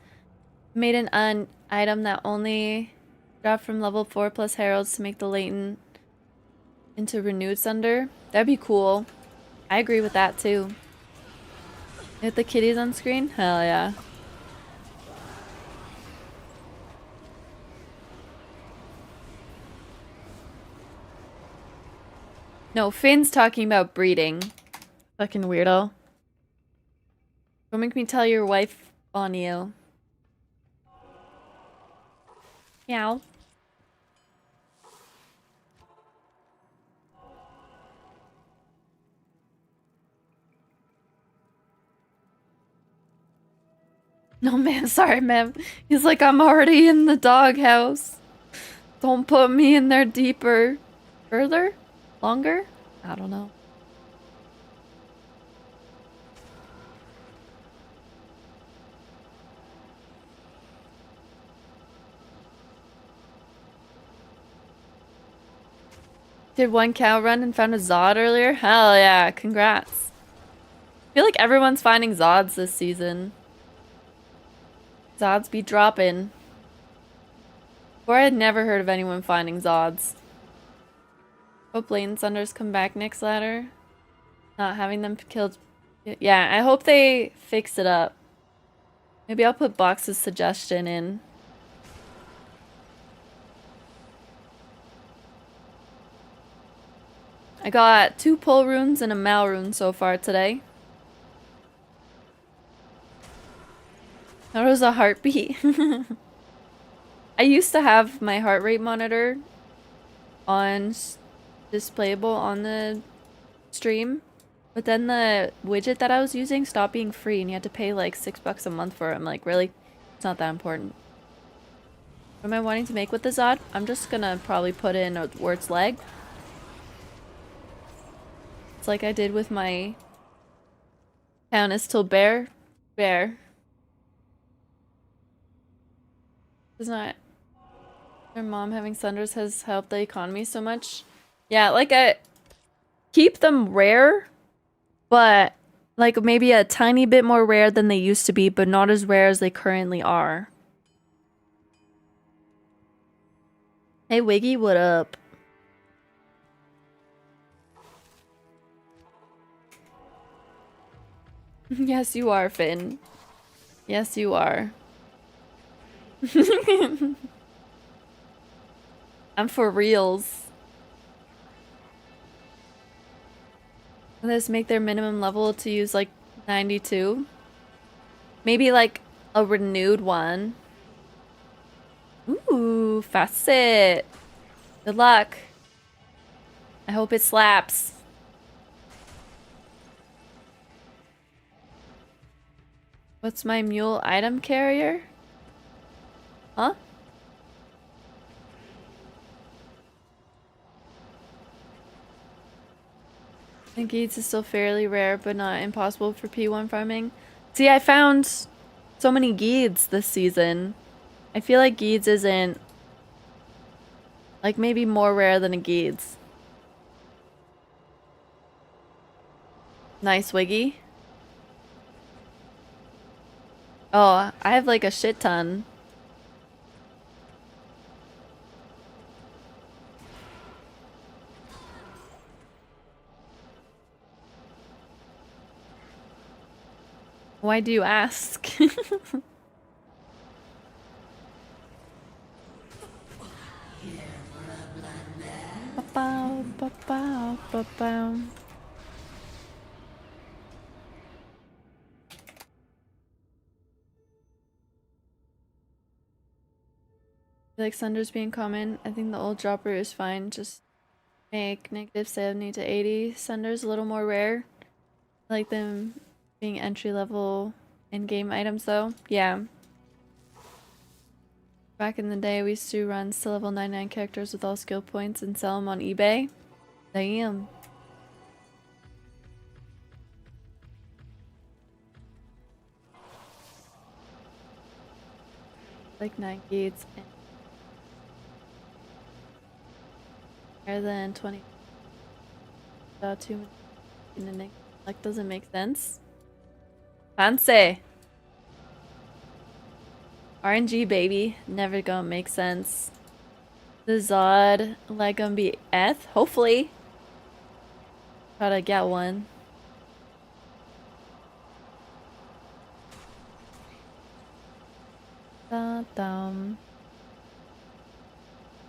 Made an item that only dropped from level 4 plus heralds to make the latent into renewed thunder. That'd be cool. I agree with that too. With the kitties on screen? Hell yeah. No, Finn's talking about breeding. Fucking weirdo. Don't make me tell your wife on you. Meow. No, ma'am. Sorry, ma'am. He's like, I'm already in the doghouse. Don't put me in there deeper. Further? Longer? I don't know. Did one cow run and found a Zod earlier? Hell yeah, congrats. I feel like everyone's finding Zods this season. Zods be dropping. Before I had never heard of anyone finding Zods. Hope Latent Thunders come back next ladder. Not having them killed. Yeah, I hope they fix it up. Maybe I'll put Box's suggestion in. I got 2 pull runes and a mal rune so far today. That was a heartbeat. I used to have my heart rate monitor on displayable on the stream, but then the widget that I was using stopped being free and you had to pay like $6 a month for it. I'm like, really? It's not that important. What am I wanting to make with the Zod? I'm just gonna probably put in a Wurt's leg. It's like I did with my countess till bear. Does not their mom having Sunders has helped the economy so much. Yeah, like I keep them rare, but like maybe a tiny bit more rare than they used to be, but not as rare as they currently are. Hey Wiggy, what up? Yes, you are, Finn. Yes, you are. I'm for reals. Let's make their minimum level to use like 92. Maybe like a renewed one. Ooh, facet. Good luck. I hope it slaps. What's my mule item carrier? Huh? I think Geeds is still fairly rare, but not impossible for P1 farming. See, I found so many Geeds this season. I feel like Geeds isn't... like, maybe more rare than a Geeds. Nice, Wiggy. Oh, I have like a shit ton. Why do you ask? Ba-bow, ba-bow, ba-bow. I like Sunders being common. I think the old dropper is fine. Just make negative 70 to 80. Sunders a little more rare. I like them being entry level in-game items though. Yeah. Back in the day, we used to run still level 99 characters with all skill points and sell them on eBay. Damn. Like 9 gates and higher than 20. About 2 in the like doesn't make sense. Fancy. RNG baby, never gonna make sense. The Zod like gonna be Eth, hopefully. Try to get one. Dum.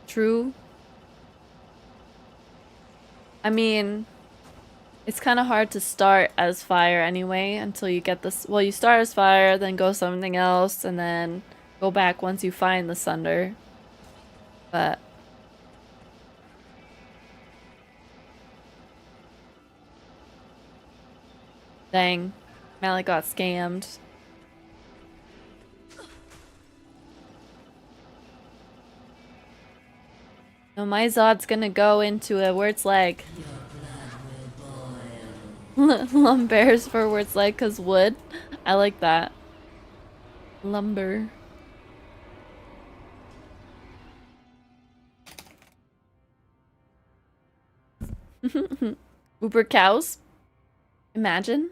True. I mean, it's kind of hard to start as fire anyway until you get this. Well, you start as fire, then go something else, and then go back once you find the Sunder. But dang, Malik got scammed. No, my Zod's gonna go into a Wurt's leg. Lumbers for Wurt's leg, cause wood. I like that. Lumber. Uber cows. Imagine.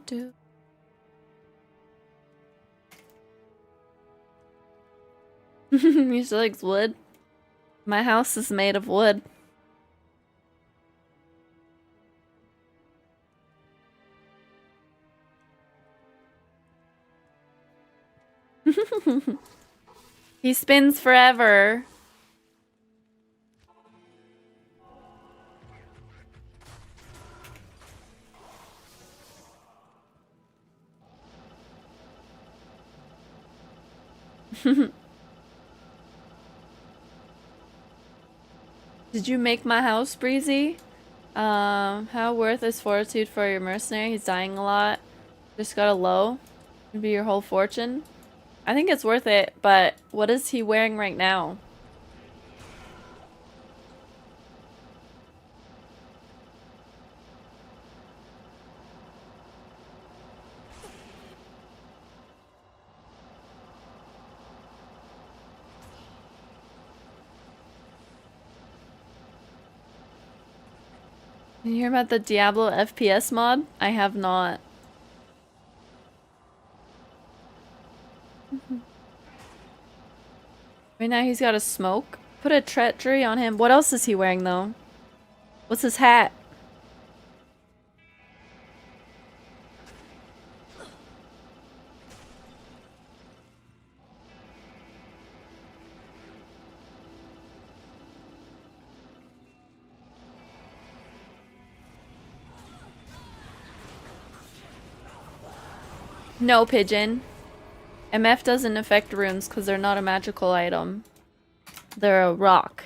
Do. He still likes wood. My house is made of wood. He spins forever. Did you make my house, Breezy? How worth is fortitude for your mercenary? He's dying a lot. Just got a low. It'd be your whole fortune. I think it's worth it, but what is he wearing right now? Did you hear about the Diablo FPS mod? I have not. Right now he's got a smoke. Put a treachery on him. What else is he wearing though? What's his hat? No, Pigeon. MF doesn't affect runes because they're not a magical item. They're a rock.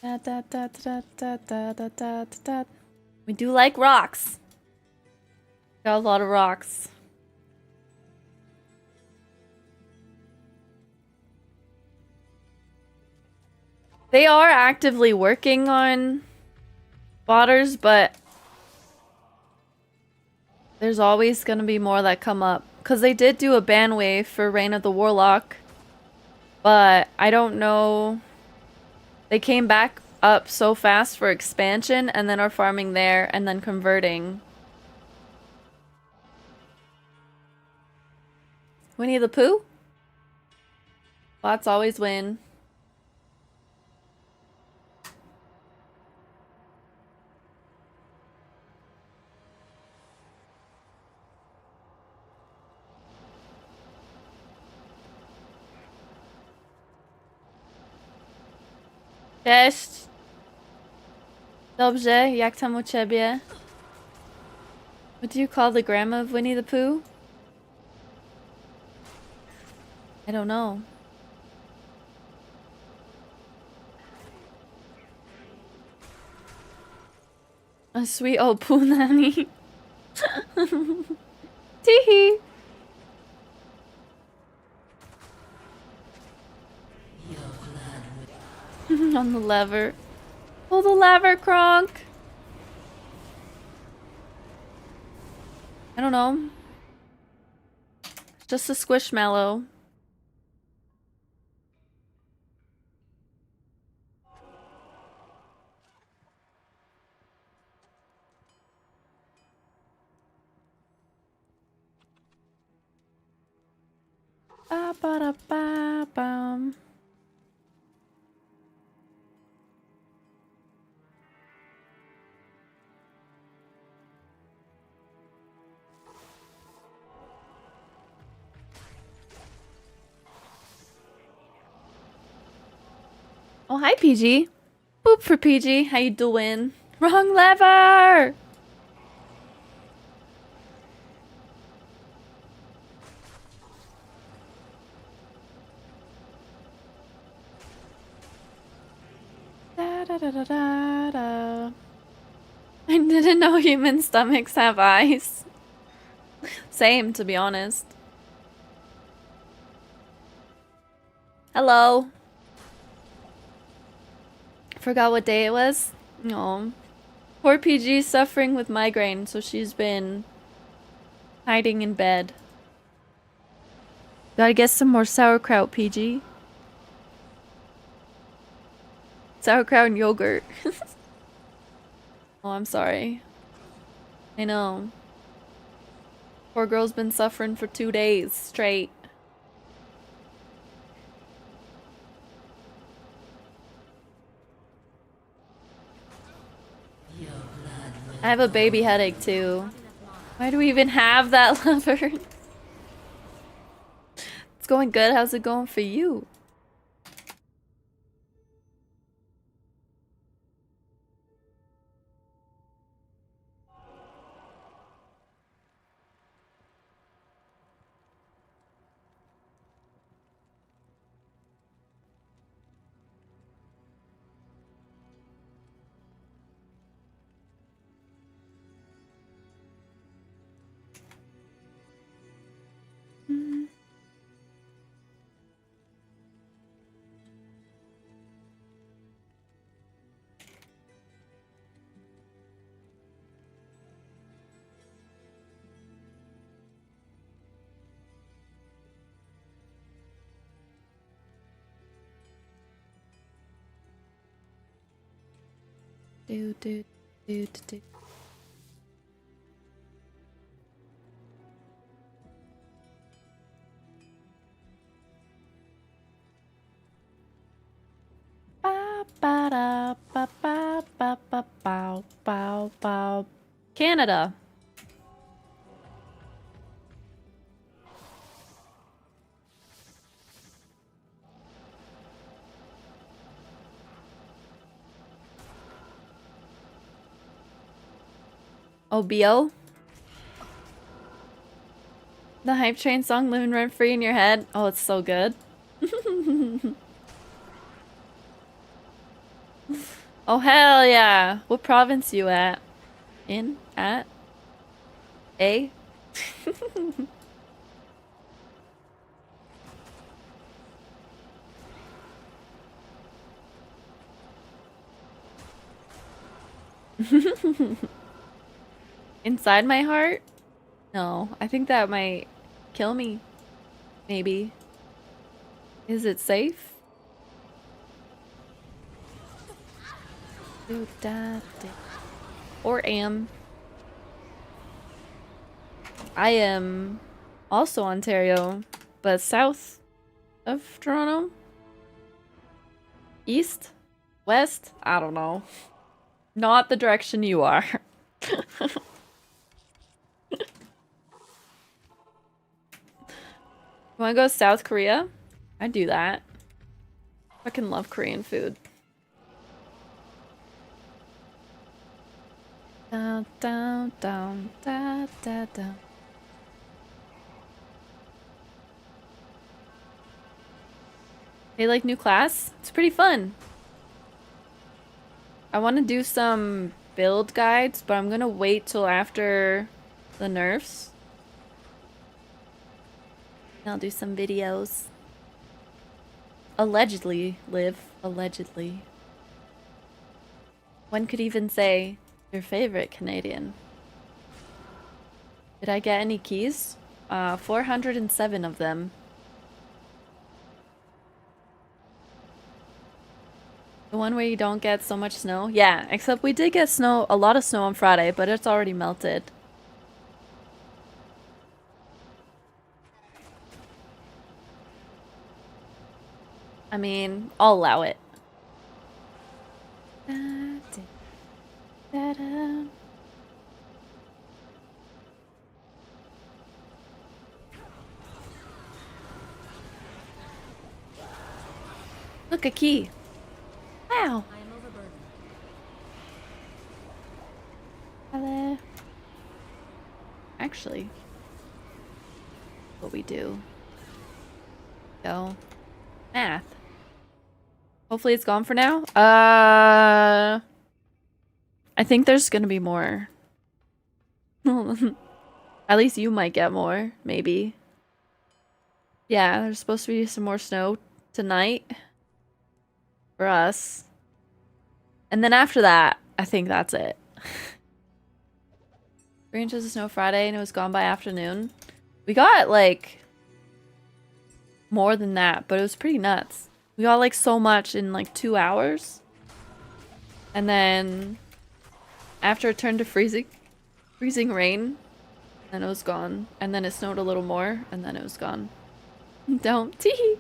Da, da, da, da, da, da, da, da, da. We do like rocks. Got a lot of rocks. They are actively working on botters, but there's always gonna be more that come up. Because they did do a ban wave for Reign of the Warlock, but I don't know. They came back up so fast for expansion and then are farming there and then converting. Winnie the Pooh? Bots always win. Cześć. Dobrze, jak tam u ciebie? What do you call the grandma of Winnie the Pooh? I don't know. A sweet old Pooh nanny. Teehee. On the lever. Pull the lever, Kronk. I don't know. Just a squishmallow. Ba ba da ba bum. Oh, hi, PG. Boop for PG. How you doing? Wrong lever! Da, da, da, da, da, da. I didn't know human stomachs have eyes. Same, to be honest. Hello. Forgot what day it was. No. Poor PG's suffering with migraine, so she's been hiding in bed. Gotta get some more sauerkraut, PG. Sauerkraut and yogurt. Oh, I'm sorry. I know. Poor girl's been suffering for 2 days straight. Your blood will I have a baby headache too. Why do we even have that lever? It's going good. How's it going for you? Do. Ba ba da ba ba ba ba bow bow bow. Canada. OBO. The Hype Train song living rent free in your head. Oh, it's so good. Oh, hell yeah. What province you at? In? At? A? Inside my heart? No, I think that might kill me. Maybe. Is it safe? Or am. I am also Ontario, but south of Toronto? East? West? I don't know. Not the direction you are. Wanna go South Korea? I'd do that. Fucking love Korean food. Down, down, down, da, da, da. Hey, like new class? It's pretty fun. I want to do some build guides, but I'm gonna wait till after the nerfs. I'll do some videos. Allegedly, Liv. Allegedly. One could even say your favorite Canadian. Did I get any keys? 407 of them. The one where you don't get so much snow? Yeah, except we did get snow, a lot of snow on Friday, but it's already melted. I mean, I'll allow it. Look, a key. Wow. I am overburdened. Hello. Actually, what we do. Go. Math. Hopefully it's gone for now. I think there's gonna be more. At least you might get more, maybe. Yeah, there's supposed to be some more snow tonight. For us. And then after that, I think that's it. 3 inches of snow Friday and it was gone by afternoon. We got like more than that, but it was pretty nuts. We got like so much in like 2 hours. And then after it turned to freezing rain, then it was gone. And then it snowed a little more and then it was gone. Don't tee.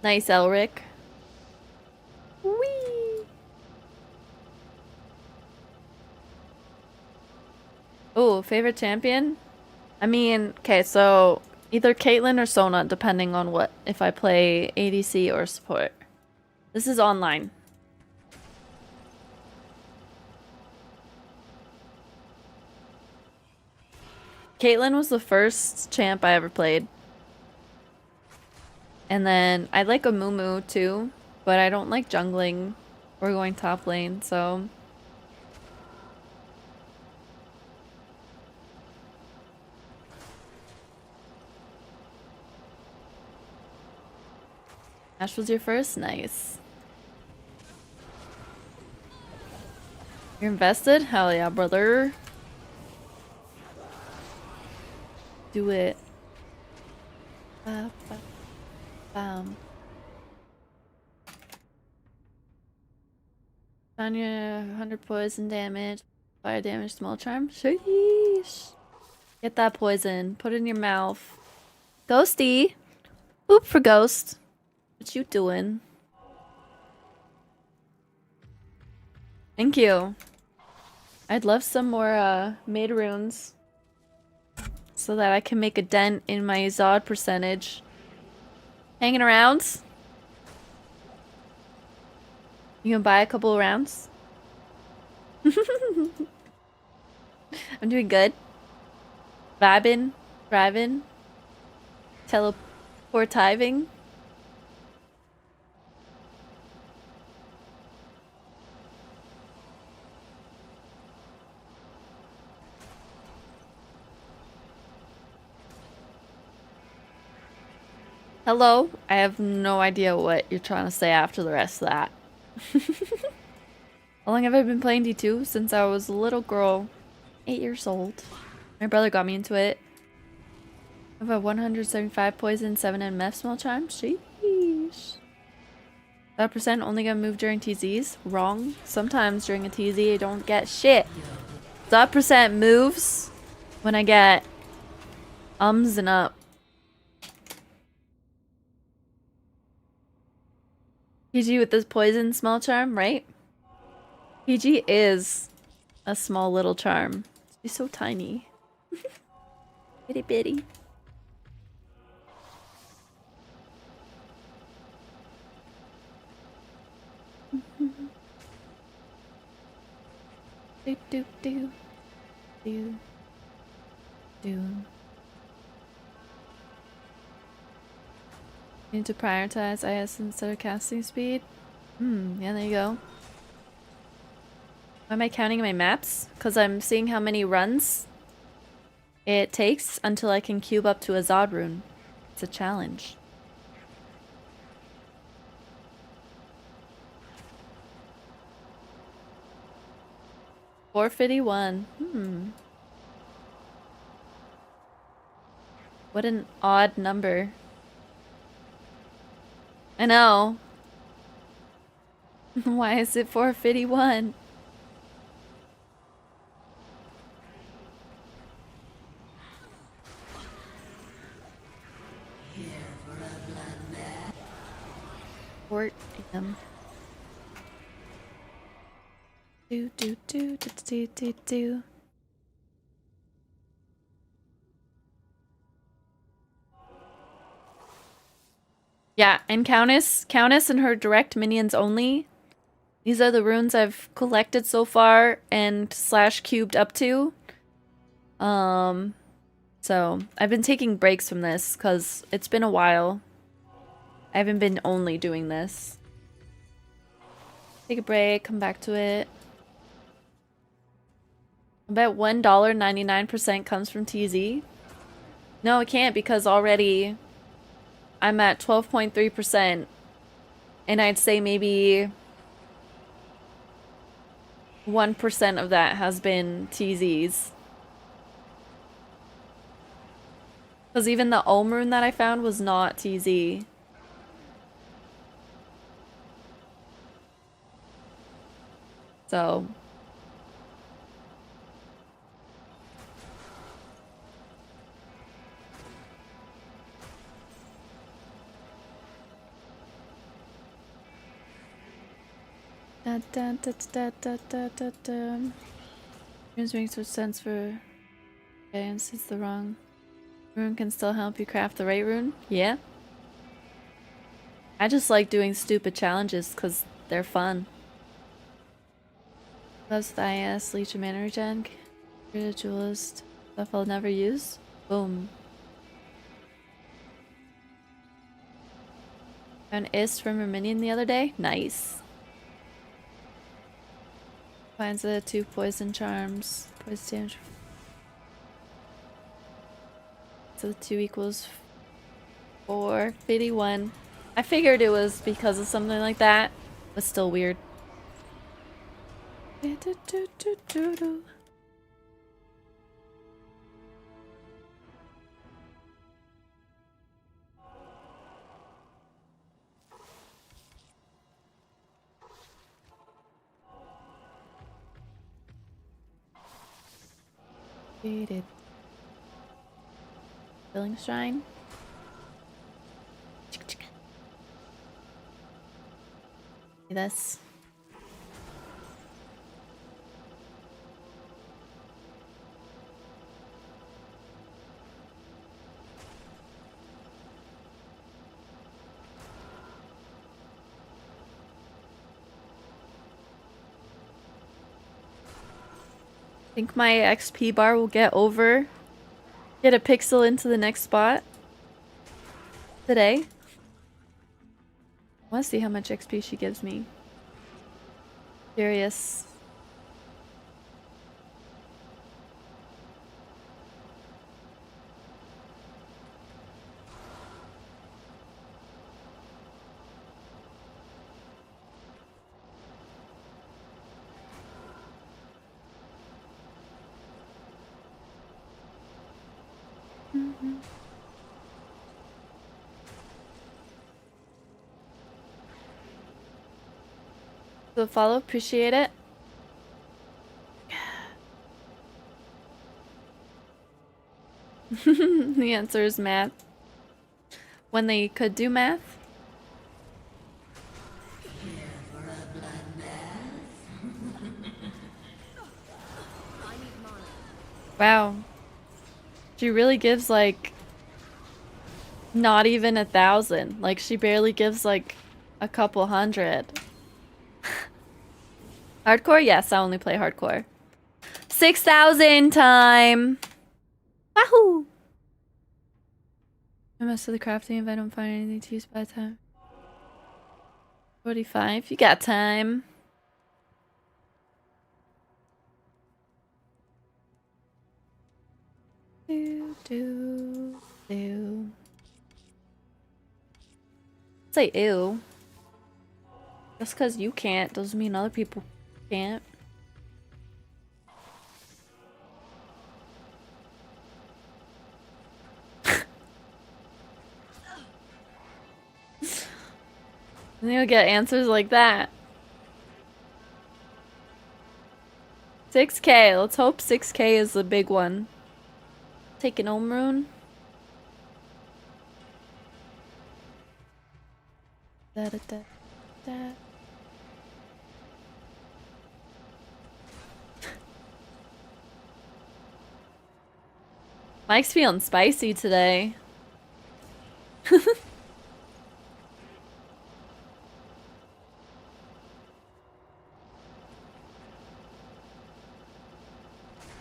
Nice, Elric. Favorite champion? I mean, okay, so either Caitlyn or Sona, depending on what, if I play ADC or support. This is online. Caitlyn was the first champ I ever played. And then I like a Mumu too, but I don't like jungling or going top lane, so... Ash was your first? Nice. You're invested? Hell yeah, brother. Do it. Bam. On your 100 poison damage, fire damage, small charm. Sheesh. Get that poison. Put it in your mouth. Ghosty. Oop for ghost. What you doing? Thank you. I'd love some more made runes so that I can make a dent in my Zod percentage. Hanging around? You gonna buy a couple of rounds? I'm doing good. Vibing, thriving, teleportiving. Hello? I have no idea what you're trying to say after the rest of that. How long have I been playing D2? Since I was a little girl. 8 years old. My brother got me into it. I have a 175 poison, 7 MF small charm. Sheesh. That percent only gonna move during TZs? Wrong. Sometimes during a TZ I don't get shit. That percent moves when I get ums and up. PG with this poison small charm, right? PG is a small little charm. She's so tiny. Bitty bitty. Do do do do do. Need to prioritize IS instead of casting speed. Yeah, there you go. Why am I counting my maps? Because I'm seeing how many runs it takes until I can cube up to a Zod rune. It's a challenge. $451. What an odd number. I know. Why is it 451? Fort him. Do do do do do do do. Yeah, and Countess and her direct minions only. These are the runes I've collected so far and slash cubed up to. So I've been taking breaks from this because it's been a while. I haven't been only doing this. Take a break, come back to it. I bet $1.99% comes from TZ. No, it can't because already I'm at 12.3%. And I'd say maybe 1% of that has been TZs. Because even the Ohm rune that I found was not TZ. So... Da, da, da, da, da, da, da, da. Runes makes so sense for Okay, and this is the wrong rune can still help you craft the right rune? Yeah. I just like doing stupid challenges because they're fun. Loves the IS, Leech of Mana Regen, Create a Duelist, stuff I'll never use. Boom. Found Ist from her minion the other day. Nice. Finds the 2 poison charms. Poison damage. So the 2 equals 4. 81. I figured it was because of something like that, but still weird. Filling Shrine. This. I think my XP bar will get a pixel into the next spot today. I want to see how much XP she gives me. Curious. So follow, appreciate it. The answer is math. When they could do math. Wow. She really gives like not even 1,000. Like she barely gives like a couple hundred. Hardcore? Yes, I only play hardcore. 6,000 time. Wahoo! I must do the crafting if I don't find anything to use by the time. 45. You got time. Do. Say ew. Just because you can't doesn't mean other people can't. And you'll get answers like that. 6K. Let's hope 6K is the big one. Take an Ohm rune. Da, da, da, da. Mike's feeling spicy today.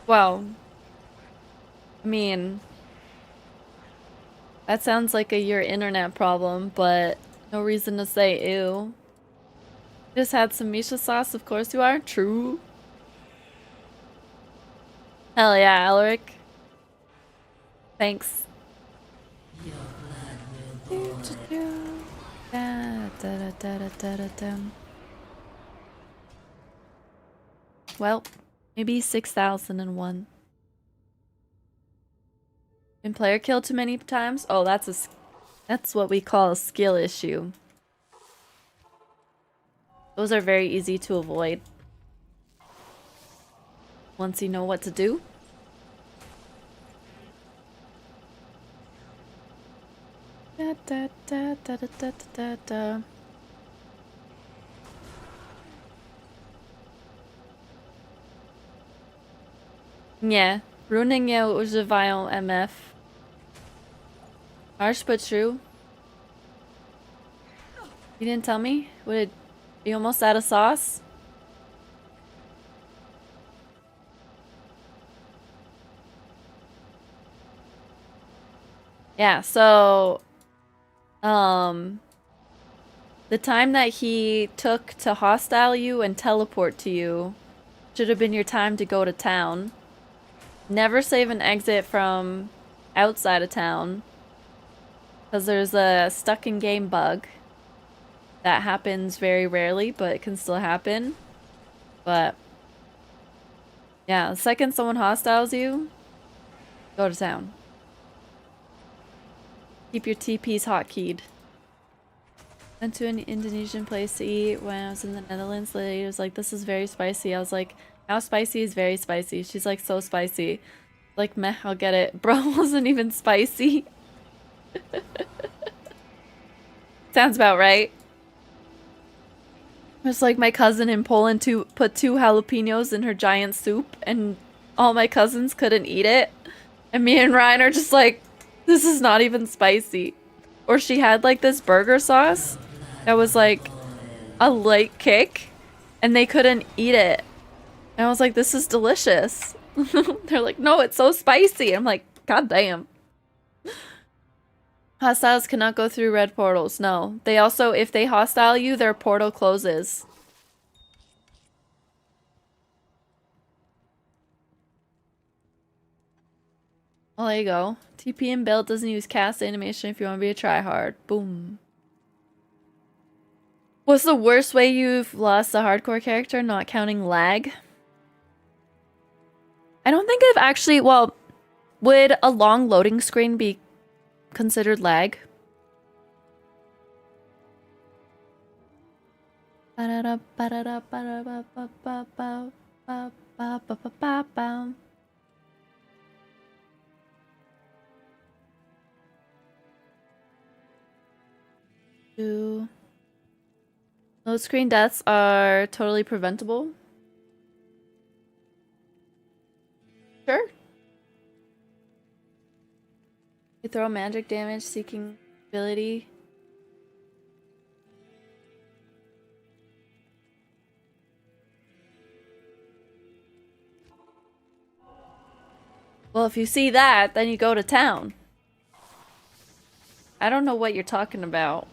Well, I mean, that sounds like your internet problem, but no reason to say ew. Just had some Misha sauce, of course you are. True. Hell yeah, Alaric. Thanks. Your blood will boil. Well, maybe 6,001. Been player killed too many times? Oh, that's what we call a skill issue. Those are very easy to avoid. Once you know what to do. Da, da, da, da, da, da, da, da. Yeah, Ruining you was a vile MF. Harsh but true. You didn't tell me? Would you almost out of sauce? Yeah, so the time that he took to hostile you and teleport to you should have been your time to go to town. Never save an exit from outside of town, because there's a stuck in game bug that happens very rarely, but it can still happen. But yeah, the second someone hostiles you, go to town. Keep your TPs hotkeyed. Went to an Indonesian place to eat when I was in the Netherlands. The lady was like, this is very spicy. I was like, how spicy is very spicy? She's like, so spicy. Like, meh, I'll get it. Bro, wasn't even spicy. Sounds about right. It's like my cousin in Poland put 2 jalapenos in her giant soup, and all my cousins couldn't eat it. And me and Ryan are just like, this is not even spicy. Or she had like this burger sauce that was like a light kick, and they couldn't eat it. And I was like, this is delicious. They're like, no, it's so spicy. I'm like, god damn. Hostiles cannot go through red portals. No. They also, if they hostile you, their portal closes. Well, there you go. TP and build doesn't use cast animation if you want to be a tryhard. Boom. What's the worst way you've lost a hardcore character, not counting lag? I don't think I've actually... Well, would a long loading screen be considered lag? Load screen deaths are totally preventable. Sure. You throw magic damage seeking ability. Well, if you see that, then you go to town. I don't know what you're talking about.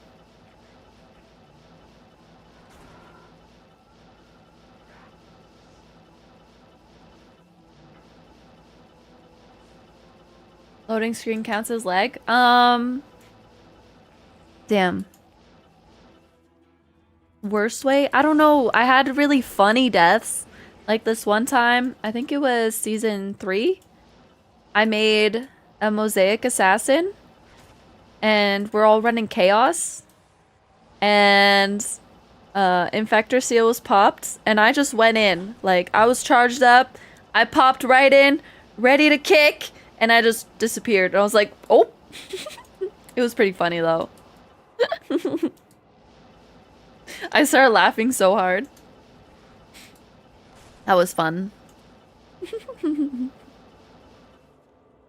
Loading screen counts as lag? Damn. Worst way? I don't know. I had really funny deaths. Like this one time, I think it was season 3. I made a mosaic assassin. And we're all running chaos. And Infector Seal was popped. And I just went in. Like, I was charged up. I popped right in. Ready to kick. And I just disappeared. And I was like, oh. It was pretty funny, though. I started laughing so hard. That was fun.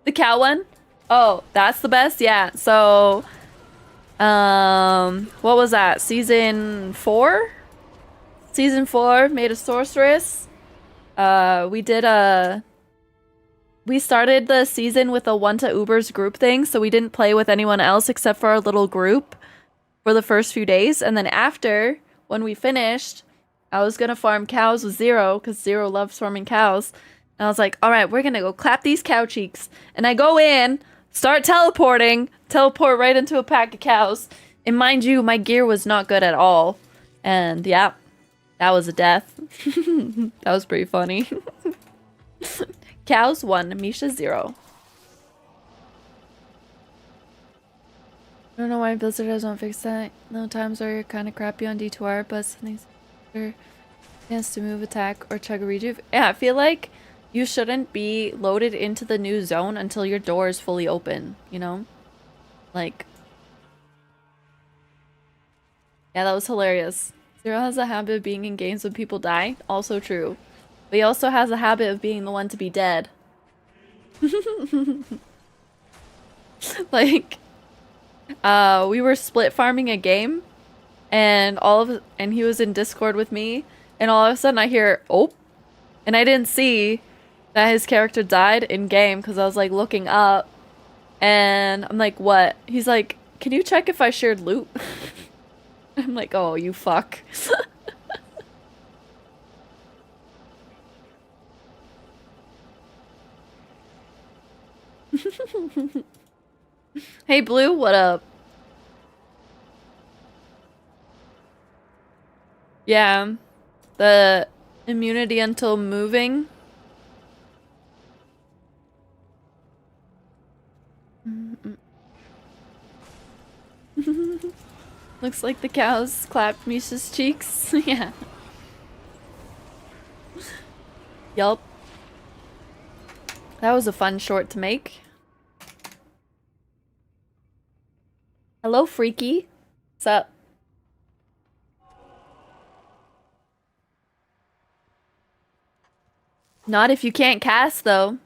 The cow one? Oh, that's the best? Yeah. So, what was that? Season 4? Season 4, made a sorceress. We started the season with a 1 to Ubers group thing, so we didn't play with anyone else except for our little group for the first few days. And then after, when we finished, I was gonna farm cows with Zero, because Zero loves farming cows. And I was like, alright, we're gonna go clap these cow cheeks. And I go in, start teleport right into a pack of cows. And mind you, my gear was not good at all. And yeah, that was a death. That was pretty funny. Cows 1, Misha 0. I don't know why Blizzard doesn't fix that. No times are kind of crappy on D2R, but something's chance to move, attack, or chug a rejuve. Yeah, I feel like you shouldn't be loaded into the new zone until your door is fully open, you know? Like... Yeah, that was hilarious. Zero has a habit of being in games when people die. Also true. But he also has a habit of being the one to be dead. Like, we were split farming a game, and he was in Discord with me, and all of a sudden I hear "oh," and I didn't see that his character died in game because I was like looking up, and I'm like, "What?" He's like, "Can you check if I shared loot?" I'm like, "Oh, you fuck." Hey Blue, what up? Yeah, the immunity until moving. Looks like the cows clapped Misha's cheeks. Yeah. Yup. That was a fun short to make. Hello, Freaky. What's up? Not if you can't cast, though.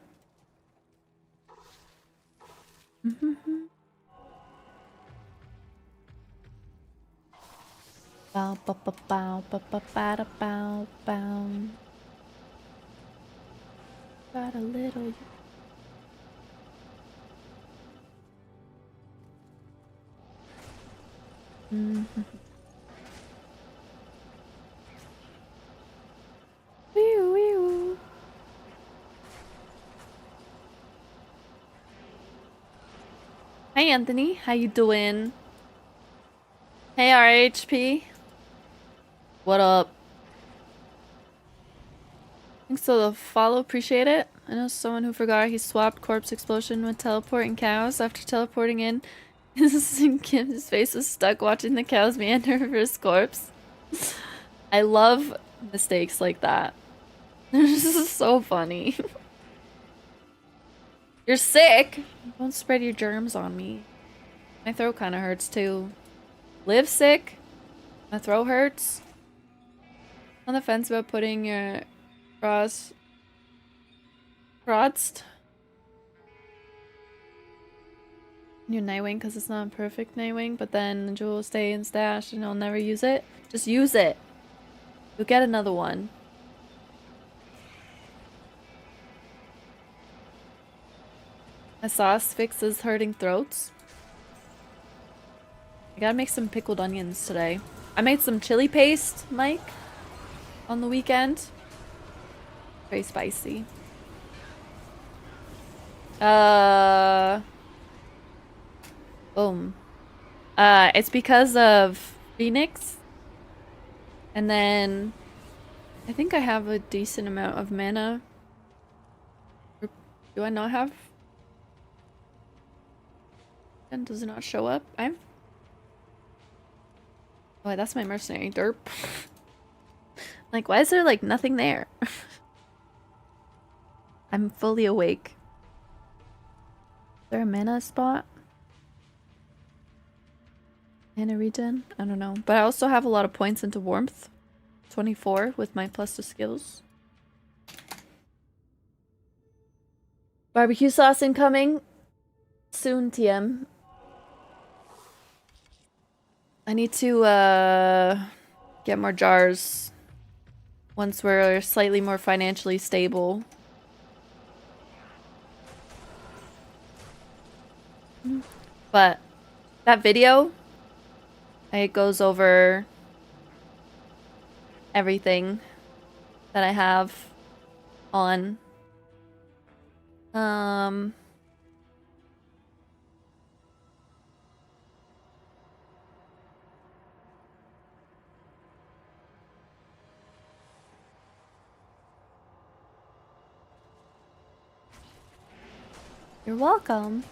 Bow, bow, bow, bow, bow, bow, bow, bow, bow. Got a little. Wee wee. Hi Anthony, how you doing? Hey RHP. What up? Thanks for the follow, appreciate it. I know someone who forgot he swapped corpse explosion with teleporting cows. After teleporting in, his face was stuck watching the cows meander over his corpse. I love mistakes like that. This is so funny. You're sick! Don't spread your germs on me. My throat kind of hurts too. Live sick? My throat hurts? On the fence about putting your crossed new Nightwing because it's not a perfect Nightwing, but then the jewel will stay in stash and I'll never use it. Just use it. You'll get another one. A sauce fixes hurting throats. I gotta make some pickled onions today. I made some chili paste, Mike, on the weekend. Very spicy. Boom. It's because of Phoenix. And then I think I have a decent amount of mana. Do I not have? And does it not show up? Oh, that's my mercenary. Derp. Like, why is there like nothing there? I'm fully awake. Is there a mana spot? Mana regen? I don't know. But I also have a lot of points into warmth. 24 with my plus to skills. Barbecue sauce incoming. Soon, TM. I need to get more jars once we're slightly more financially stable. But that video, it goes over everything that I have on. You're welcome.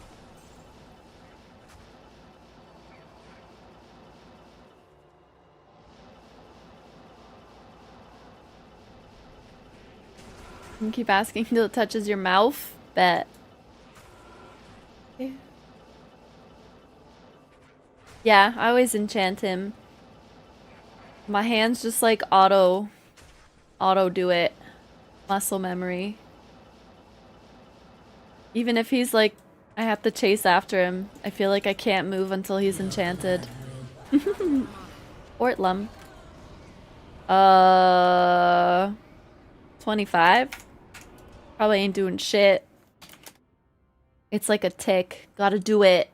You keep asking until it touches your mouth. Bet. Yeah, I always enchant him. My hands just like auto do it. Muscle memory. Even if he's like, I have to chase after him. I feel like I can't move until he's enchanted. Ortlum. 25? Probably ain't doing shit. It's like a tick. Gotta do it.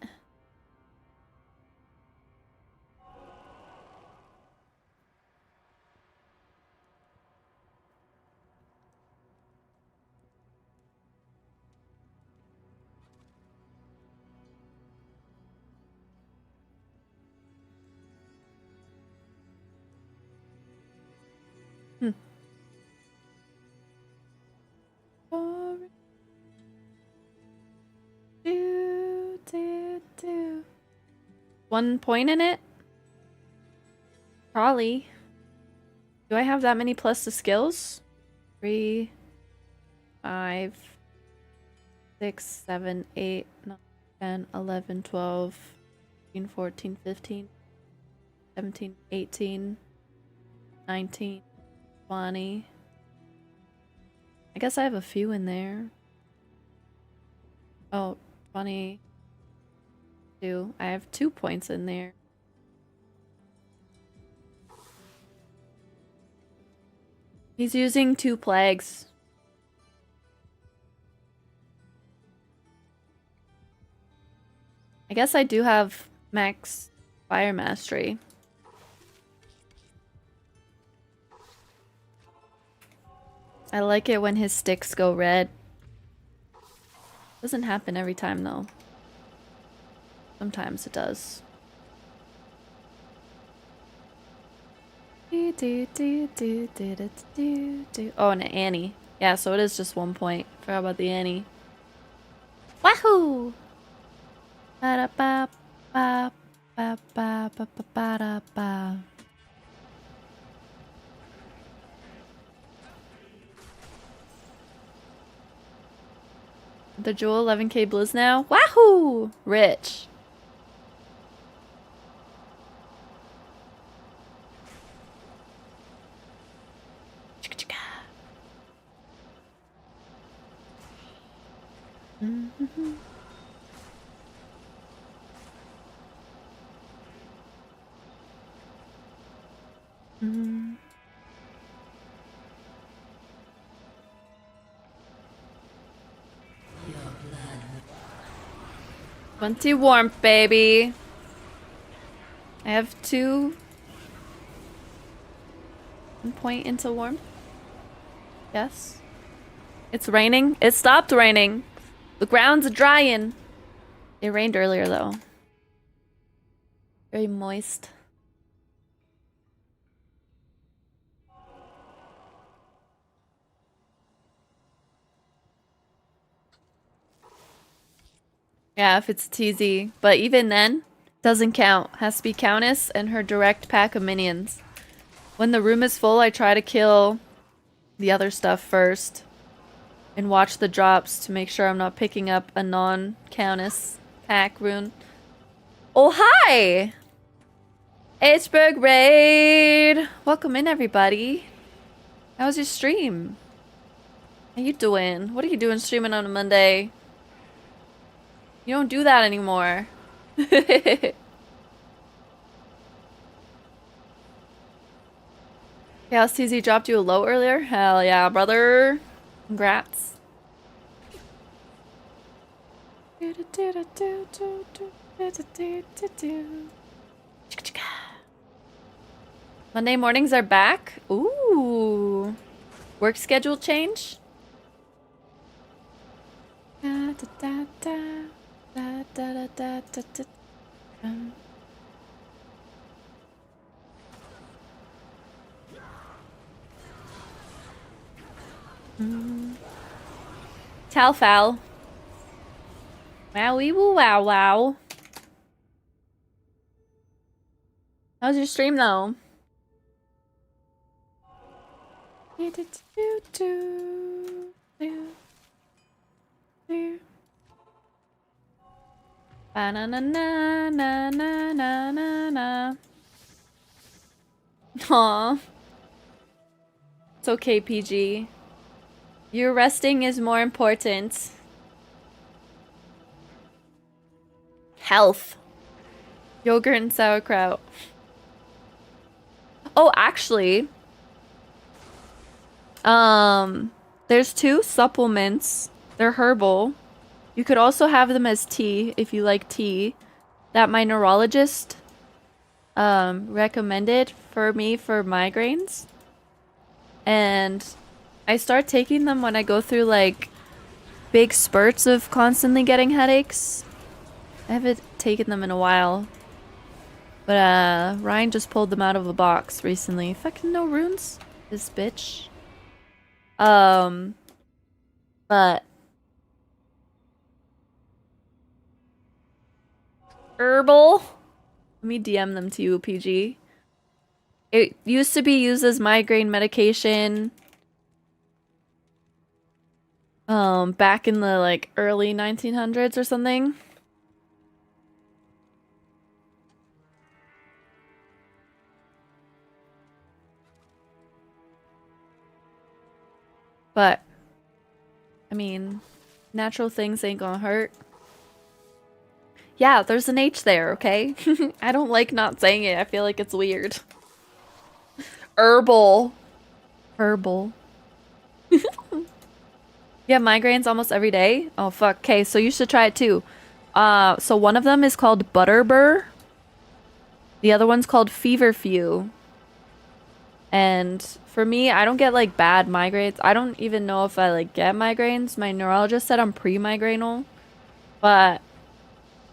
Do. 1 point in it? Probably. Do I have that many plus the skills? 3, 5, 6, 7, 8, 9, 10, 11, 12, 13, 14, 15, 17, 18, 19, 20. I guess I have a few in there. Oh, 22. I have 2 points in there. He's using 2 plagues. I guess I do have max fire mastery. I like it when his sticks go red. Doesn't happen every time though. Sometimes it does. Oh, and an Annie. Yeah, so it is just 1 point. Forgot about the Annie. Wahoo! Ba-da-ba-ba-ba-ba-ba-ba-da-ba. The Jewel 11k Blizz now. Wahoo! Rich. Mm-hmm. Mm. 20 warmth, baby. I have 2. 1 point into warmth. Yes. It's raining. It stopped raining. The ground's drying. It rained earlier though. Very moist. Yeah, if it's TZ. But even then, doesn't count. Has to be Countess and her direct pack of minions. When the room is full, I try to kill the other stuff first. And watch the drops to make sure I'm not picking up a non-Countess pack rune. Oh, hi! Hberg Raid! Welcome in, everybody. How was your stream? How you doing? What are you doing streaming on a Monday? You don't do that anymore. Chaos TZ dropped you a low earlier? Hell yeah, brother. Congrats. Monday mornings are back? Ooh. Work schedule change? Talfowl. Wowie woo wow wow. How's your stream though? Ba-na-na-na-na-na-na-na. Aw. It's okay, PG. Your resting is more important. Health. Yogurt and sauerkraut. Oh, actually, there's 2 supplements. They're herbal. You could also have them as tea if you like tea. That my neurologist recommended for me for migraines. And I start taking them when I go through like big spurts of constantly getting headaches. I haven't taken them in a while. But Ryan just pulled them out of a box recently. Fucking no runes, this bitch. But herbal. Let me DM them to you, PG. It used to be used as migraine medication. Back in the like early 1900s or something. But, I mean, natural things ain't gonna hurt. Yeah, there's an H there, okay? I don't like not saying it. I feel like it's weird. Herbal. Herbal. You have migraines almost every day? Oh, fuck. Okay, so you should try it too. So one of them is called Butterbur. The other one's called Feverfew. And for me, I don't get like bad migraines. I don't even know if I like get migraines. My neurologist said I'm pre-migrainal, but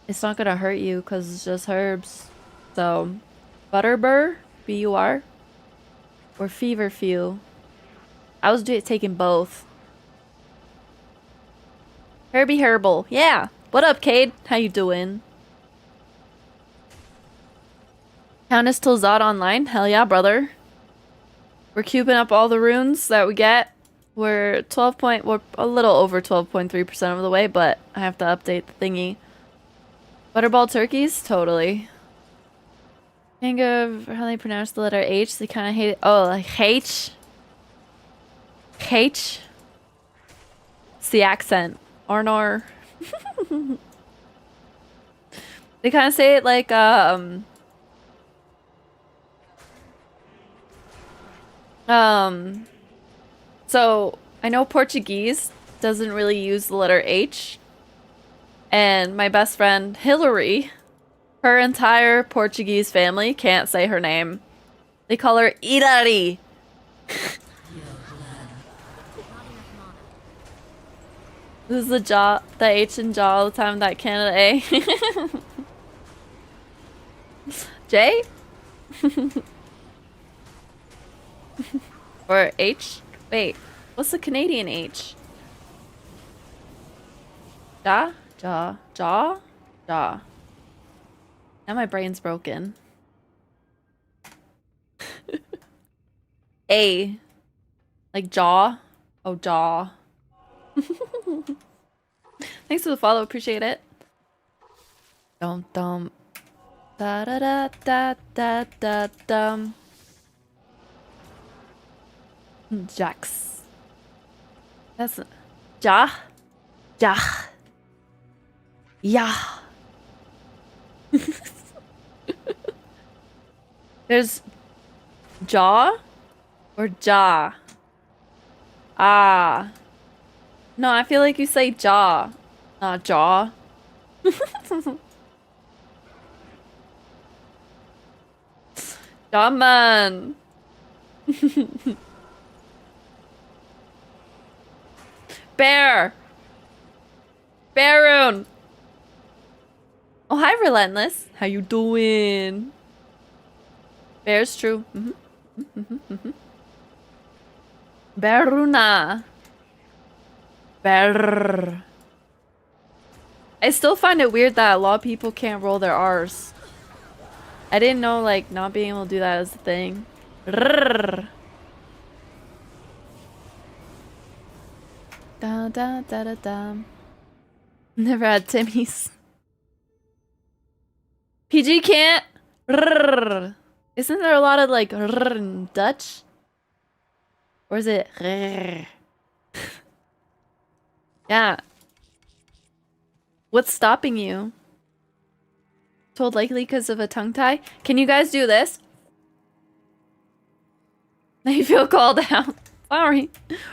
it's not gonna hurt you because it's just herbs. So, Butterbur, B-U-R, or Feverfew. I was taking both. Herbie Herbal, yeah. What up, Cade? How you doing? Countess till Zod online? Hell yeah, brother. We're cubing up all the runes that we get. We're a little over 12.3% of the way, but I have to update the thingy. Butterball turkeys? Totally. Can't go how they pronounce the letter H. They kind of hate it. Oh, like H? H? It's the accent. Arnor. They kind of say it like, so I know Portuguese doesn't really use the letter H. And my best friend, Hillary, her entire Portuguese family can't say her name. They call her Irari. This is the H in jaw all the time, that Canada A. J? Or H? Wait, what's the Canadian H? Ja? Jaw? Jaw? Jaw. Now my brain's broken. A. Like jaw? Oh, jaw. Thanks for the follow, appreciate it. Dum dum. Da da da da da da dum. Jax. That's ja. Ja. Yeah. There's jaw or jaw. Ah. No, I feel like you say jaw, not jaw. Jaw man. Bear. Baroon. Oh, hi, Relentless. How you doing? Bear's true. Beruna. Bear. I still find it weird that a lot of people can't roll their R's. I didn't know, like, not being able to do that is a thing. Rrrr. Da da da da da. Never had Timmy's. PG can't. Rrrr. Isn't there a lot of like rrrr in Dutch? Or is it rrrr? Yeah. What's stopping you? Told likely because of a tongue tie. Can you guys do this? Now you feel called out. Sorry.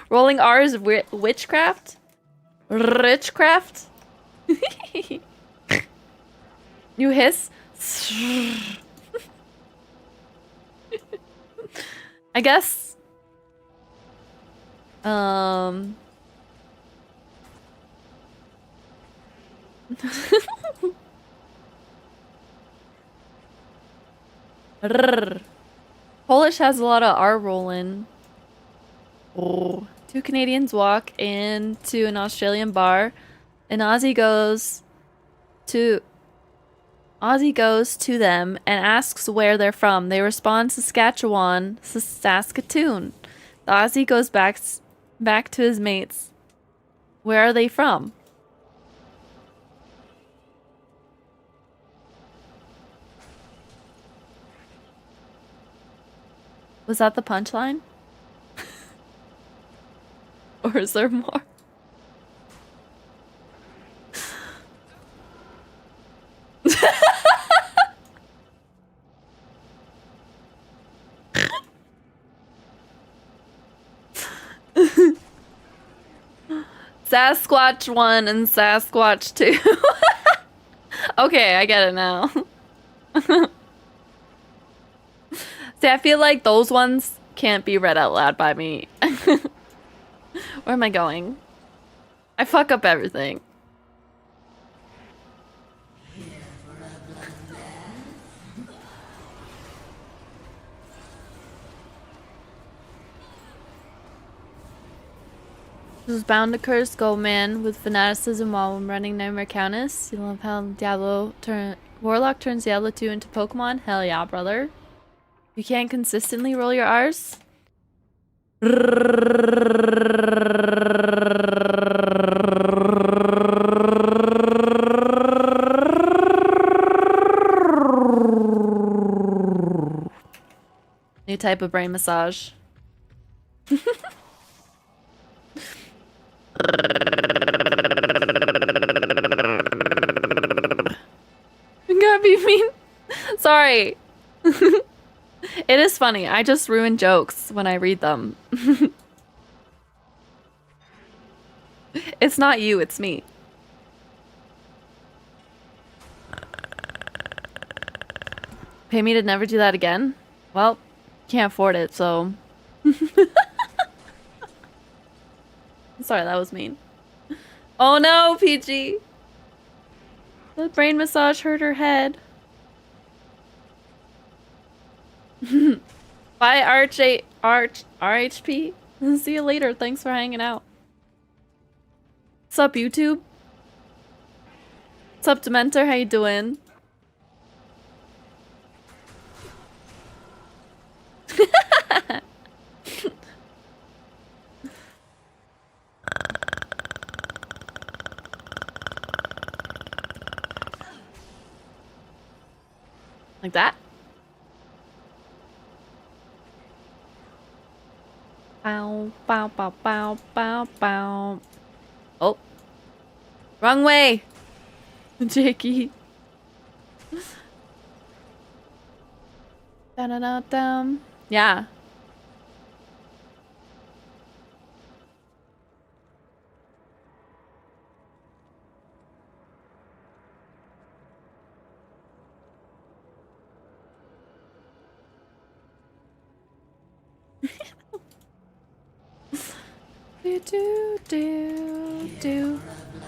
Rolling R is witchcraft? Richcraft? You hiss? I guess. Polish has a lot of R rolling. Oh. Two Canadians walk into an Australian bar, and Ozzy goes to them and asks where they're from. They respond Saskatchewan, Saskatoon. The Aussie goes back to his mates. Where are they from? Was that the punchline? Or is there more? Sasquatch 1 and Sasquatch 2. Okay, I get it now. See, I feel like those ones can't be read out loud by me. Where am I going? I fuck up everything. This is bound to curse Goldman with fanaticism while I'm running Nightmare Countess. You love how Warlock turns Diablo 2 into Pokemon? Hell yeah, brother. You can't consistently roll your R's? New type of brain massage. You gotta be mean. Sorry. It is funny. I just ruin jokes when I read them. It's not you, it's me. Pay me to never do that again? Well, can't afford it, so... Sorry, that was mean. Oh no, PG! The brain massage hurt her head. Bye, RHP. See you later. Thanks for hanging out. What's up, YouTube? What's up, Dementor? How you doing? Like that? Bow, bow, bow, bow, bow, bow. Oh. Wrong way! Jakey. Da-da-da-dum. Yeah. Do.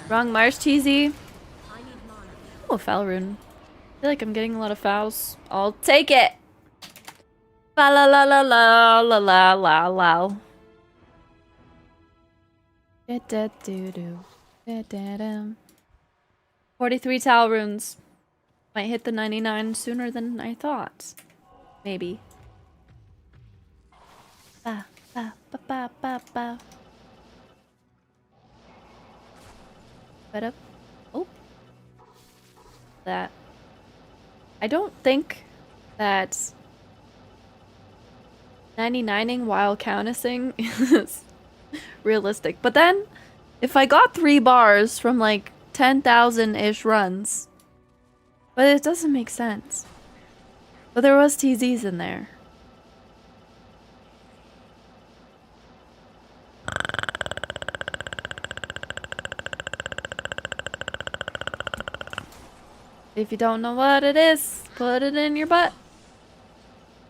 Wrong Mars cheesy. Oh, a foul rune. I feel like I'm getting a lot of fouls. I'll take it. La la la la la la la la la. Da da do do. Da da dum. 43 towel runes. Might hit the 99 sooner than I thought. Maybe. Ba ba ba ba ba ba. Up. Oh. That. I don't think that 99ing while countessing is realistic. But then, if I got 3 bars from like 10,000-ish runs, But it doesn't make sense. But there was TZs in there. If you don't know what it is, put it in your butt.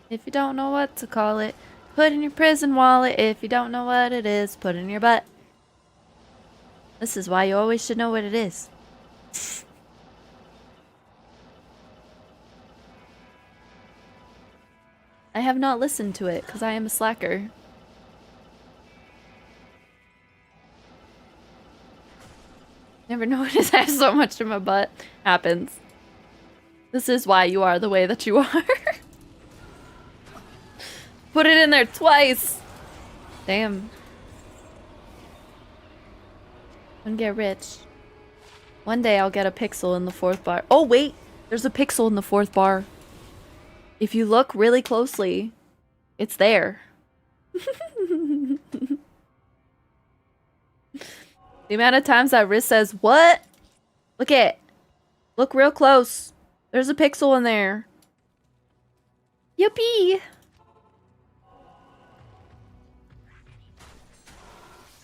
If you don't know what to call it, put in your prison wallet. If you don't know what it is, put it in your butt. This is why you always should know what it is. I have not listened to it because I am a slacker. Never noticed I have so much in my butt. Happens. This is why you are the way that you are. Put it in there twice. Damn. And get rich. One day I'll get a pixel in the 4th bar. Oh wait, there's a pixel in the 4th bar. If you look really closely, it's there. The amount of times that Riz says, what? Look it. Look real close. There's a pixel in there. Yippee!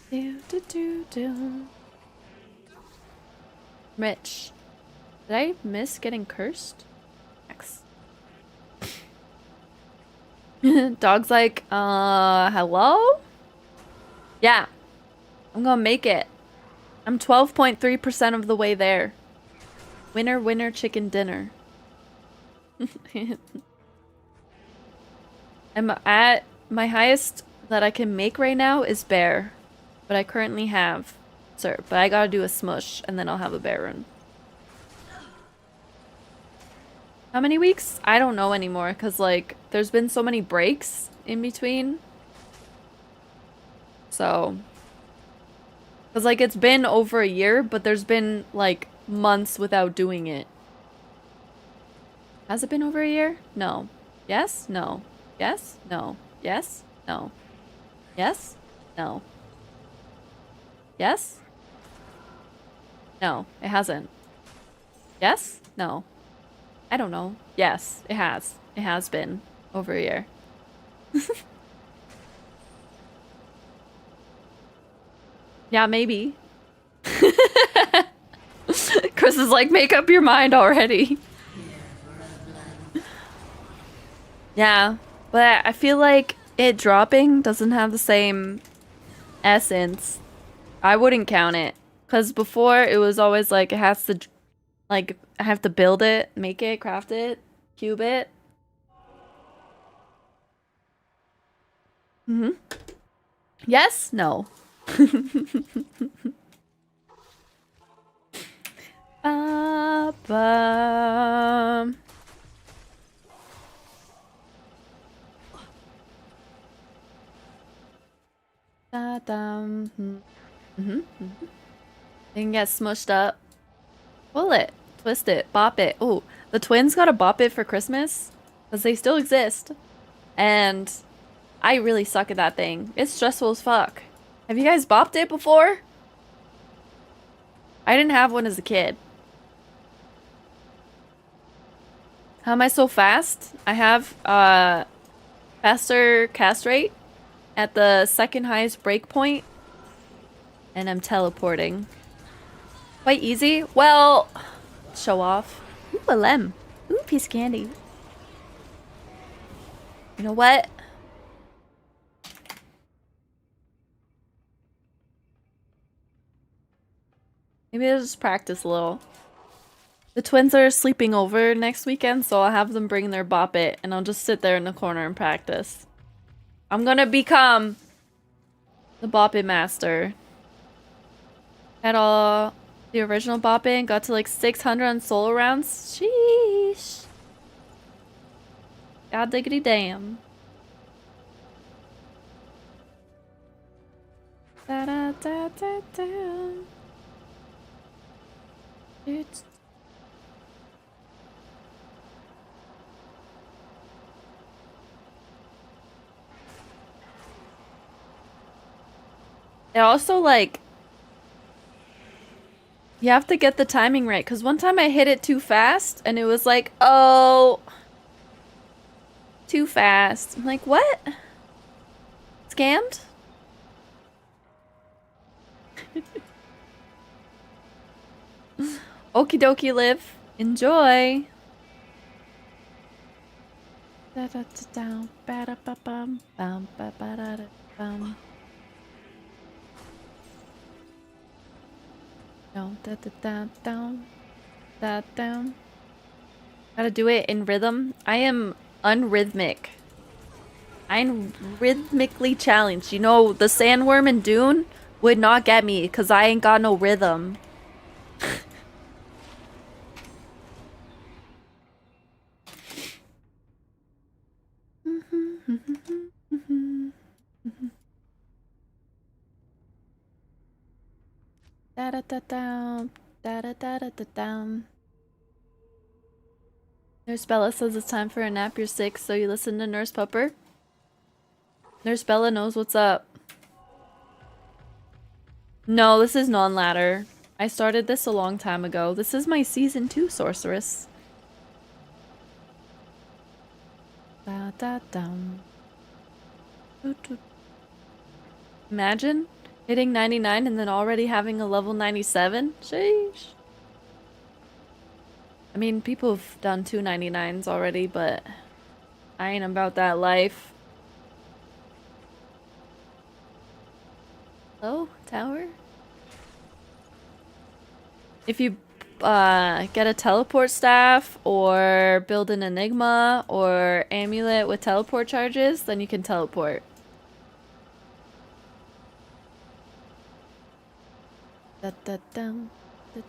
Do, do, do, do. Rich. Did I miss getting cursed? X. Dog's like, hello? Yeah. I'm gonna make it. I'm 12.3% of the way there. Winner, winner, chicken dinner. I'm at my highest that I can make right now is bear. But I currently have sir. But I gotta do a smush and then I'll have a bear run. How many weeks? I don't know anymore because like there's been so many breaks in between. So because like it's been over a year, but there's been like months without doing it. Has it been over a year? No. Yes? No. Yes? No. Yes? No. Yes? No. Yes? No, it hasn't. Yes? No. I don't know. Yes, it has. It has been over a year. Yeah, maybe. Chris is like, make up your mind already. Yeah, but I feel like it dropping doesn't have the same essence. I wouldn't count it. Because before, it was always like, it has to, like, I have to build it, make it, craft it, cube it. Mm-hmm. Yes? No. They can get smushed up. Pull it. Twist it. Bop it. Oh, the twins got a bop it for Christmas. Because they still exist. And I really suck at that thing. It's stressful as fuck. Have you guys bopped it before? I didn't have one as a kid. How am I so fast? I have faster cast rate at the second highest breakpoint. And I'm teleporting. Quite easy? Well, show off. Ooh, a lem. Ooh, piece of candy. You know what? Maybe I'll just practice a little. The twins are sleeping over next weekend, so I'll have them bring their bop it, and I'll just sit there in the corner and practice. I'm gonna become the bop it master. Had all the original bop it, got to like 600 on solo rounds. Sheesh. God diggity damn. Da da da da da. It's it also like You have to get the timing right, because one time I hit it too fast, and it was like, oh, too fast. I'm like, what? Scammed? Okie dokie, Liv. Enjoy. Da da da down, ba da ba bum, bum ba ba da da bum. Down da da da down, da down. Gotta do it in rhythm. I am unrhythmic. I'm rhythmically challenged. You know, the sandworm in Dune would not get me because I ain't got no rhythm. Da da da down, da da da da da down. Nurse Bella says it's time for a nap. You're sick, so you listen to Nurse Pupper. Nurse Bella knows what's up. No, this is non-ladder. I started this a long time ago. This is my season 2 sorceress. Da da down. Imagine hitting 99 and then already having a level 97. Sheesh. I mean, people have done 299s already, but I ain't about that life. Hello, tower? If you get a teleport staff or build an enigma or amulet with teleport charges, then you can teleport. Da, da, da.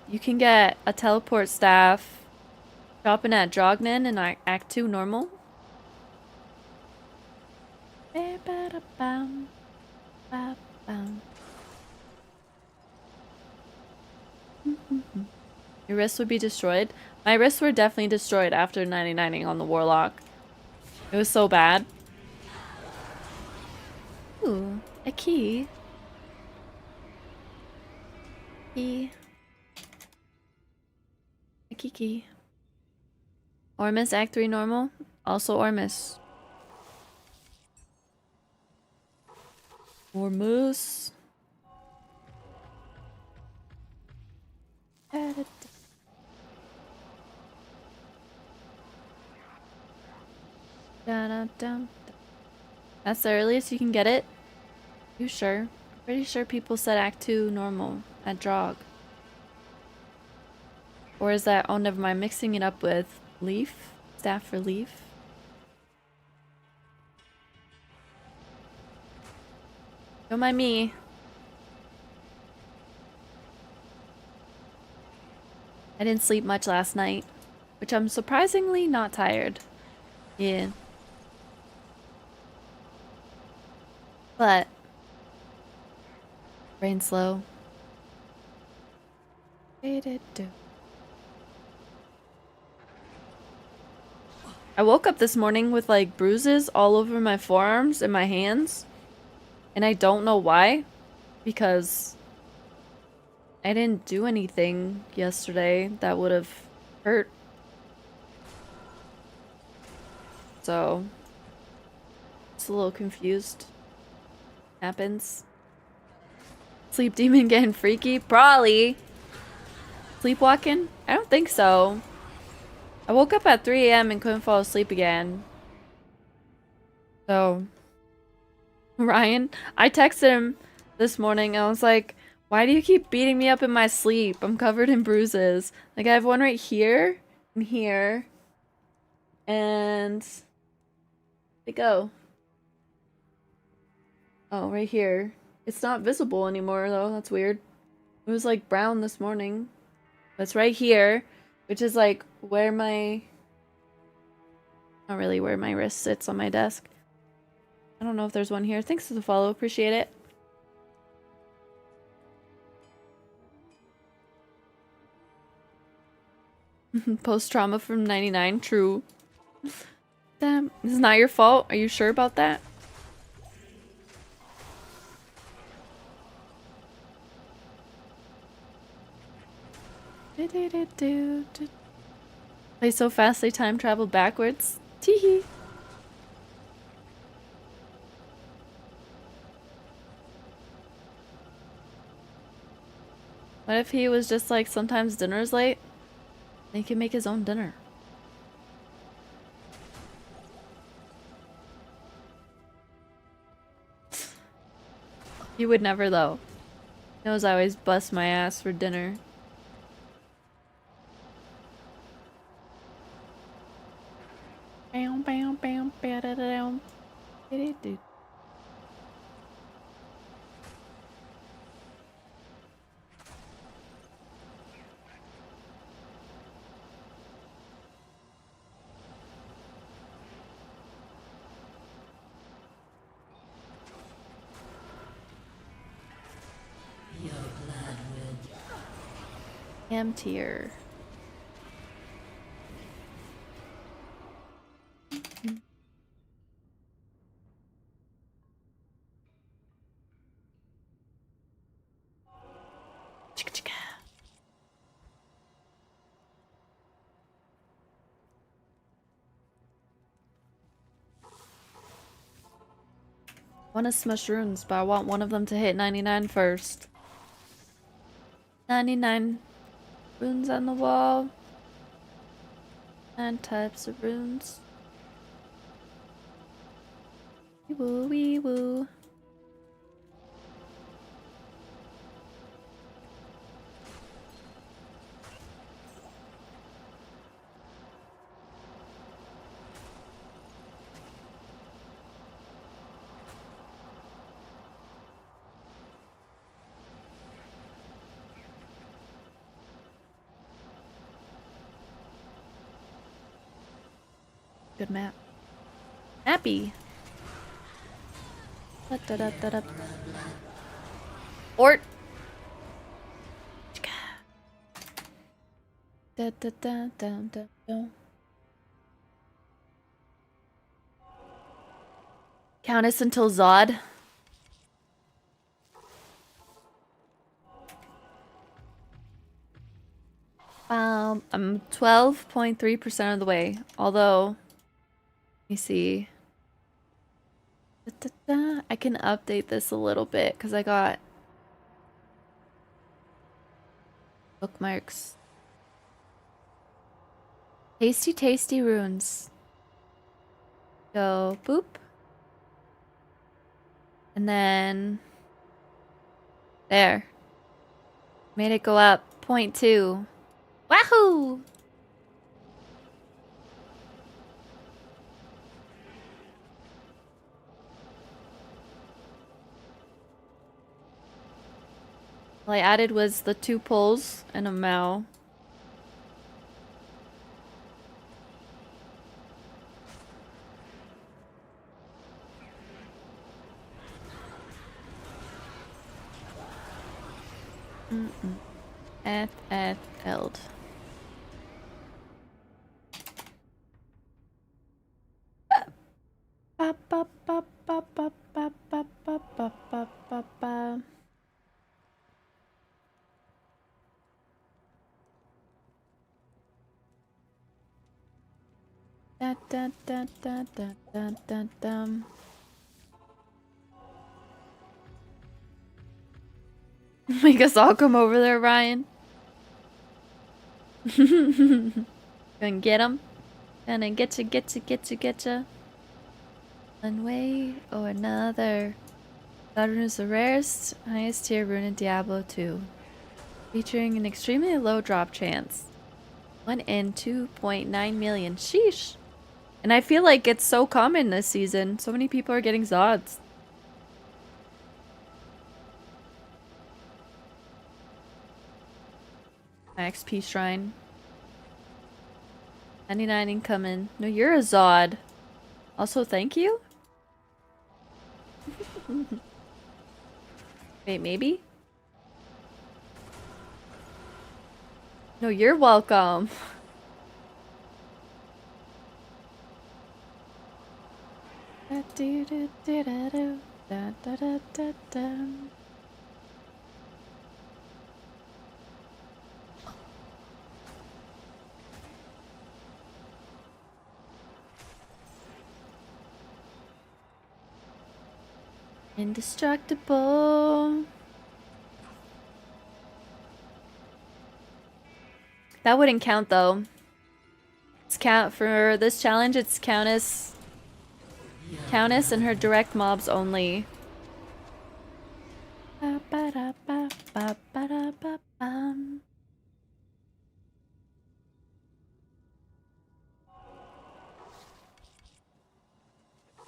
You can get a teleport staff dropping at Drognin in Act 2 normal. Your wrists would be destroyed. My wrists were definitely destroyed after 99ing on the Warlock. It was so bad. Ooh, a key. Key. A key. Ormus, Act 3 normal. Also Ormus. Ormus. That's the earliest you can get it? You sure? Pretty sure people said Act 2 normal at Drog. Or is that, oh never mind, mixing it up with Leaf? Staff for Leaf? Don't mind me. I didn't sleep much last night, which I'm surprisingly not tired. Yeah. But brain slow. I woke up this morning with like bruises all over my forearms and my hands. And I don't know why. Because I didn't do anything yesterday that would have hurt. So just a little confused. Happens. Sleep demon getting freaky? Probably. Sleepwalking? I don't think so. I woke up at 3 AM and couldn't fall asleep again. So, Ryan, I texted him this morning and I was like, why do you keep beating me up in my sleep? I'm covered in bruises. Like, I have one right here and here. And they go. Oh, right here. It's not visible anymore though. That's weird. It was like brown this morning. But it's right here, which is like where my... Not really where my wrist sits on my desk. I don't know if there's one here. Thanks for the follow. Appreciate it. Post-trauma from 99. True. Damn. This is not your fault. Are you sure about that? Play so fast they time travel backwards. Teehee. What if he was just like, sometimes dinner's late? He can make his own dinner. He would never though. He knows I always bust my ass for dinner. Bam, bam, bam, ba-da-da-dam. Dee-dee-doo. Your blood will Emptier. Chicka chicka. I want to smush runes, but I want one of them to hit 99 first. 99 runes on the wall. 9 types of runes. Wee woo, wee woo. Good map. Happy. Da-da-da-da-da. Ort. Da-da-da-da-da-da. Countess until Zod. I'm 12.3% of the way. Although, let me see. Da-da-da. I can update this a little bit because I got bookmarks. Tasty, tasty runes. Go boop. And then there. Made it go up 0.2. Wahoo! All I added was the 2 pulls and a Mao. Eld. Ba ba ba ba ba ba ba ba ba ba ba ba. Da da da da da da da da. Make us all come over there, Ryan. Gonna get him. Gonna getcha. One way or another. God rune is the rarest, highest tier rune in Diablo 2. Featuring an extremely low drop chance. 1 in 2.9 million. Sheesh. And I feel like it's so common this season. So many people are getting Zods. My XP shrine. 99 incoming. No, you're a Zod. Also, thank you? Wait, maybe? No, you're welcome. Indestructible. That wouldn't count though. It's count for this challenge. It's countess and her direct mobs only.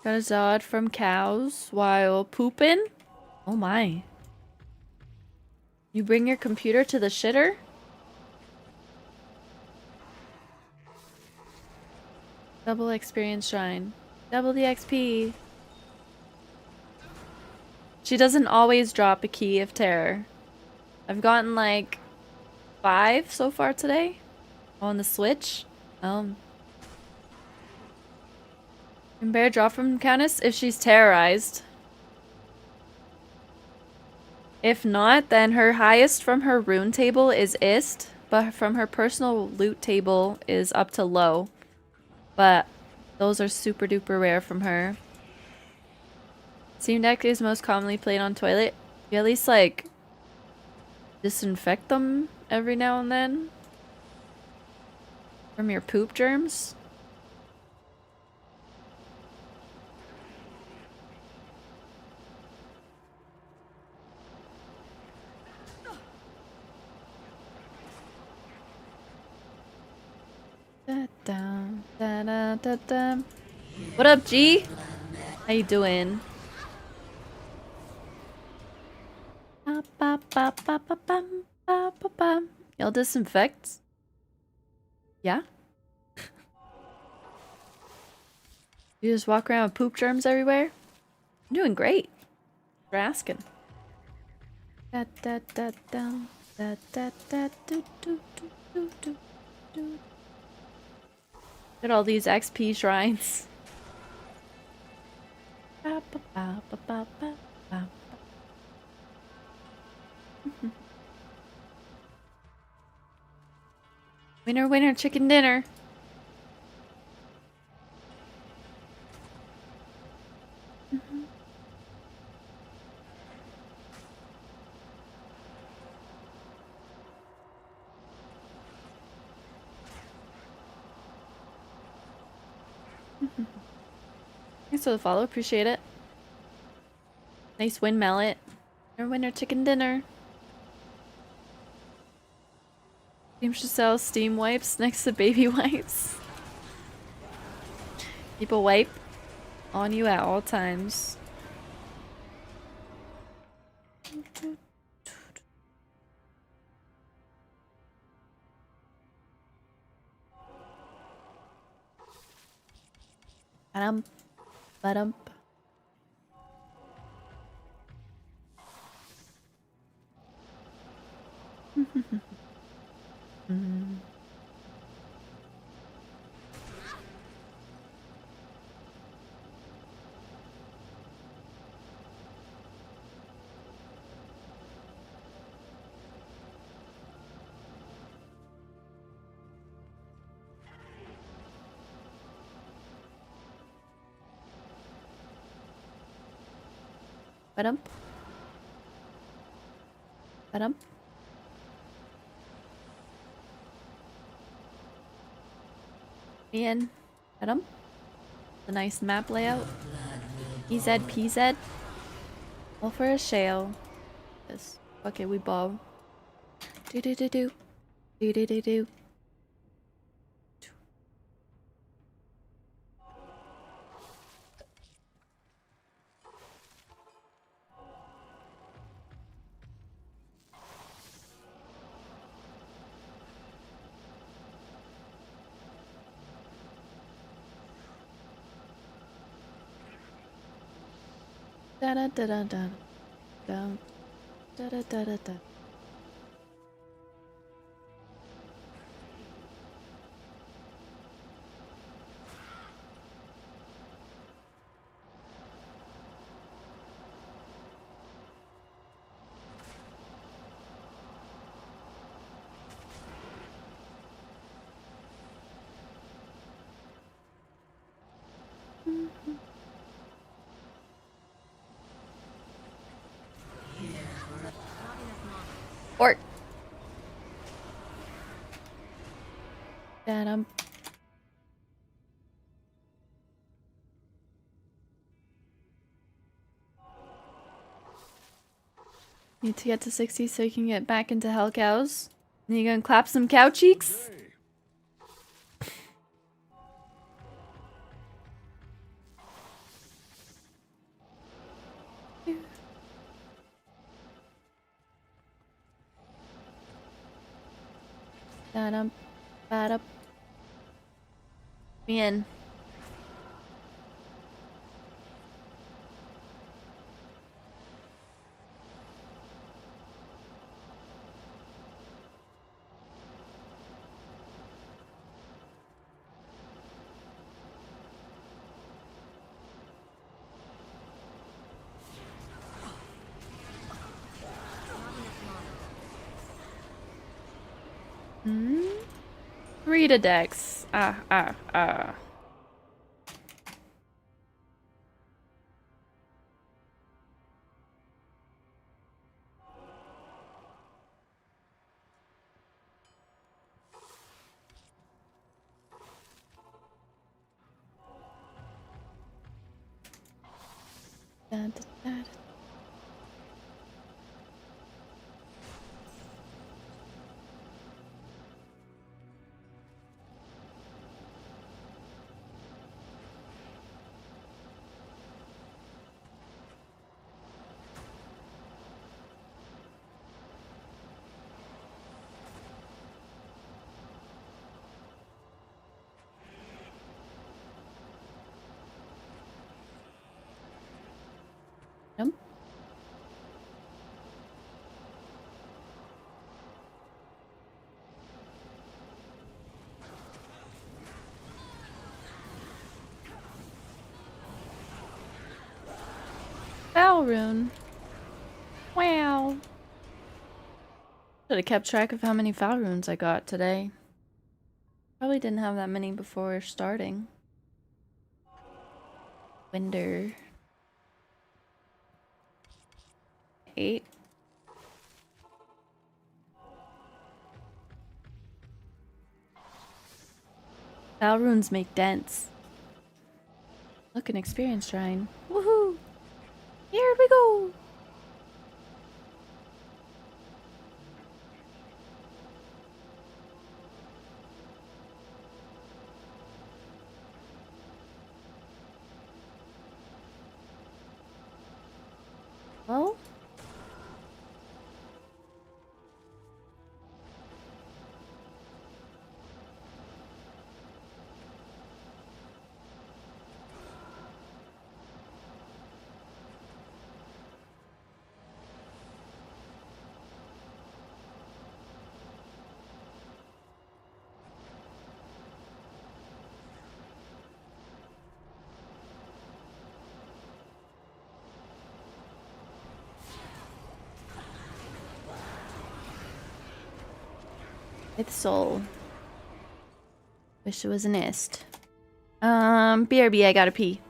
Got a Zod from cows while pooping? Oh my. You bring your computer to the shitter? Double experience shrine. Double the XP. She doesn't always drop a key of terror. I've gotten like 5 so far today on the Switch. Can bear drop from countess if she's terrorized. If not, then her highest from her rune table is ist, but from her personal loot table is up to low. But those are super duper rare from her. Steam Deck is most commonly played on toilet. You at least like disinfect them every now and then from your poop germs. Da, da, da, da, da, da. What up, G? How you doing? Y'all disinfect? Yeah? You just walk around with poop germs everywhere? I'm doing great. For asking. Da, da, da, da, da, da, da, do, do, do, do, do, do. Look at all these XP shrines. Ba, ba, ba, ba, ba, ba, ba. Winner, winner, chicken dinner. Thanks for the follow, appreciate it. Nice win, mallet. Winner, winner, chicken dinner. Steam should sell steam wipes next to baby wipes. Keep a wipe on you at all times. Ba-dum, ba-dum. Ba-dum. Ba-dum. And ba-dum. The nice map layout. EZ, PZ. All for a shale. Yes. Okay, we ball. Do-do-do-do. Do-do-do-do. Da da da da da da da da da da da. Or. That Need to get to 60 so you can get back into Hell Cows. And you gonna clap some cow cheeks? Da-dum, ba-dum. Me in. Hmm? Rita Dex. Ah. Da, da, da, da. Nope. Foul rune. Wow. Should have kept track of how many foul runes I got today. Probably didn't have that many before starting. Winder. 8. Foul runes make dents. Look, an experience shrine. Woohoo! Here we go! Well, with soul. Wish it was an ist. BRB, I gotta pee.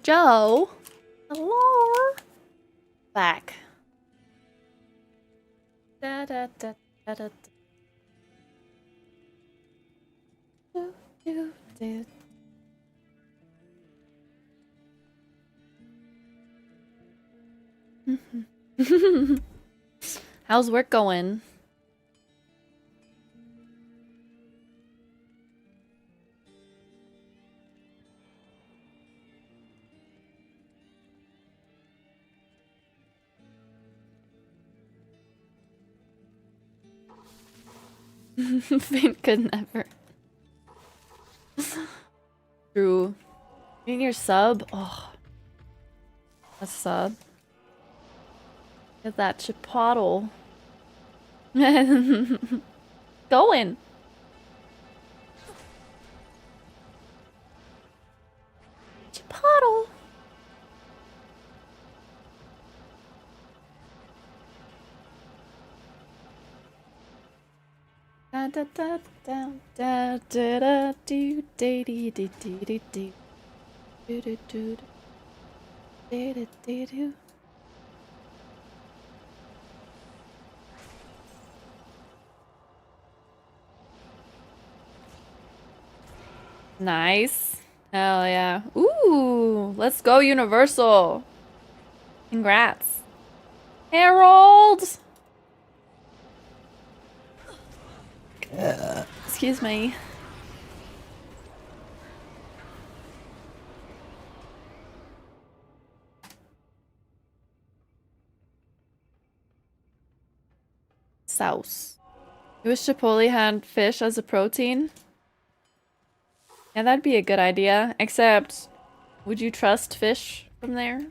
Joe. Hello. Back. Da da da da da. Do do do. How's work going? Finn could never. True. Getting your sub? Oh. A sub. Get that chipotle. Going. Chipotle. Da da da da da da da do do do do do do do do do do do do do. Nice. Hell yeah. Ooh, let's go Universal. Congrats. Harold! Excuse me. Sauce. You wish Chipotle had fish as a protein? Yeah, that'd be a good idea. Except, would you trust fish from there?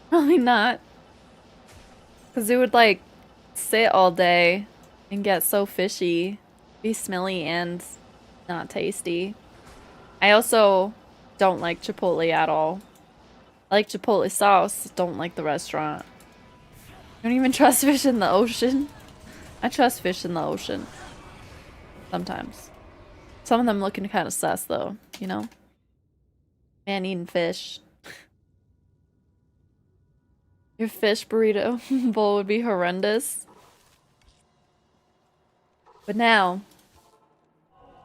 Probably not. Because it would, like, sit all day and get so fishy. Be smelly and not tasty. I also don't like Chipotle at all. I like Chipotle sauce, don't like the restaurant. I don't even trust fish in the ocean. I trust fish in the ocean. Sometimes. Some of them looking kind of sus though, you know? Man eating fish. Your fish burrito bowl would be horrendous. But now,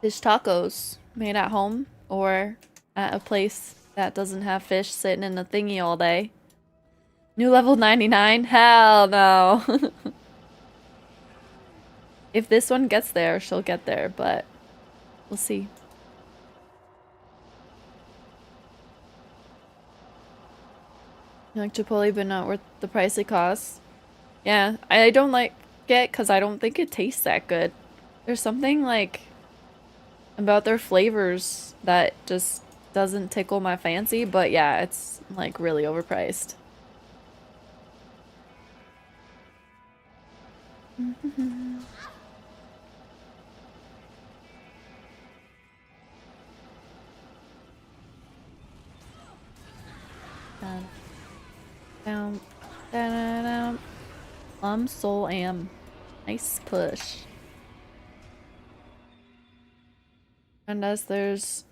fish tacos made at home or at a place that doesn't have fish sitting in a thingy all day. New level 99? Hell no. If this one gets there, she'll get there, but we'll see. You like Chipotle, but not worth the price it costs. Yeah, I don't like it because I don't think it tastes that good. There's something like about their flavors that just doesn't tickle my fancy, but yeah, it's like really overpriced. Down, down, down. Soul am. Nice push. And as there's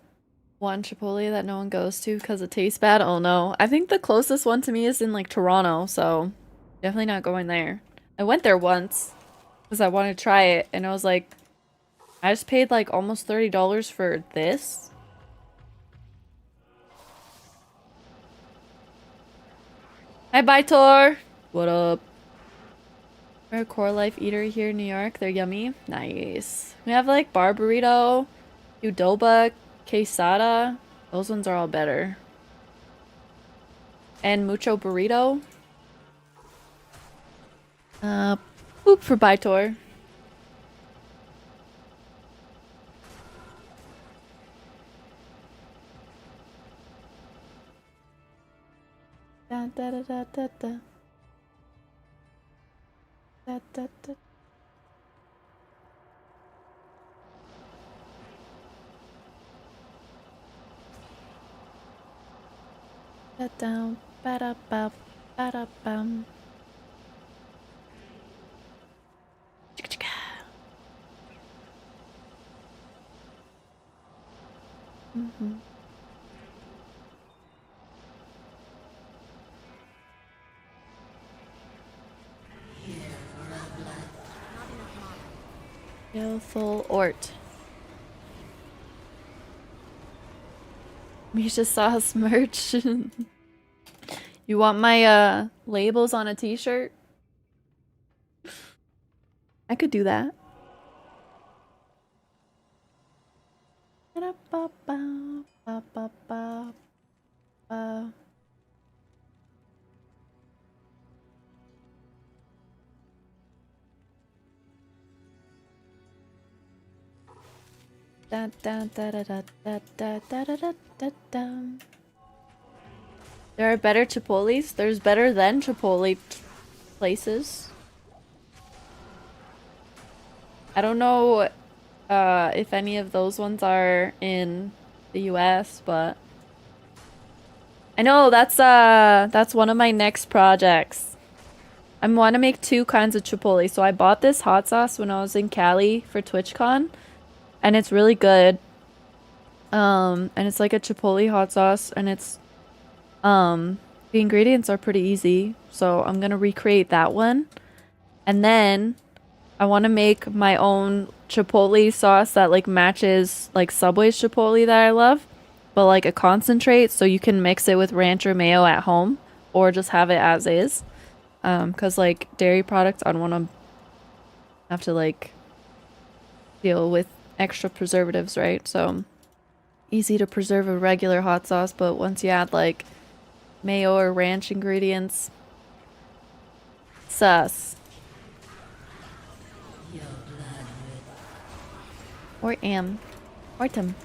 one Chipotle that no one goes to because it tastes bad. Oh no. I think the closest one to me is in like Toronto, so definitely not going there. I went there once because I wanted to try it and I was like, I just paid like almost $30 for this. Hi, Baitor. What up? We're a core life eater here in New York. They're yummy. Nice. We have like bar burrito, Udoba, quesada. Those ones are all better. And mucho burrito. Boop for Baitor. Da da da da da da. Da da da. Da down, ba da ba, ba da bum. Chicka chicka. Mhm. Not enough mana. Skillful Ort. Misha Sauce merch. You want my labels on a t-shirt? I could do that. Ba-da-ba-ba, da da da da da da da da da da da da. There are better Chipotles. There's better than Chipotle places. I don't know if any of those ones are in the US, but I know that's one of my next projects. I want to make 2 kinds of Chipotle. So I bought this hot sauce when I was in Cali for TwitchCon, and it's really good. And it's like a Chipotle hot sauce, and it's the ingredients are pretty easy. So I'm gonna recreate that one, and then I want to make my own Chipotle sauce that like matches like Subway's Chipotle that I love, but like a concentrate so you can mix it with ranch or mayo at home or just have it as is. 'Cause like dairy products, I don't want to have to like deal with extra preservatives, right? So easy to preserve a regular hot sauce, but once you add like mayo or ranch ingredients, sus. Your blood will Or am. Or tum.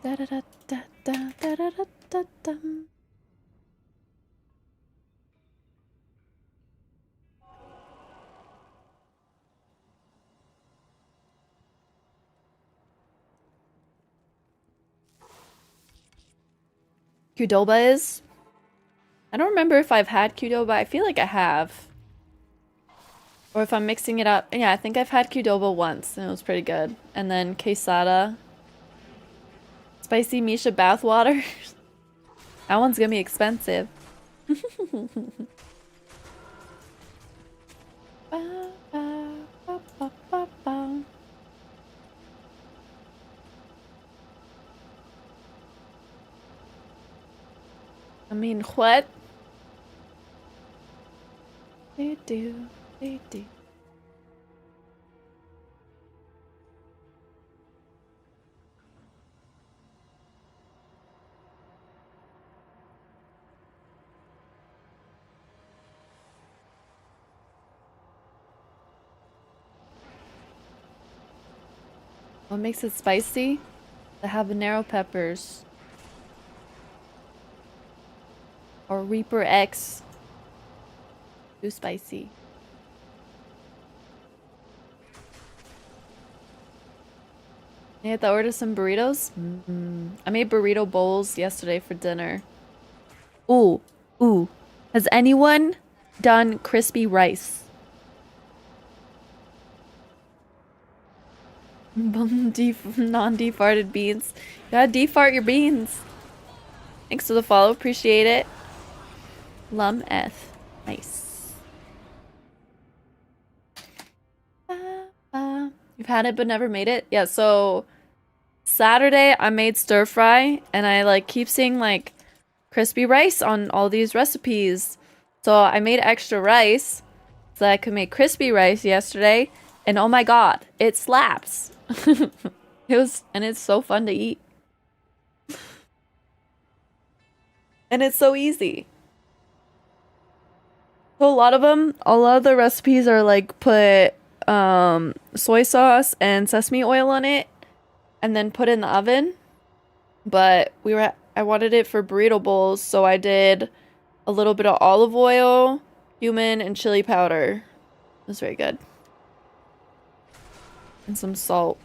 Da da da da da da da da da dum. Qdoba is? I don't remember if I've had Qdoba. I feel like I have. Or if I'm mixing it up. Yeah, I think I've had Qdoba once and it was pretty good. And then quesada. Spicy Misha bathwater. That one's gonna be expensive. Ba, ba, ba, ba, ba, ba. I mean, what? They do. They do. What makes it spicy? The habanero peppers. Or Reaper X. Too spicy. You have to order some burritos? I made burrito bowls yesterday for dinner. Ooh, ooh. Has anyone done crispy rice? Non-defarted beans. You gotta defart your beans. Thanks for the follow. Appreciate it. Lum F. Nice. You've had it but never made it? Yeah, so Saturday I made stir fry and I like keep seeing like crispy rice on all these recipes. So I made extra rice so I could make crispy rice yesterday, and oh my god, it slaps. And it's so fun to eat. And it's so easy. So a lot of the recipes are like put soy sauce and sesame oil on it and then put in the oven. But I wanted it for burrito bowls, so I did a little bit of olive oil, cumin, and chili powder. It was very good. And some salt.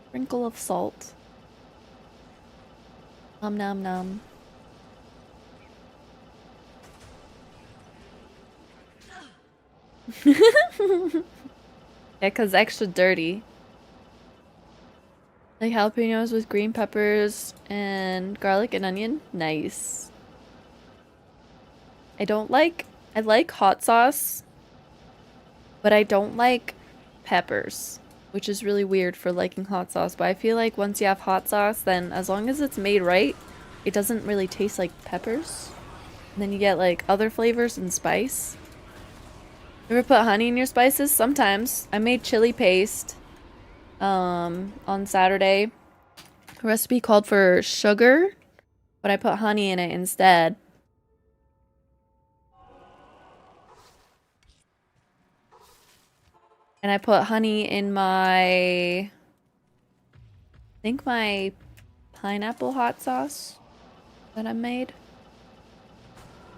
Sprinkle of salt. Nom nom nom. Yeah, 'cause extra dirty. Like jalapenos with green peppers and garlic and onion. Nice. I like hot sauce, but I don't like peppers, which is really weird for liking hot sauce. But I feel like once you have hot sauce, then as long as it's made right, it doesn't really taste like peppers. And then you get like other flavors and spice. You ever put honey in your spices? Sometimes. I made chili paste on Saturday. The recipe called for sugar, but I put honey in it instead. And I put honey in I think my pineapple hot sauce that I made.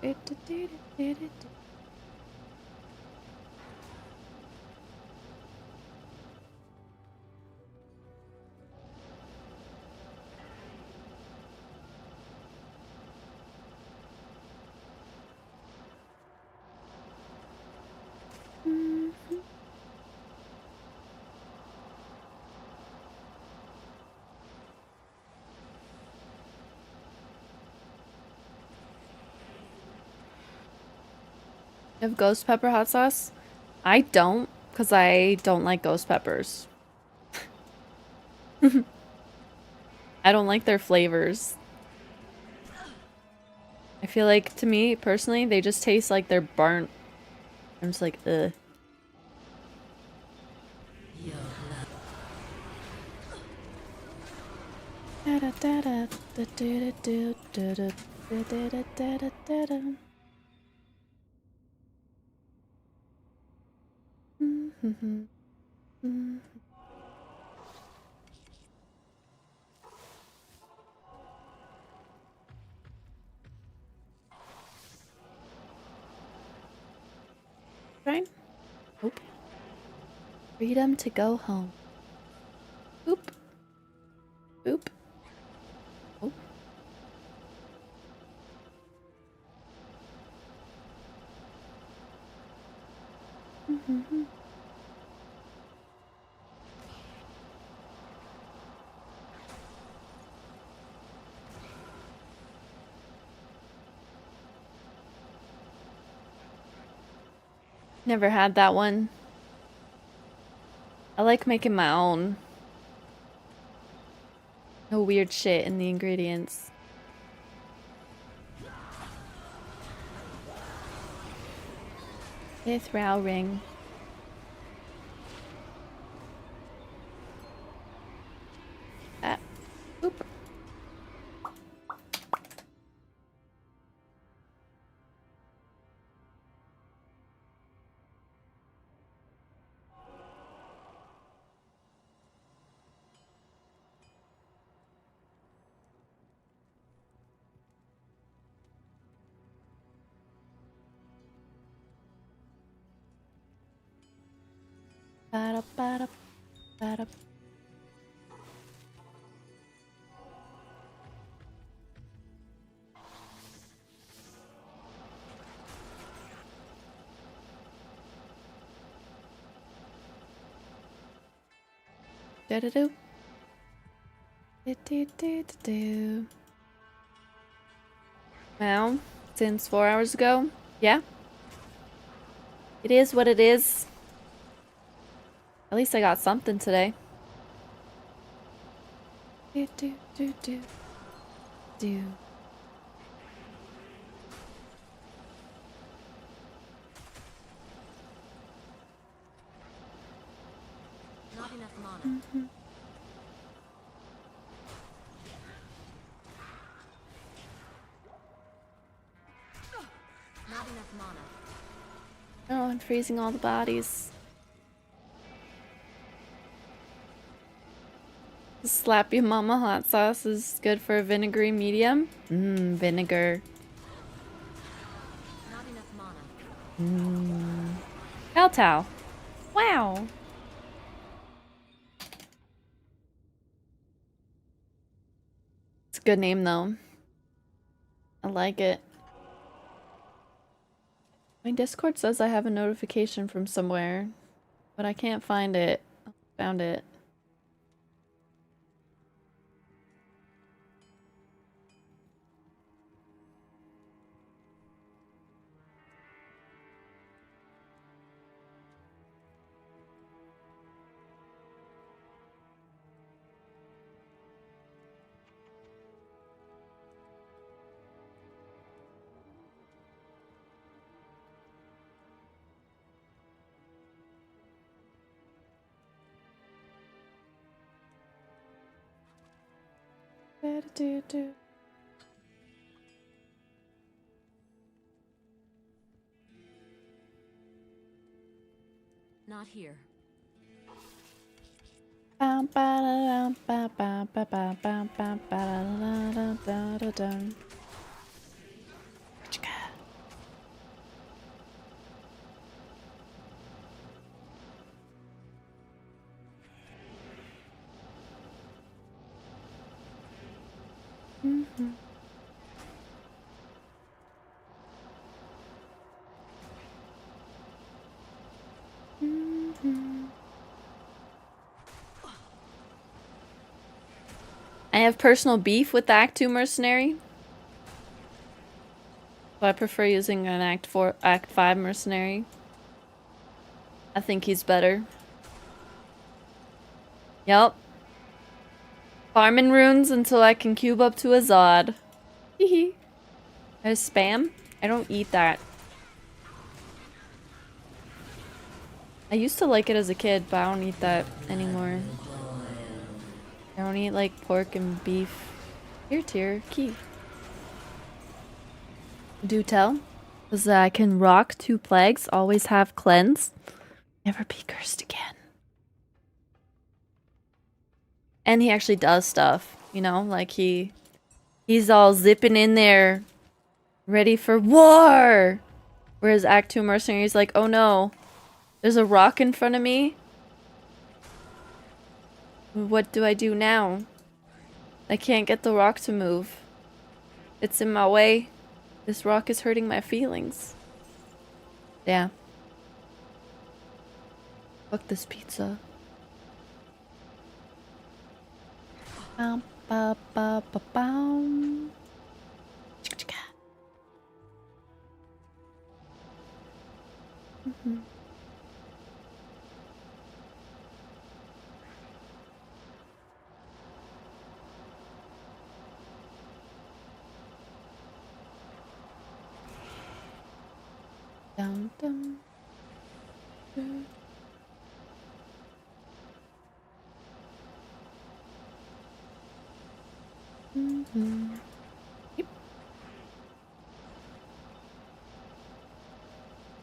You have ghost pepper hot sauce? I don't, because I don't like ghost peppers. I don't like their flavors. I feel like, to me, personally, they just taste like they're burnt. I'm just like, ugh. Right? Oop. Freedom to go home. Oop. Oop. Oop. Never had that one. I like making my own. No weird shit in the ingredients. Mithril ring. Ah. Oop. Ba-da, ba-da, ba-da. Do-do-do. Do-do-do-do-do. Well, since 4 hours ago, yeah. It is what it is. At least I got something today. Do do do do do. Not enough mana. Not enough mana. Oh, I'm freezing all the bodies. Slappy Mama hot sauce is good for a vinegary medium. Vinegar. Not enough mana. Kowtow. Wow. Good name though. I like it. My Discord says I have a notification from somewhere, but I can't find it. Found it. Not here. I have personal beef with the Act 2 mercenary. So I prefer using an Act 5 mercenary. I think he's better. Yup. Farming runes until I can cube up to a Zod. Hehe. There's spam? I don't eat that. I used to like it as a kid, but I don't eat that anymore. I don't eat like pork and beef. Here, tier, key. Do tell. Because I can rock 2 plagues, always have cleanse. Never be cursed again. And he actually does stuff, you know? Like he's all zipping in there, ready for war! Whereas Act 2 Mercenary's like, oh no, there's a rock in front of me. What do I do now? I can't get the rock to move. It's in my way. This rock is hurting my feelings. Yeah. Fuck this pizza. Bum, ba, ba, ba, bum. Chicka, chicka. Mm-hmm. Dum, dum. Dum. Mm-hmm. Yep.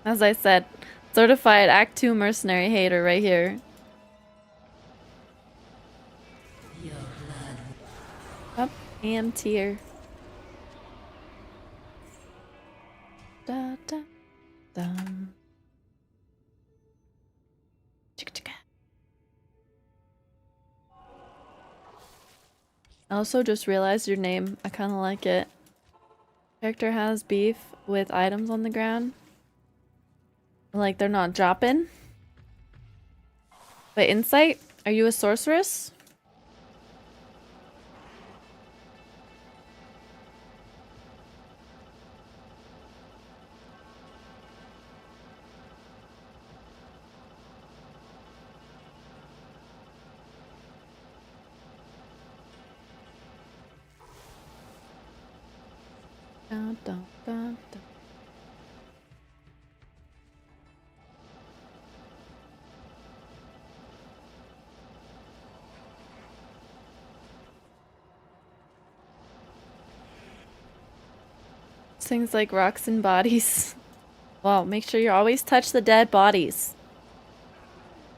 As I said, certified Act 2 mercenary hater right here. Up, am tier. Da da dum. Chicka chicka. I also just realized your name. I kind of like it. Character has beef with items on the ground. Like they're not dropping. But insight? Are you a sorceress? Dun, dun, dun, dun. Things like rocks and bodies. Wow, make sure you always touch the dead bodies.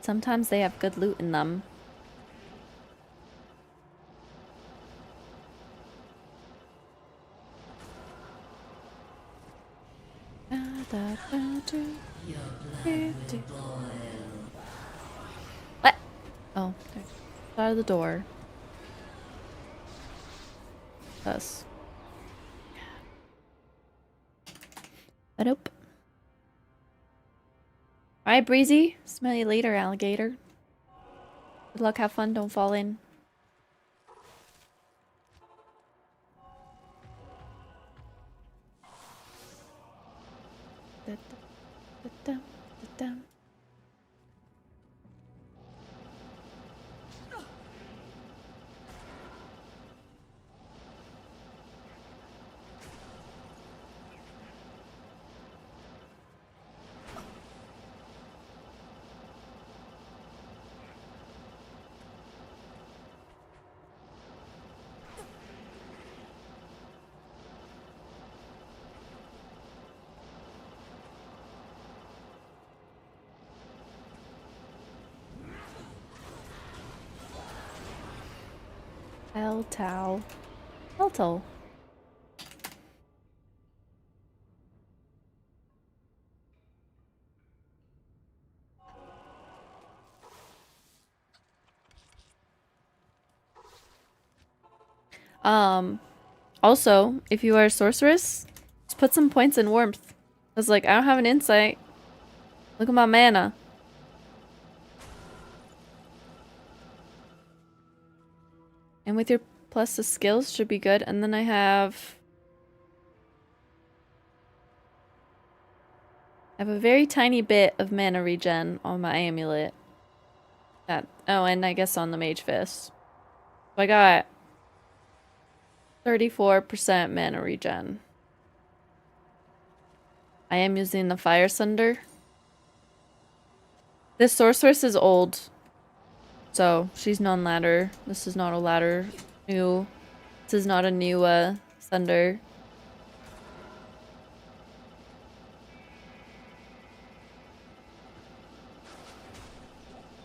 Sometimes they have good loot in them. What? Oh, there. Out of the door. Us. But nope. Alright, Breezy. Smell you later, alligator. Good luck, have fun, don't fall in. Eltau. Elto. Also, if you are a sorceress, just put some points in warmth. Cause like, I don't have an insight. Look at my mana. And with your plus the skills should be good. And then I have a very tiny bit of mana regen on my amulet. Oh, and I guess on the mage fist. So I got 34% mana regen. I am using the fire sunder. This sorceress is old. So she's non-ladder. This is not a ladder. New. This is not a new sunder.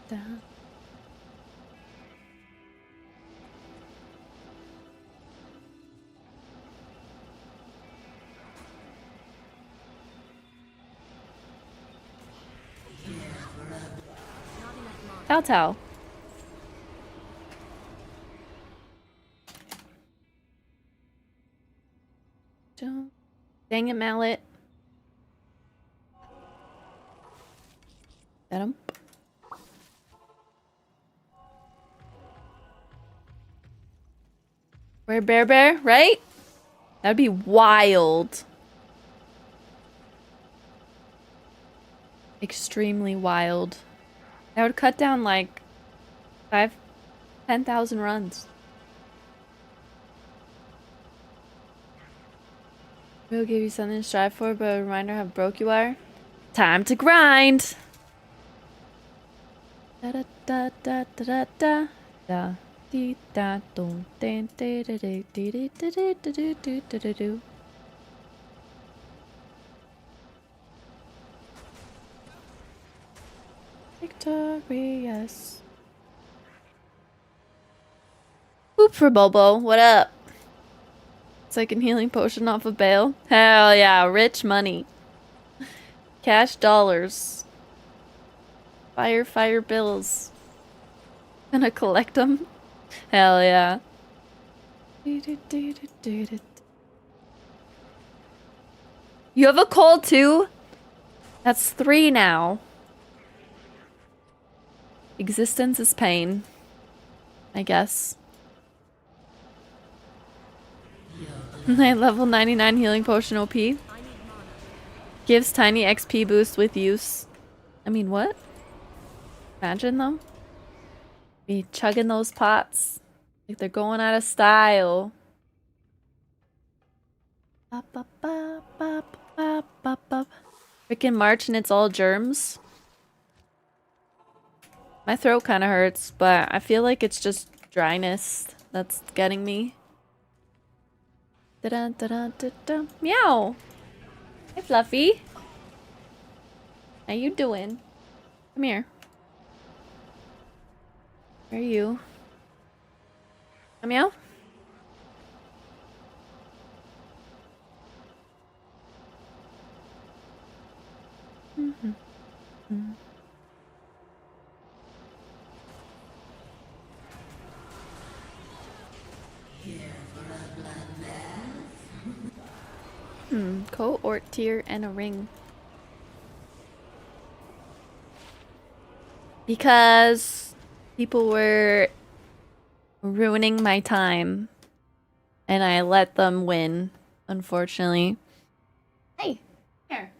Down. Tao Tao. Dang it, mallet. Get him. Where bear, right? That'd be wild. Extremely wild. That would cut down like 10,000 runs. We'll give you something to strive for, but a reminder how broke you are. Time to grind! Da da da da da da da dee da dum dee dee dee dee dee dee dee dee dee dee dee. Victorious. Whoop for Bobo, what up? Second healing potion off of bail. Hell yeah, rich money. Cash dollars. Fire bills. Gonna collect them? Hell yeah. You have a cold too? That's 3 now. Existence is pain. I guess. My level 99 healing potion OP. Gives tiny XP boost with use. I mean, what? Imagine though. Be chugging those pots. Like they're going out of style. Freaking March and it's all germs. My throat kind of hurts, but I feel like it's just dryness that's getting me. Da-da-da-da-da-da. Meow. Hey, Fluffy. How you doing? Come here. Where are you? Meow. Mm-hmm. Mm-hmm. Cohort tier and a ring. Because people were ruining my time and I let them win, unfortunately. Hey, here.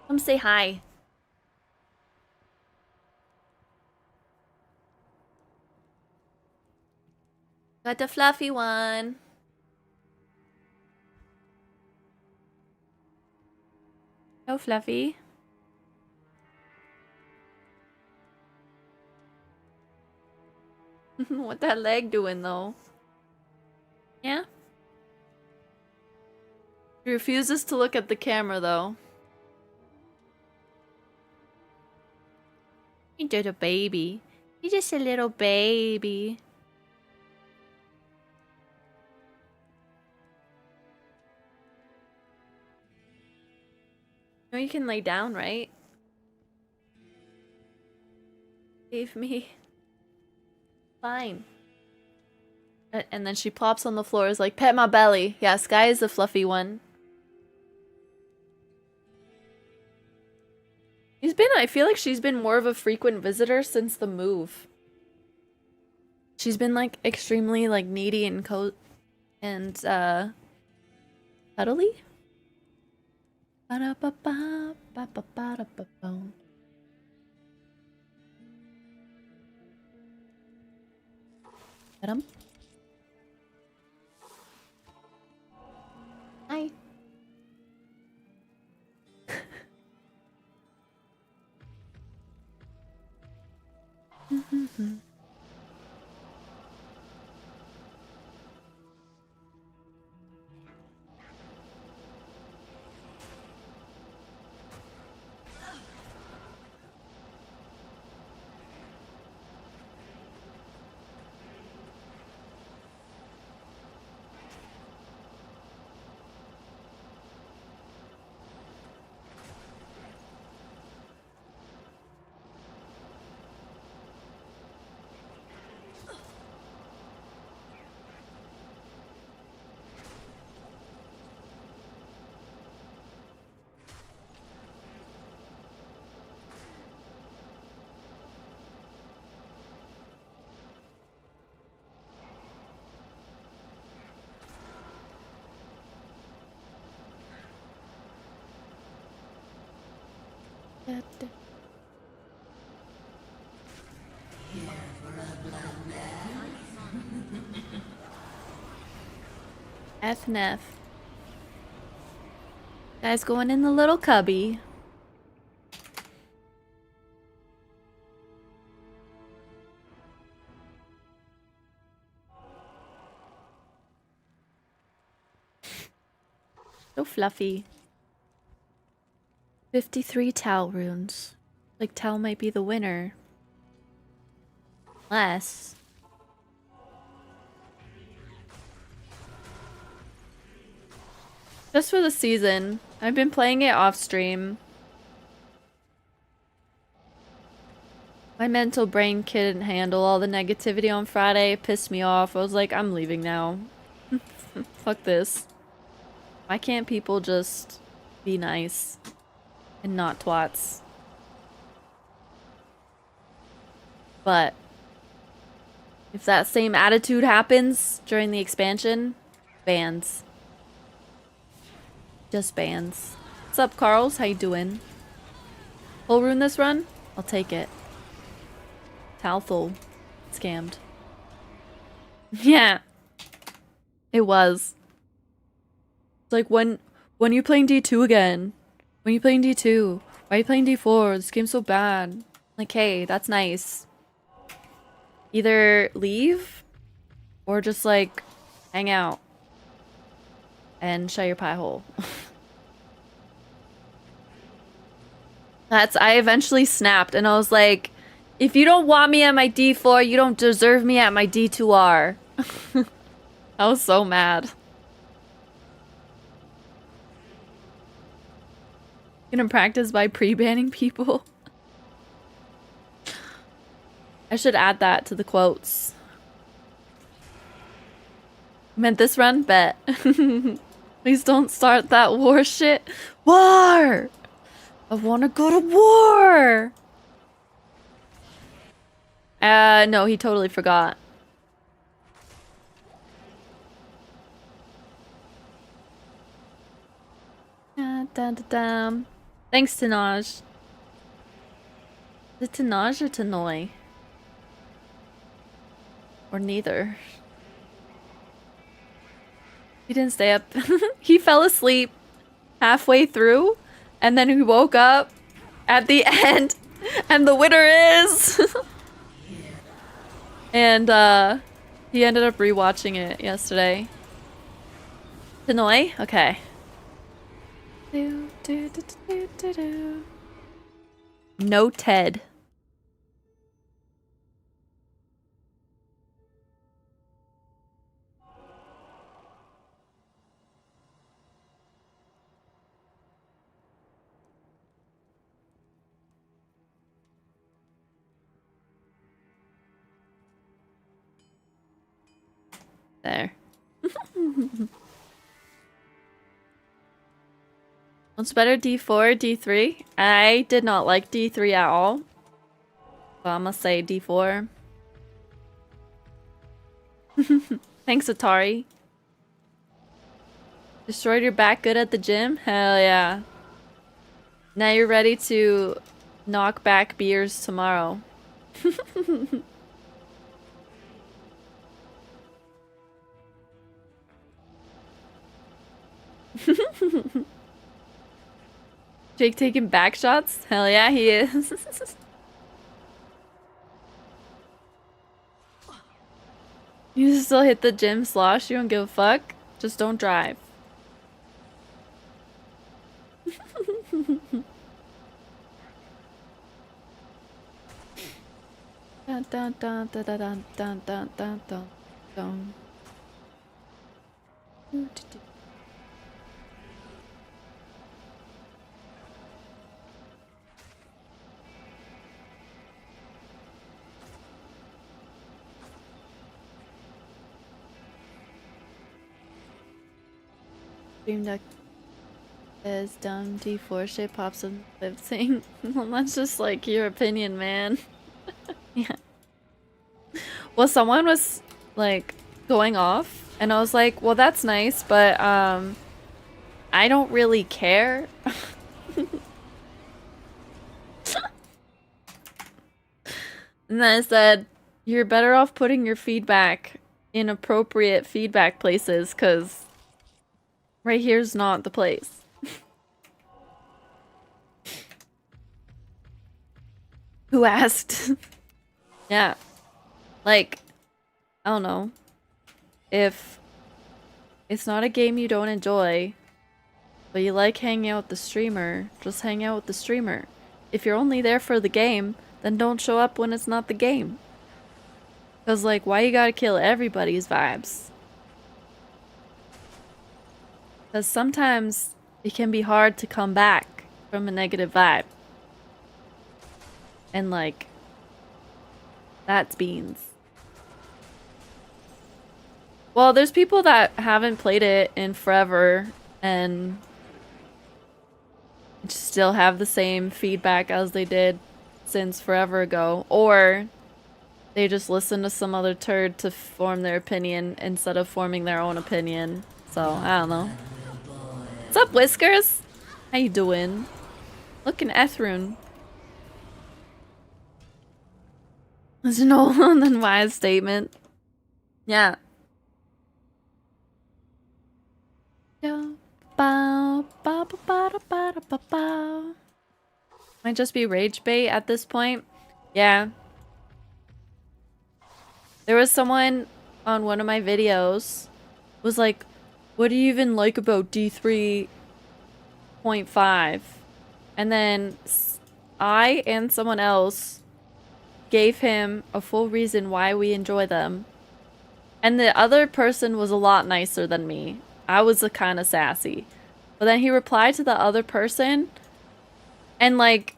Come say hi. Got the fluffy one. Oh, Fluffy. What that leg doing though? Yeah? He refuses to look at the camera though. He's just a baby. He's just a little baby. No, you can lay down, right? Leave me. Fine. And then she plops on the floor, is like, pet my belly. Yeah, Sky is the fluffy one. I feel like she's been more of a frequent visitor since the move. She's been like extremely like needy and cuddly. Get him. Hi. FNF. Guys going in the little cubby. So fluffy. 53 Tau runes. Like Tau might be the winner. Unless... just for the season. I've been playing it off stream. My mental brain couldn't handle all the negativity on Friday. It pissed me off. I was like, I'm leaving now. Fuck this. Why can't people just be nice and not twats? But if that same attitude happens during the expansion, bans. Just bans. What's up, Carls? How you doing? Full rune this run? I'll take it. Talthul. Scammed. Yeah. It was. It's like, when are you playing D2 again? When are you playing D2? Why are you playing D4? This game's so bad. Like, hey, that's nice. Either leave or just like hang out and shut your pie hole. I eventually snapped and I was like, if you don't want me at my D4, you don't deserve me at my D2R. I was so mad. Gonna practice by pre-banning people. I should add that to the quotes. Meant this run? Bet. Please don't start that war shit. War! I wanna go to war! No, he totally forgot. Thanks, Tanaj. Is it Tanaj or Tanoy? Or neither. He didn't stay up. He fell asleep halfway through, and then he woke up at the end, and the winner is... And, he ended up rewatching it yesterday. Tanoy? Okay. No Ted. There. What's better, D4 or D3? I did not like D3 at all. So I'm gonna say D4. Thanks, Atari. Destroyed your back good at the gym? Hell yeah. Now you're ready to knock back beers tomorrow. Jake taking back shots? Hell yeah, he is. You still hit the gym slosh? You don't give a fuck? Just don't drive. Dun, dun, dun, dun, dun, dun, dun, dun, dun, dun, dun. Dream Duck says dumb D4 shit pops up lip sync. Well, that's just like your opinion, man. Yeah. Well, someone was like going off and I was like, well, that's nice, but I don't really care. And then I said, you're better off putting your feedback in appropriate feedback places, because right here's not the place. Who asked? Yeah. Like, I don't know. If it's not a game you don't enjoy, but you like hanging out with the streamer, just hang out with the streamer. If you're only there for the game, then don't show up when it's not the game. Because, like, why you gotta kill everybody's vibes? Because sometimes it can be hard to come back from a negative vibe. And, like, that's beans. Well, there's people that haven't played it in forever and still have the same feedback as they did since forever ago. Or they just listen to some other turd to form their opinion instead of forming their own opinion. So, I don't know. What's up, Whiskers? How you doing? Looking Ethrune. There's no unwise statement. Yeah. Might just be rage bait at this point. Yeah. There was someone on one of my videos was like, what do you even like about D3.5? And then I and someone else gave him a full reason why we enjoy them. And the other person was a lot nicer than me. I was kind of sassy. But then he replied to the other person and like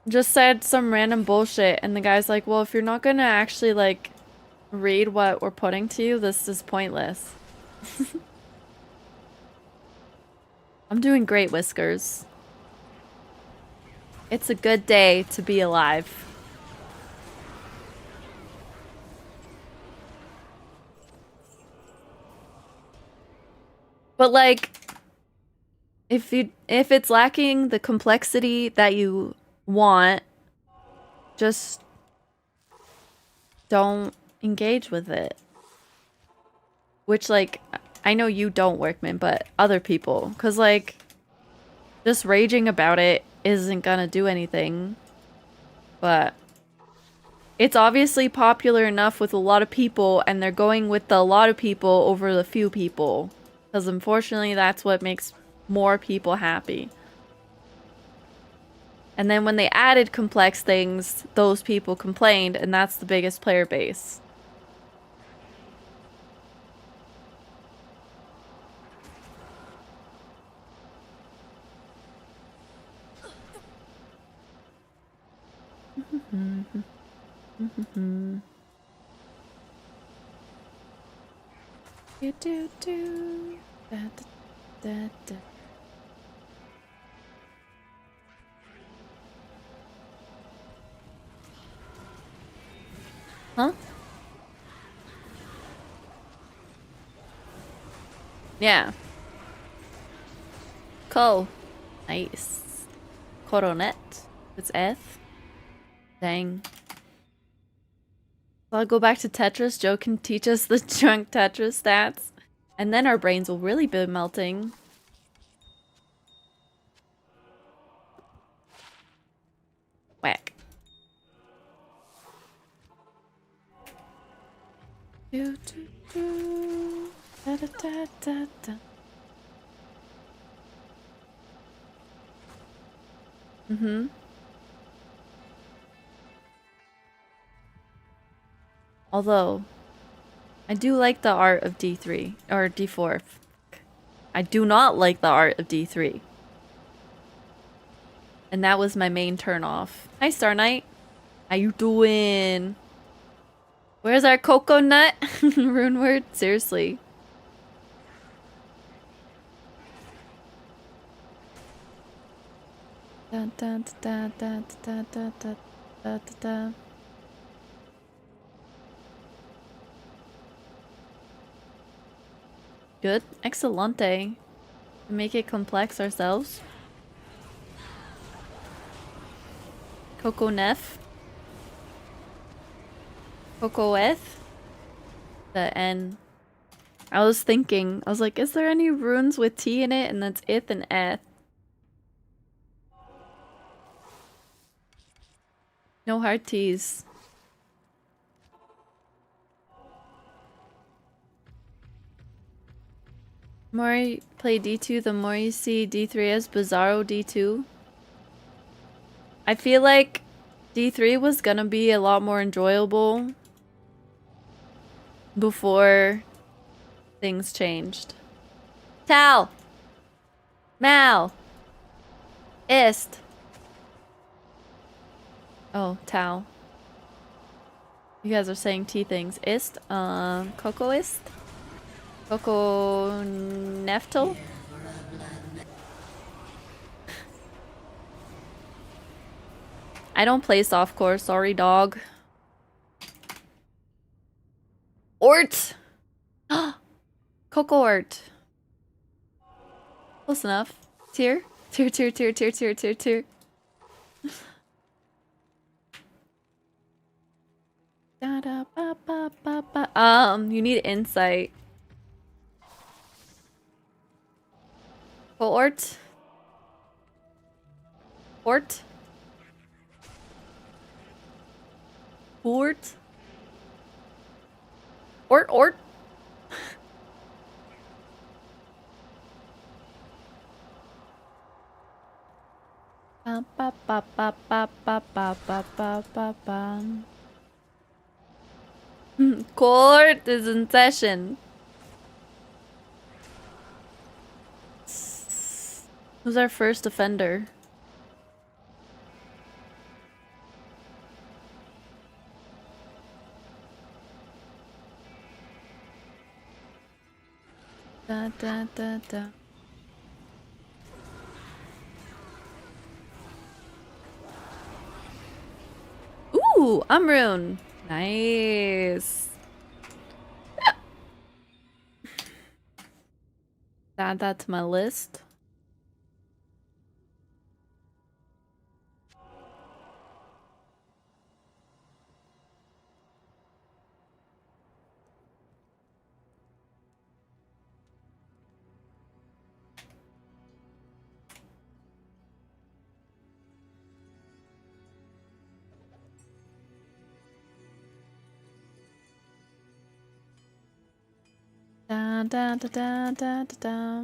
just said some random bullshit. And the guy's like, well, if you're not gonna actually like read what we're putting to you, this is pointless. I'm doing great, Whiskers. It's a good day to be alive. But like, if it's lacking the complexity that you want, just don't engage with it. Which, like, I know you don't, Workman, but other people. Because, like, just raging about it isn't gonna do anything. But it's obviously popular enough with a lot of people, and they're going with the lot of people over the few people. Because unfortunately, that's what makes more people happy. And then when they added complex things, those people complained, and that's the biggest player base. Huh? Yeah. Cool. Nice. Coronet. It's F. Dang. So I'll go back to Tetris. Joe can teach us the drunk Tetris stats. And then our brains will really be melting. Whack. Do, do, do. Da, da, da, da, da. Mm-hmm. Although, I do like the art of D3. Or D4. I do not like the art of D3. And that was my main turn off. Hi, Star Knight. How you doing? Where's our coconut? Rune word? Seriously. Da, da, da, da, da, da, da, da, da. Good. Excellente. Make it complex ourselves. Coco Neff. Coco Eth. The N. I was thinking, I was like, is there any runes with T in it? And that's Ith and Eth. No hard T's. The more you play D2, the more you see D3 as Bizarro D2. I feel like D3 was gonna be a lot more enjoyable before things changed. Tal! Mal! Ist! Oh, Tal. You guys are saying T things. Ist? Cocoist? Coco Neftal? I don't play softcore, sorry dog. Ort! Coco Ort. Close enough. Tier? Tier, tier, tier, tier, tier, tier, tier. Da, da, ba, ba, ba, ba. You need insight. Ort? Ort? Ort? Ort? Ba, ba, ba, ba, ba, ba, ba, ba, ba, ba, ba. Court is in session. Who's our first offender? Da da da da. Ooh, Umrune. Nice. Add that to my list. Da da da da da da da.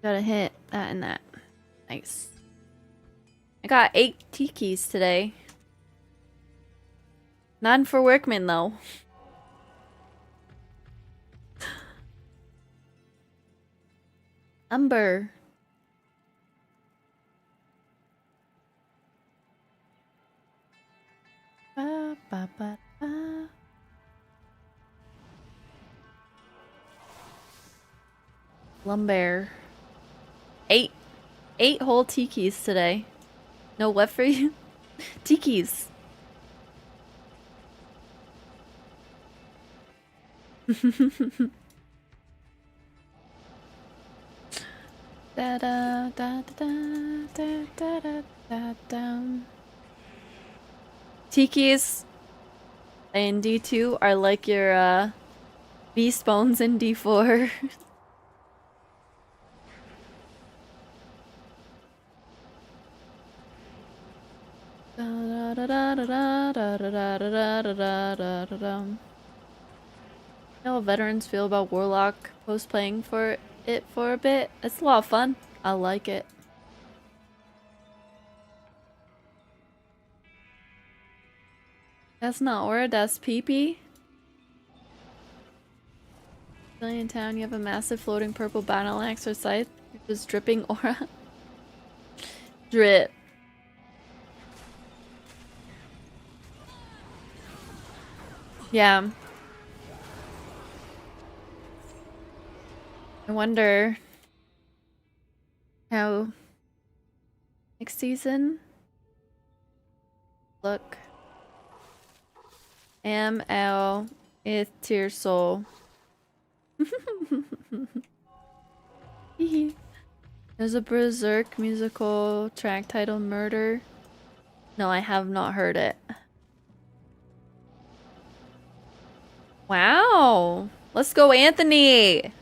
Gotta hit that and that. Nice. I got 8 tikis today. None for workmen though. Umber. Ba, ba, ba, ba. Lumber. 8 whole tikis today. No, what for you? Tikis. Da da da da da da da da da. Tikis in D2 are like your beast bones in D4. How veterans feel about Warlock post playing for it for a bit. It's a lot of fun. I like it. That's not word, that's pee-pee. Brilliant town, you have a massive floating purple battle axe or scythe. You're just dripping aura. Drip. Yeah. I wonder how next season look. ML is tier soul. There's a Berserk musical track titled Murder. No, I have not heard it. Wow. Let's go, Anthony.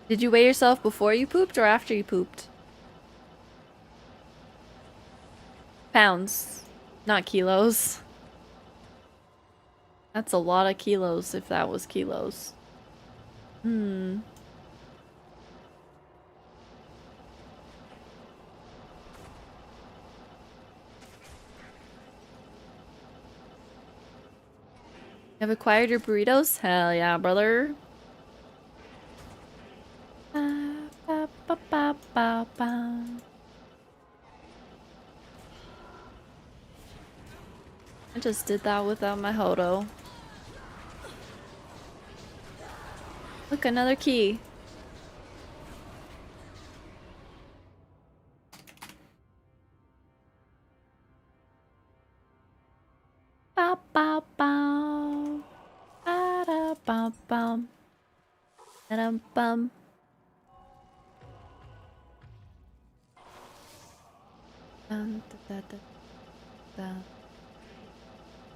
Did you weigh yourself before you pooped or after you pooped? Pounds, not kilos. That's a lot of kilos if that was kilos. Hmm. Have acquired your burritos? Hell yeah, brother. Ba, ba, ba, ba, ba. I just did that without my hodo. Look, another key. Ba ba ba. Ba da ba bum. Da dum bum. Dun, da, da, da, da.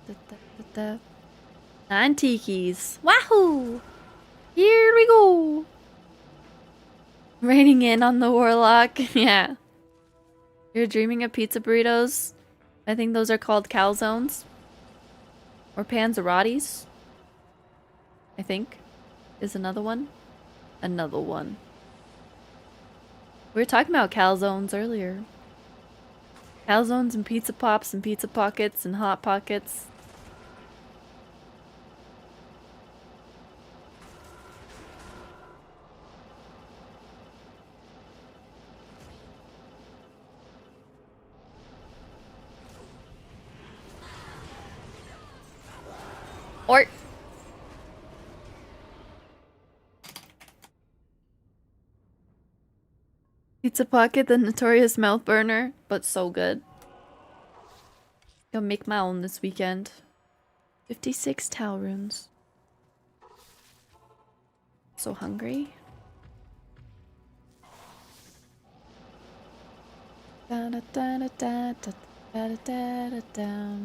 Da, da, da, da. 9 tikis. Wahoo! Here we go. Raining in on the warlock. Yeah. You're dreaming of pizza burritos? I think those are called calzones. Or panzerottis. I think. Is another one. Another one. We were talking about calzones earlier. Calzones and pizza pops and pizza pockets and hot pockets. Or Pizza Pocket, the notorious mouth burner, but so good. Gonna make my own this weekend. 56 towel runes. So hungry. Da da da da da da da da da da.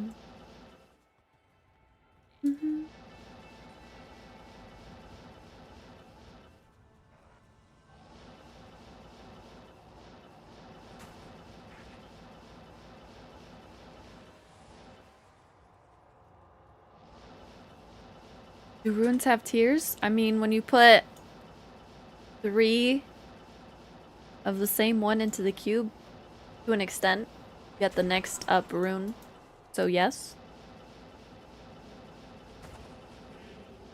Do runes have tiers? I mean, when you put 3 of the same one into the cube, to an extent, you get the next up rune. So yes.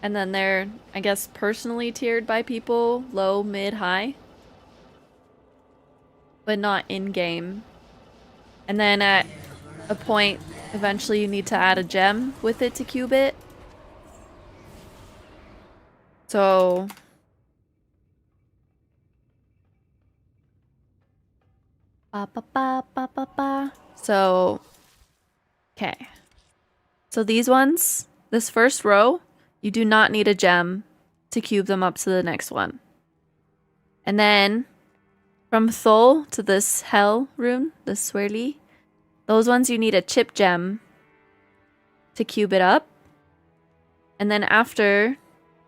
And then they're, I guess, personally tiered by people, low, mid, high. But not in-game. And then at a point, eventually you need to add a gem with it to cube it. So... Ba ba ba ba ba ba. So... Okay. So these ones, this first row, you do not need a gem to cube them up to the next one. And then, from Thol to this Hell rune, this Swirly, those ones you need a chip gem to cube it up. And then after,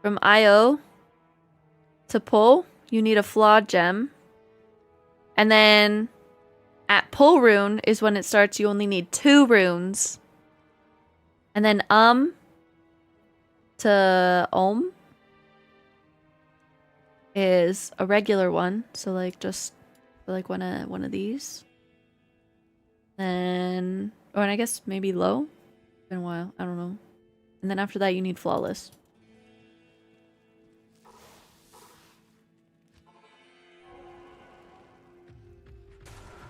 from Io to Pull, you need a flawed gem. And then at Pull rune is when it starts, you only need 2 runes. And then to Ohm is a regular one, so like just like one of these. Then, or and I guess maybe low. It's been a while, I don't know. And then after that, you need flawless.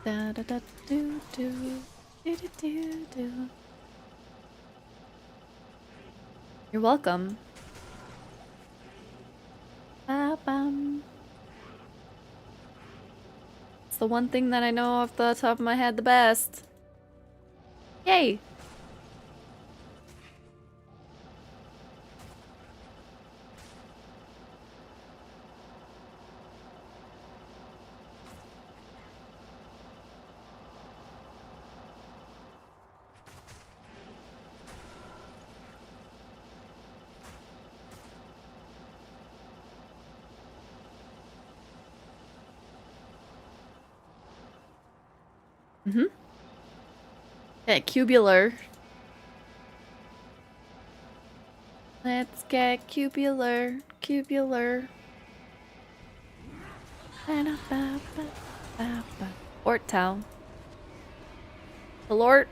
Da da da do do do do do do. You're welcome. Ba-bam. It's the one thing that I know off the top of my head the best. Yay! Mm-hmm. Get cubular. Let's get cubular. Cubular. Ort Town. The Lord.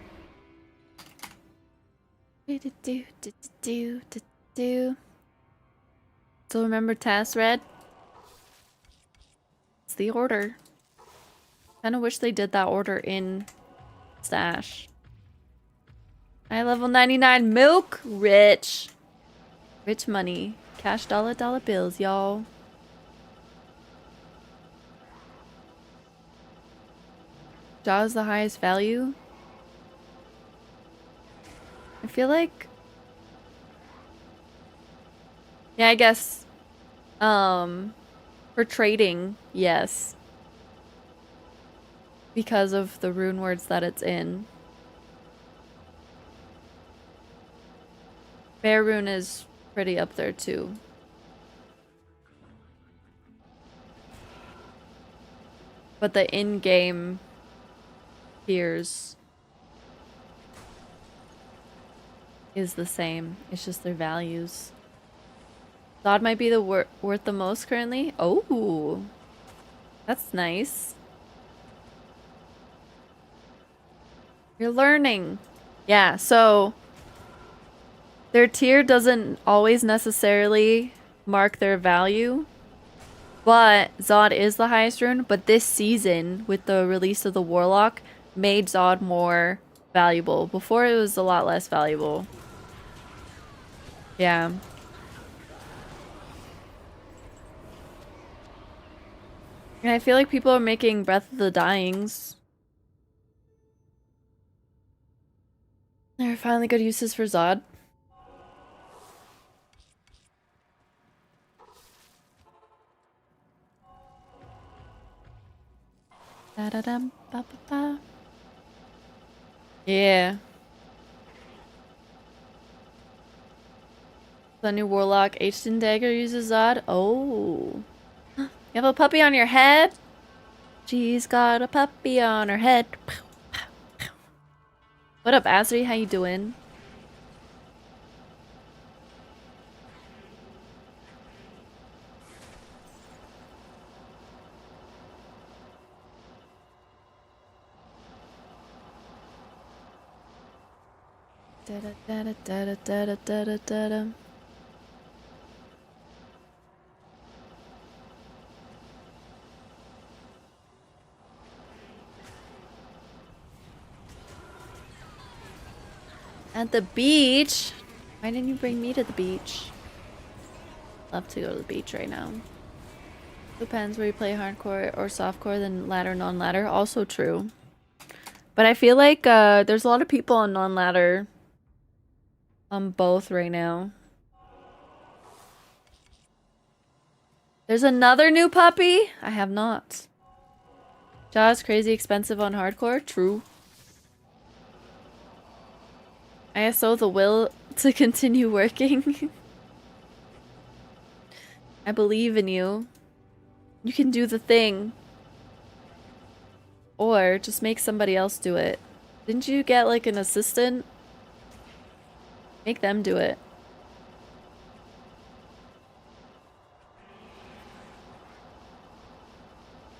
So remember Task Red? It's the order. Kinda wish they did that order in Stash. I level 99 milk. Rich. Rich money. Cash dollar bills, y'all. Jaw is the highest value. I feel like... Yeah, I guess... for trading, yes. Because of the rune words that it's in. Bear rune is pretty up there too. But the in-game tiers is the same. It's just their values. Zod might be the worth the most currently. Oh, that's nice. You're learning. Yeah, so their tier doesn't always necessarily mark their value, but Zod is the highest rune. But this season, with the release of the Warlock, made Zod more valuable. Before, it was a lot less valuable. Yeah. And I feel like people are making Breath of the Dyings. There are finally good uses for Zod. Da-da-dum, ba-ba-ba. Yeah. The new Warlock H-Tin Dagger uses Zod. Oh. You have a puppy on your head? She's got a puppy on her head. What up, Asri? How you doing? Da-da-da-da-da-da-da-da-da-da. At the beach? Why didn't you bring me to the beach? Love to go to the beach right now. Depends where you play hardcore or softcore, then ladder, non-ladder. Also true. But I feel like there's a lot of people on non-ladder on both right now. There's another new puppy? I have not. Jaw's crazy expensive on hardcore? True. ISO the will to continue working. I believe in you. You can do the thing. Or just make somebody else do it. Didn't you get like an assistant? Make them do it.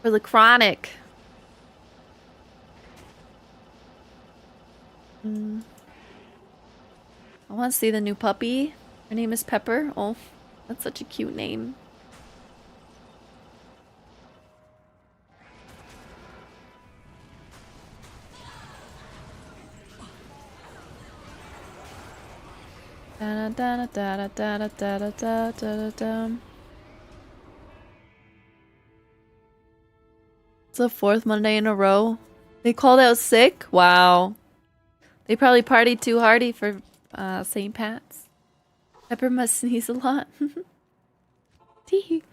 For the chronic. I want to see the new puppy. Her name is Pepper. Oh, that's such a cute name. Da da da da da da da da da da da. It's the 4th Monday in a row. They called out sick? Wow. They probably partied too hardy for St. Pat's. Pepper must sneeze a lot. Tee.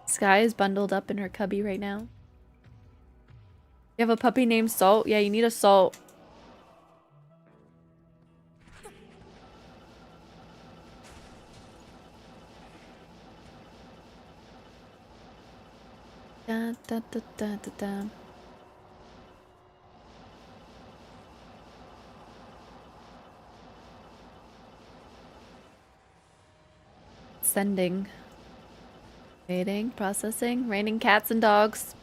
Sky is bundled up in her cubby right now. You have a puppy named Salt? Yeah, you need a Salt. Da da da da da da. Sending. Waiting, processing, raining cats and dogs.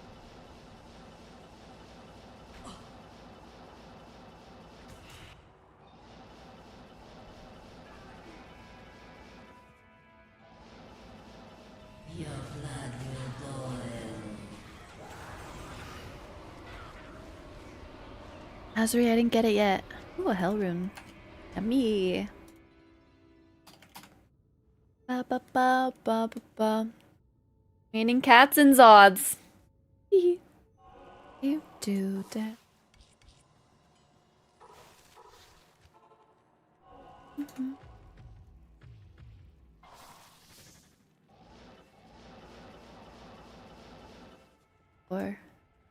Your blood will boil. Azuri, I didn't get it yet. Ooh, a hell rune. Yummy. Ba ba ba ba ba ba. Raining cats and Zods. You do that. Or,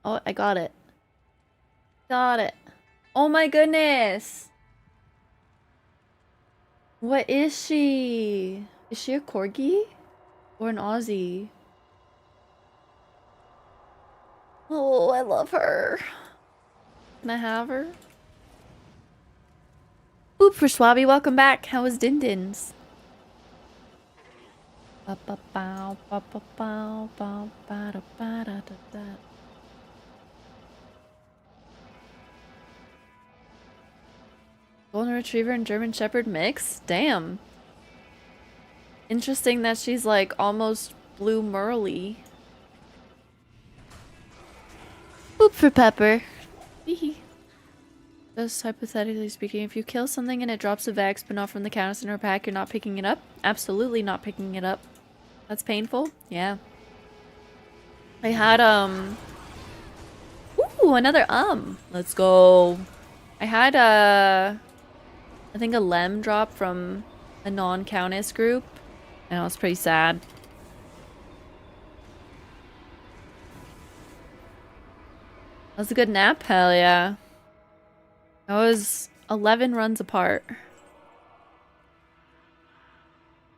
oh, I got it. Got it. Oh my goodness. What is she? Is she a corgi or an Aussie? Oh, I love her. Can I have her? Boop for Swabby, welcome back. How was Din Din's? Ba ba bow, ba ba bow, ba ba da ba da da da. Golden Retriever and German Shepherd mix? Damn. Interesting that she's like almost blue Merly. Boop for Pepper. Just hypothetically speaking, if you kill something and it drops a Vag spin off from the countess in her pack, you're not picking it up? Absolutely not picking it up. That's painful? Yeah. I had, Ooh, another Let's go. I had, I think a lem drop from a non-countess group. And I was pretty sad. That was a good nap? Hell yeah. That was 11 runs apart. I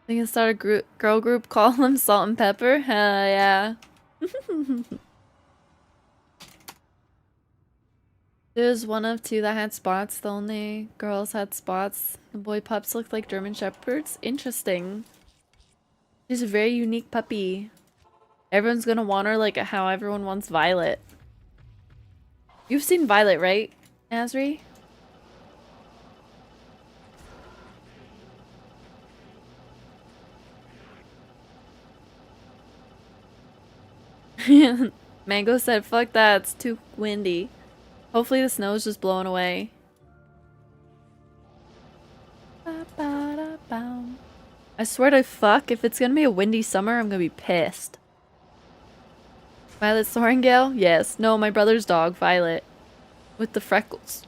think I start a girl group, call them Salt and Pepper? Hell yeah. There's one of two that had spots. The only girls had spots. The boy pups looked like German Shepherds. Interesting. She's a very unique puppy. Everyone's gonna want her like how everyone wants Violet. You've seen Violet, right, Asri? Mango said, fuck that, it's too windy. Hopefully the snow's just blowing away. I swear to fuck, if it's gonna be a windy summer, I'm gonna be pissed. Violet Sorengale? Yes. No, my brother's dog, Violet. With the freckles.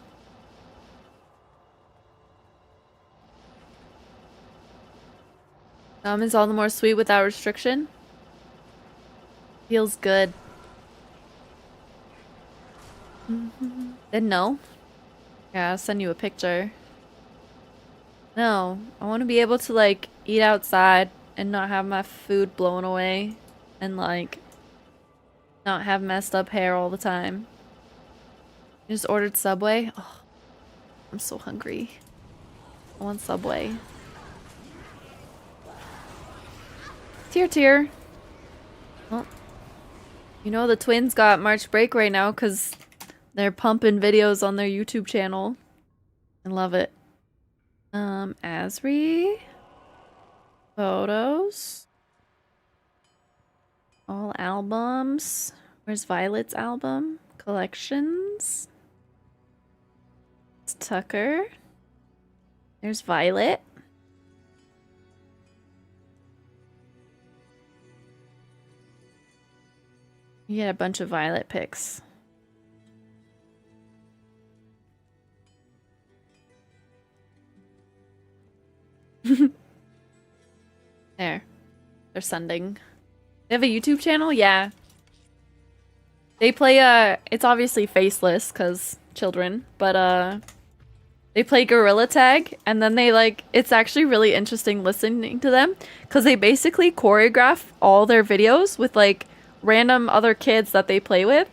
Is all the more sweet without restriction. Feels good. Then no. Yeah, I'll send you a picture. No, I want to be able to like eat outside and not have my food blown away and like not have messed up hair all the time. You just ordered Subway? Oh, I'm so hungry. I want Subway. Tear. Well, you know the twins got March break right now because they're pumping videos on their YouTube channel. I love it. Asri. Photos. All albums. Where's Violet's album? Collections. It's Tucker. There's Violet. You get a bunch of Violet pics. There. They're sending. They have a YouTube channel? Yeah. They play, it's obviously faceless, because children, but, they play Gorilla Tag, and then they, like, it's actually really interesting listening to them, because they basically choreograph all their videos with, like, random other kids that they play with.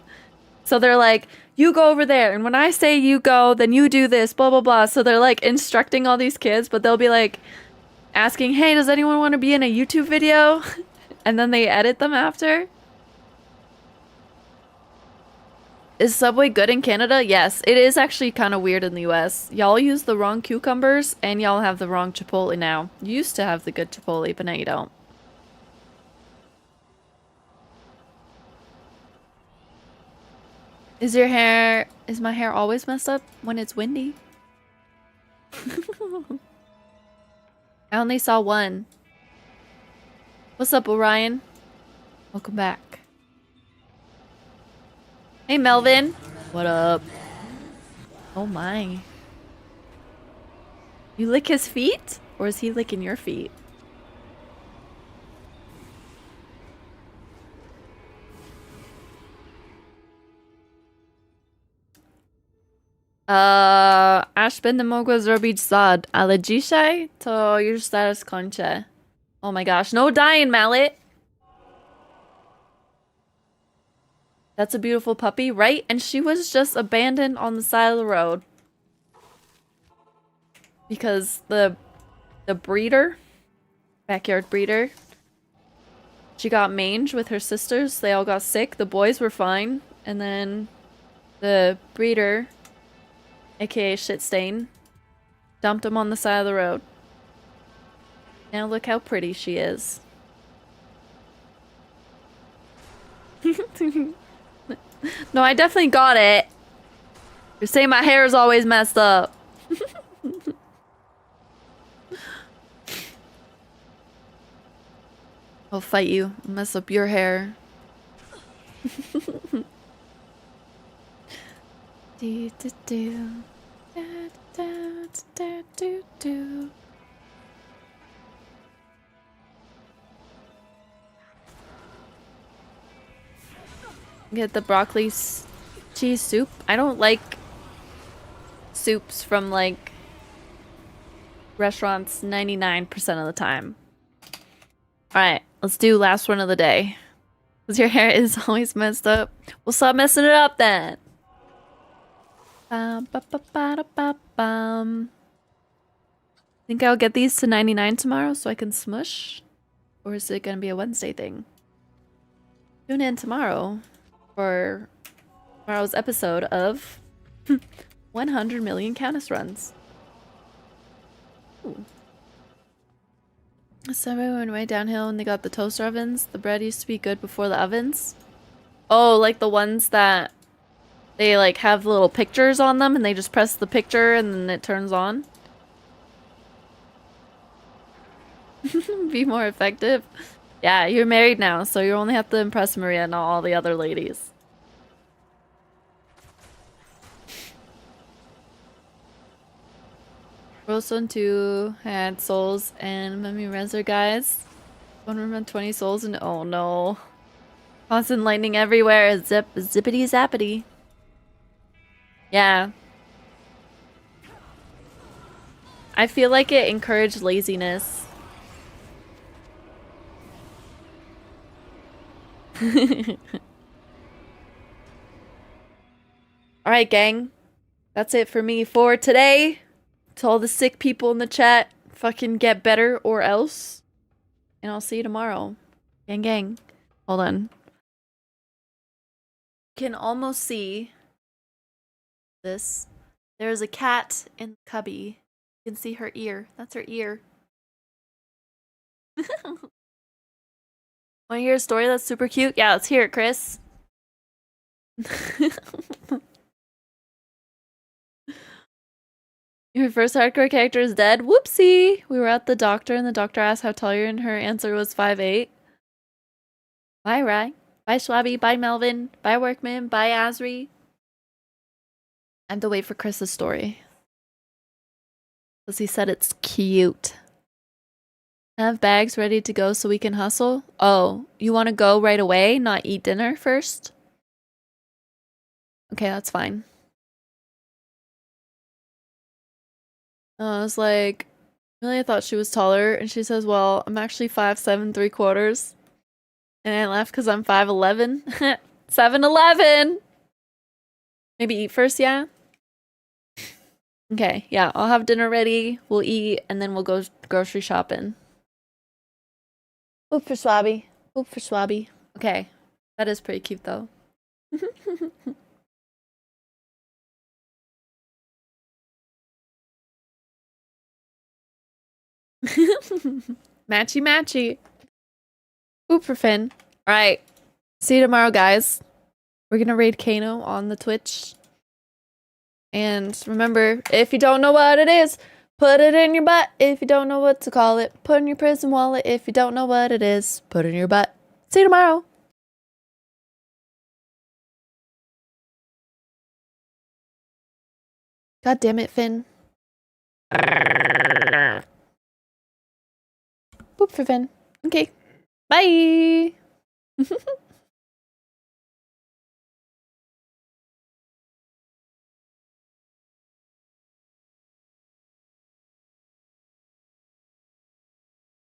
So they're like, you go over there, and when I say you go, then you do this, blah, blah, blah. So they're, like, instructing all these kids, but they'll be, like, asking, hey, does anyone want to be in a YouTube video? And then they edit them after. Is Subway good in Canada? Yes, it is actually kind of weird in the US. Y'all use the wrong cucumbers, and y'all have the wrong Chipotle now. You used to have the good Chipotle, but now you don't. Is my hair always messed up when it's windy? I only saw one. What's up, Orion? Welcome back. Hey, Melvin. What up? Oh my. You lick his feet? Or is he licking your feet? Aż będę mogła zrobić sad, ale dzisiaj to już zaraz kończę. Oh my gosh, no dying, Mallet! That's a beautiful puppy, right? And she was just abandoned on the side of the road. Because the breeder, backyard breeder, she got mange with her sisters. They all got sick. The boys were fine. And then the breeder, aka shit stain, dumped them on the side of the road. Now look how pretty she is. No, I definitely got it. You're saying my hair is always messed up. I'll fight you. I'll mess up your hair. Do, do, do. Da, da, da, do, do. Get the broccoli cheese soup. I don't like soups from like restaurants 99% of the time. Alright, let's do last one of the day. Because your hair is always messed up. We'll stop messing it up then. Think I'll get these to 99 tomorrow so I can smush? Or is it going to be a Wednesday thing? Tune in tomorrow for tomorrow's episode of 100 million countess runs. Ooh. So everyone went way downhill and they got the toaster ovens. The bread used to be good before the ovens. Oh, like the ones that they like have little pictures on them and they just press the picture and then it turns on. Be more effective. Yeah, you're married now, so you only have to impress Maria, not all the other ladies. Rosen 2 had souls and Mummy Reser guys. One room had 20 souls and oh no. Constant lightning everywhere. Zippity zappity. Yeah. I feel like it encouraged laziness. Alright, gang. That's it for me for today. To all the sick people in the chat, fucking get better or else. And I'll see you tomorrow. Gang, gang. Hold on. Can almost see this. There's a cat in the cubby. You can see her ear. That's her ear. Want to hear a story that's super cute? Yeah, let's hear it, Chris. Your first hardcore character is dead? Whoopsie! We were at the doctor and the doctor asked how tall you are and her answer was 5'8". Bye, Rye. Bye, Schwabby. Bye, Melvin. Bye, Workman. Bye, Asri. I have to wait for Chris's story. Because he said it's cute. Have bags ready to go so we can hustle? Oh, you want to go right away, not eat dinner first? Okay, that's fine. I was like, really, I thought she was taller. And she says, well, I'm actually 5'7" 3/4. And I laughed because I'm 5'11". 7-Eleven! Maybe eat first, yeah? Okay, yeah, I'll have dinner ready. We'll eat, and then we'll go grocery shopping. Oop for Swabby. Oop for Swabby. Okay, that is pretty cute, though. Matchy matchy. Oop for Finn. Alright. See you tomorrow, guys. We're gonna raid Kano on the Twitch. And remember, if you don't know what it is, put it in your butt. If you don't know what to call it, put in your prison wallet. If you don't know what it is, put it in your butt. See you tomorrow. God damn it, Finn. Boop for Finn. Okay. Bye.